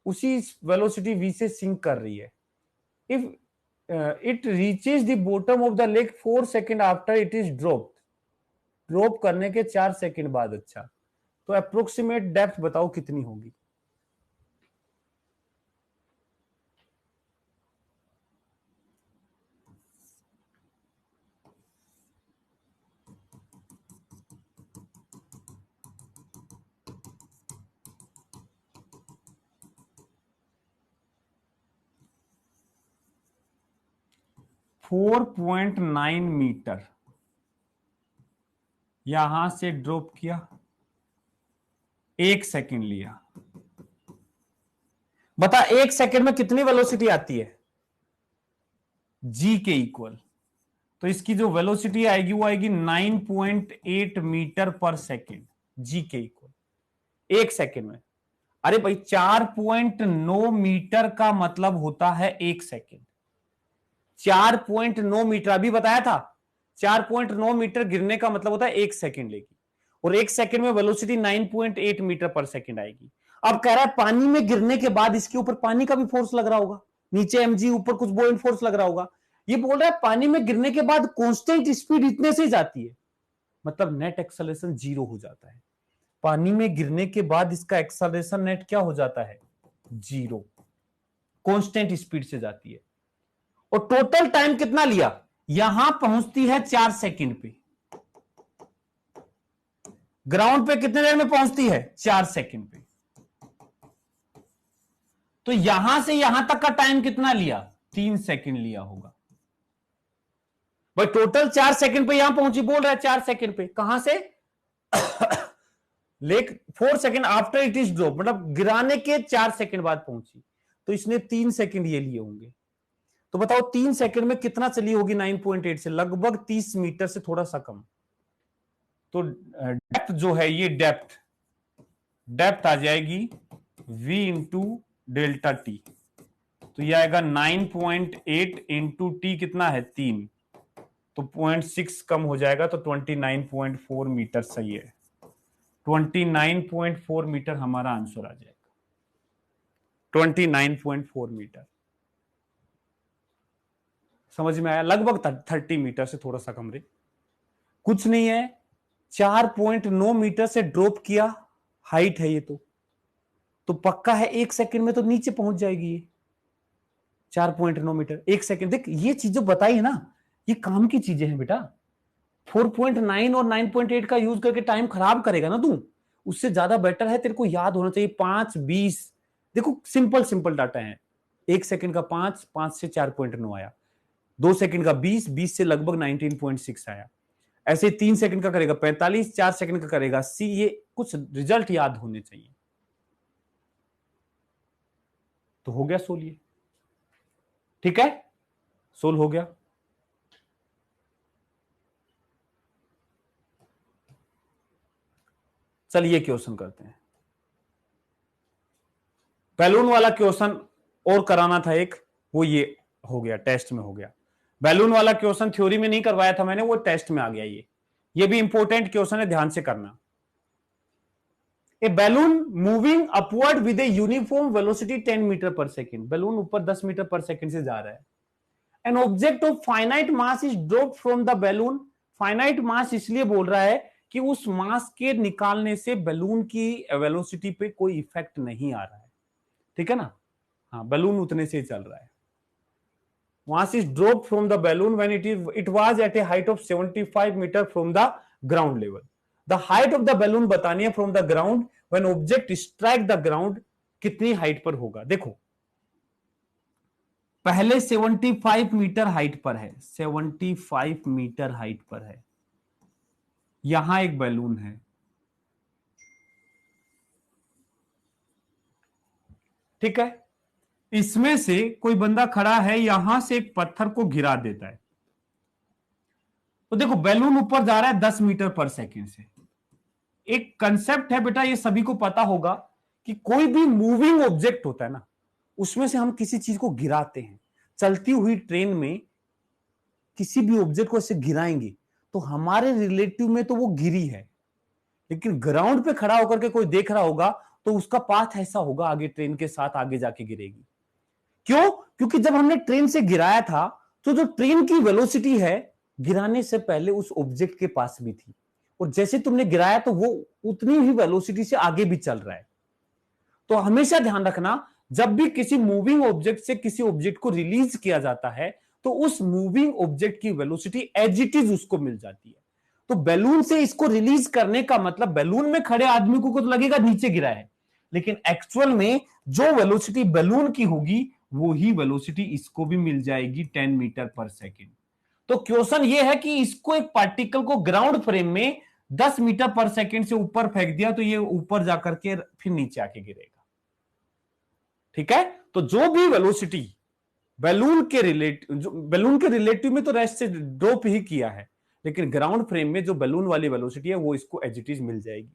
उसी वेलोसिटी v से सिंक कर रही है। If it reaches the bottom of the lake 4 second after it is dropped, drop करने के 4 second बाद। अच्छा, तो अप्रोक्सीमेट डेप्थ बताओ कितनी होगी? फोर 4.9 मीटर, यहां से ड्रॉप किया, 1 सेकेंड लिया, बता 1 सेकेंड में कितनी वेलोसिटी आती है? जी के इक्वल, तो इसकी जो वेलोसिटी आएगी वो आएगी 9.8 मीटर पर सेकेंड, जी के इक्वल 1 सेकेंड में। अरे भाई 4.9 मीटर का मतलब होता है 1 सेकेंड। 4.9 मीटर अभी बताया था, 4.9 मीटर गिरने का मतलब होता है 1 सेकेंड लेगी, और 1 सेकेंड में वेलोसिटी 9.8 मीटर पर सेकेंड आएगी। अब कह रहा है पानी में गिरने के बाद इसके ऊपर पानी का भी फोर्स लग रहा होगा, नीचे एमजी, ऊपर कुछ बोइंट फोर्स लग रहा होगा। ये बोल रहा है पानी में गिरने के बाद कांस्टेंट स्पीड इतने से ही जाती है, मतलब नेट एक्सेलरेशन 0 हो जाता है। पानी में गिरने के बाद इसका एक्सेलरेशन नेट क्या हो जाता है? 0, कांस्टेंट स्पीड से जाती है। और टोटल टाइम कितना लिया? यहां पहुंचती है 4 सेकंड पे, ग्राउंड पे कितने देर में पहुंचती है? 4 सेकंड पे। तो यहां से यहां तक का टाइम कितना लिया? 3 सेकंड लिया होगा भाई। टोटल 4 सेकंड पे यहां पहुंची, बोल रहा है 4 सेकंड पे, कहां से? Lake 4 second after it is drop, मतलब गिराने के 4 सेकंड बाद पहुंची, तो इसने 3 सेकंड ये लिए होंगे। तो बताओ 3 सेकंड में कितना चली होगी 9.8 से? लगभग 30 मीटर से थोड़ा सा कम। तो डेप्थ जो है, ये डेप्थ आ जाएगी v इंटू डेल्टा टी, तो ये आएगा 9.8 इंटू टी कितना है? 3, तो 0.6 कम हो जाएगा, तो 29.4 मीटर सही है। 29.4 मीटर हमारा आंसर आ जाएगा, 29.4 मीटर। समझ में आया? लगभग 30 मीटर से थोड़ा सा कम रे, कुछ नहीं है। 4.9 मीटर से ड्रॉप किया, हाइट है ये, तो पक्का है 1 सेकंड में तो नीचे पहुंच जाएगी ये। 4.9 मीटर 1 सेकंड, देख ये चीज जो बताई है ना, ये काम की चीजें हैं बेटा। 4.9 और 9.8 का यूज करके टाइम खराब करेगा ना तू, उससे ज्यादा बेटर है, तेरे को याद होना चाहिए 5-20। देखो सिंपल सिंपल डाटा है। 1 सेकंड का 5, 5 से 4.9 आया। 2 सेकंड का 20, 20 से लगभग 19.6 आया। ऐसे 3 सेकंड का करेगा 45, 4 सेकंड का करेगा 80। ये कुछ रिजल्ट याद होने चाहिए। तो हो गया सोल ये, ठीक है, सोल हो गया। चलिए क्वेश्चन करते हैं। बैलून वाला क्वेश्चन और कराना था एक, वो ये हो गया, टेस्ट में हो गया। बैलून वाला क्वेश्चन थ्योरी में नहीं करवाया था मैंने, वो टेस्ट में आ गया। ये भी इंपॉर्टेंट क्वेश्चन है, ध्यान से करना। A balloon moving upward with a uniform velocity 10 metre per second. Balloon ऊपर 10 मीटर पर सेकेंड से जा रहा है। An object of finite mass is drop from the balloon. Finite mass इसलिए बोल रहा है कि उस मास के निकालने से बैलून की वेलोसिटी पे कोई इफेक्ट नहीं आ रहा है, ठीक है ना। हाँ, बैलून उतने से चल रहा है। Mass is drop from the balloon when it was at a height of 75 metre from the ground level. The height of the balloon बतानी है from the ground when object strike the ground, कितनी height पर होगा। देखो पहले 75 metre height पर है, 75 metre height पर है। यहां एक बैलून है, ठीक है। इसमें से कोई बंदा खड़ा है, यहां से एक पत्थर को गिरा देता है। तो देखो बैलून ऊपर जा रहा है 10 मीटर पर सेकेंड से। एक कंसेप्ट है बेटा, ये सभी को पता होगा कि कोई भी मूविंग ऑब्जेक्ट होता है ना, उसमें से हम किसी चीज को गिराते हैं। चलती हुई ट्रेन में किसी भी ऑब्जेक्ट को ऐसे गिराएंगे तो हमारे रिलेटिव में तो वो गिरी है, लेकिन ग्राउंड पे खड़ा होकर के कोई देख रहा होगा तो उसका पाथ ऐसा होगा, आगे ट्रेन के साथ आगे जाके गिरेगी। क्यों? क्योंकि जब हमने ट्रेन से गिराया था तो जो ट्रेन की वेलोसिटी है गिराने से पहले उस ऑब्जेक्ट के पास भी थी, और जैसे तुमने गिराया तो वो उतनी ही वेलोसिटी से आगे भी चल रहा है। तो हमेशा ध्यान रखना, जब भी किसी मूविंग ऑब्जेक्ट से किसी ऑब्जेक्ट को रिलीज किया जाता है तो उस मूविंग ऑब्जेक्ट की वेलोसिटी एज इट इज उसको मिल जाती है। तो बैलून से इसको रिलीज करने का मतलब, बैलून में खड़े आदमी को तो लगेगा नीचे गिरा है, लेकिन एक्चुअल में जो वेलोसिटी बैलून की होगी वो ही वेलोसिटी इसको भी मिल जाएगी 10 मीटर पर सेकेंड। तो क्वेश्चन ये है कि इसको, एक पार्टिकल को ग्राउंड फ्रेम में 10 मीटर पर सेकेंड से ऊपर फेंक दिया तो ये ऊपर जाकर के फिर नीचे आके गिरेगा, ठीक है। तो जो भी वेलोसिटी बैलून के रिलेटिव में तो रेस्ट से ड्रॉप ही किया है, लेकिन ग्राउंड फ्रेम में जो बैलून वाली वेलोसिटी है वो इसको एज इट इज मिल जाएगी।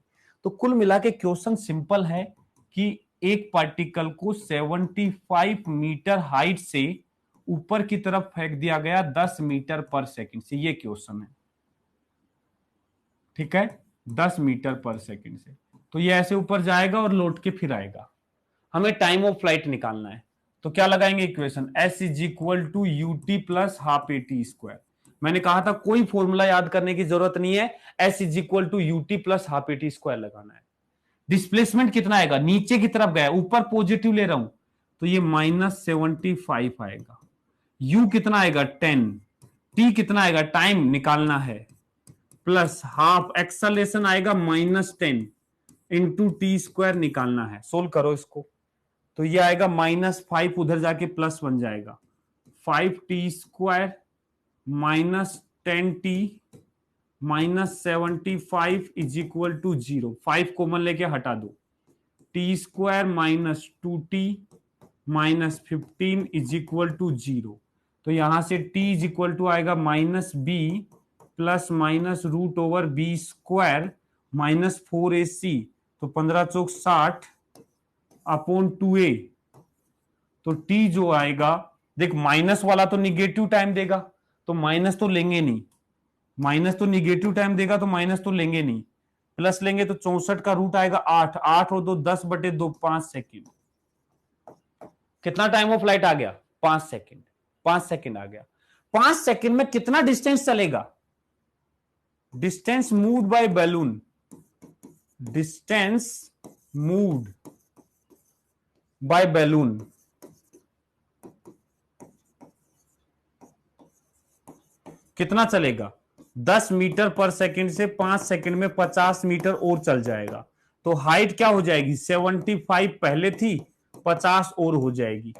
तो कुल मिला के क्वेश्चन सिंपल है कि एक पार्टिकल को 75 मीटर हाइट से ऊपर की तरफ फेंक दिया गया 10 मीटर पर सेकंड से, ये क्वेश्चन है, ठीक है, 10 मीटर पर सेकंड से। तो ये ऐसे ऊपर जाएगा और लौट के फिर आएगा। हमें टाइम ऑफ फ्लाइट निकालना है, तो क्या लगाएंगे equation, s is equal to you t plus half A T square. मैंने कहा था कोई फॉर्मूला याद करने की जरूरत नहीं है, s is equal to you t plus half A T square लगाना है। डिस्प्लेसमेंट कितना आएगा, नीचे की तरफ गया, ऊपर पॉजिटिव ले रहा हूं तो ये -75 आएगा। u कितना आएगा 10, t कितना आएगा, टाइम निकालना है, प्लस हाफ एक्सेलरेशन आएगा -10 इंटू टी स्क्वायर निकालना है। सोल्व करो इसको, तो ये आएगा -5, उधर जाके प्लस बन जाएगा 5t square -10t -75 is equal to 0। 5 common लेके हटा दो, t square -2t -15 is equal to 0। तो यहां से t इज इक्वल टू आएगा -b plus minus root over B square -4ac, तो 15 चौक 60 अपॉन 2a। तो t जो आएगा, देख माइनस वाला तो निगेटिव टाइम देगा तो माइनस तो लेंगे नहीं, माइनस तो निगेटिव टाइम देगा तो माइनस तो लेंगे नहीं, प्लस लेंगे तो 64 का रूट आएगा 8, 8 और 2 10/2, 5 सेकेंड। कितना टाइम ऑफ फ्लाइट आ गया, 5 सेकेंड। 5 सेकेंड आ गया। 5 सेकेंड में कितना डिस्टेंस चलेगा, distance moved by balloon, distance moved by balloon कितना चलेगा, 10 मीटर पर सेकंड से 5 सेकंड में 50 मीटर और चल जाएगा। तो हाइट क्या हो जाएगी, 75 पहले थी, 50 और हो जाएगी,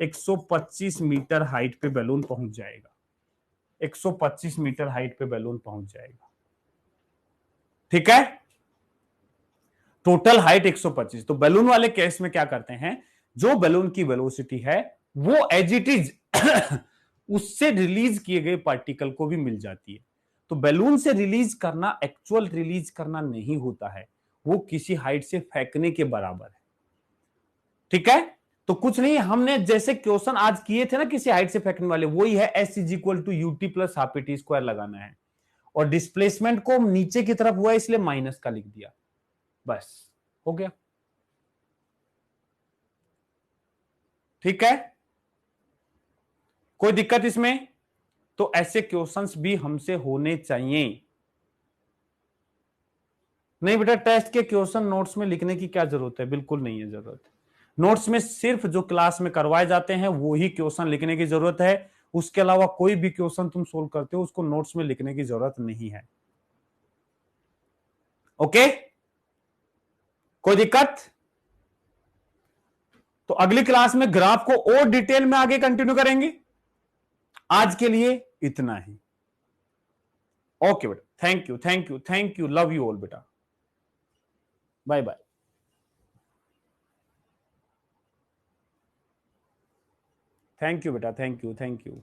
125 मीटर हाइट पे बैलून पहुंच जाएगा, 125 मीटर हाइट पे बैलून पहुंच जाएगा। ठीक है, टोटल हाइट 125। तो बैलून वाले केस में क्या करते हैं, जो बैलून की वेलोसिटी है वो एज इट इज उससे रिलीज किए गए पार्टिकल को भी मिल जाती है। तो बैलून से रिलीज करना एक्चुअल रिलीज करना नहीं होता है, वो किसी हाइट से फेंकने के बराबर है। ठीक है, तो कुछ नहीं, हमने जैसे क्वेश्चन आज किए थे ना किसी हाइट से फेंकने वाले, वही है s is equal to UT plus half t square लगाना है, और डिस्प्लेसमेंट को नीचे की तरफ हुआ इसलिए माइनस का लिख दिया, बस हो गया। ठीक है, कोई दिक्कत इसमें? तो ऐसे क्वेश्चंस भी हमसे होने चाहिए। नहीं बेटा, टेस्ट के क्वेश्चन नोट्स में लिखने की क्या जरूरत है, बिल्कुल नहीं है जरूरत। नोट्स में सिर्फ जो क्लास में करवाए जाते हैं वो ही क्वेश्चन लिखने की जरूरत है, उसके अलावा कोई भी क्वेश्चन तुम सोल्व करते हो उसको नोट्स में लिखने की जरूरत नहीं है। ओके, कोई दिक्कत? तो अगली क्लास में ग्राफ को और डिटेल में आगे कंटिन्यू करेंगे। आज के लिए इतना ही। ओके बेटा, thank you thank you thank you, love you all बेटा, बाय बाय। थैंक यू बेटा, थैंक यू थैंक यू।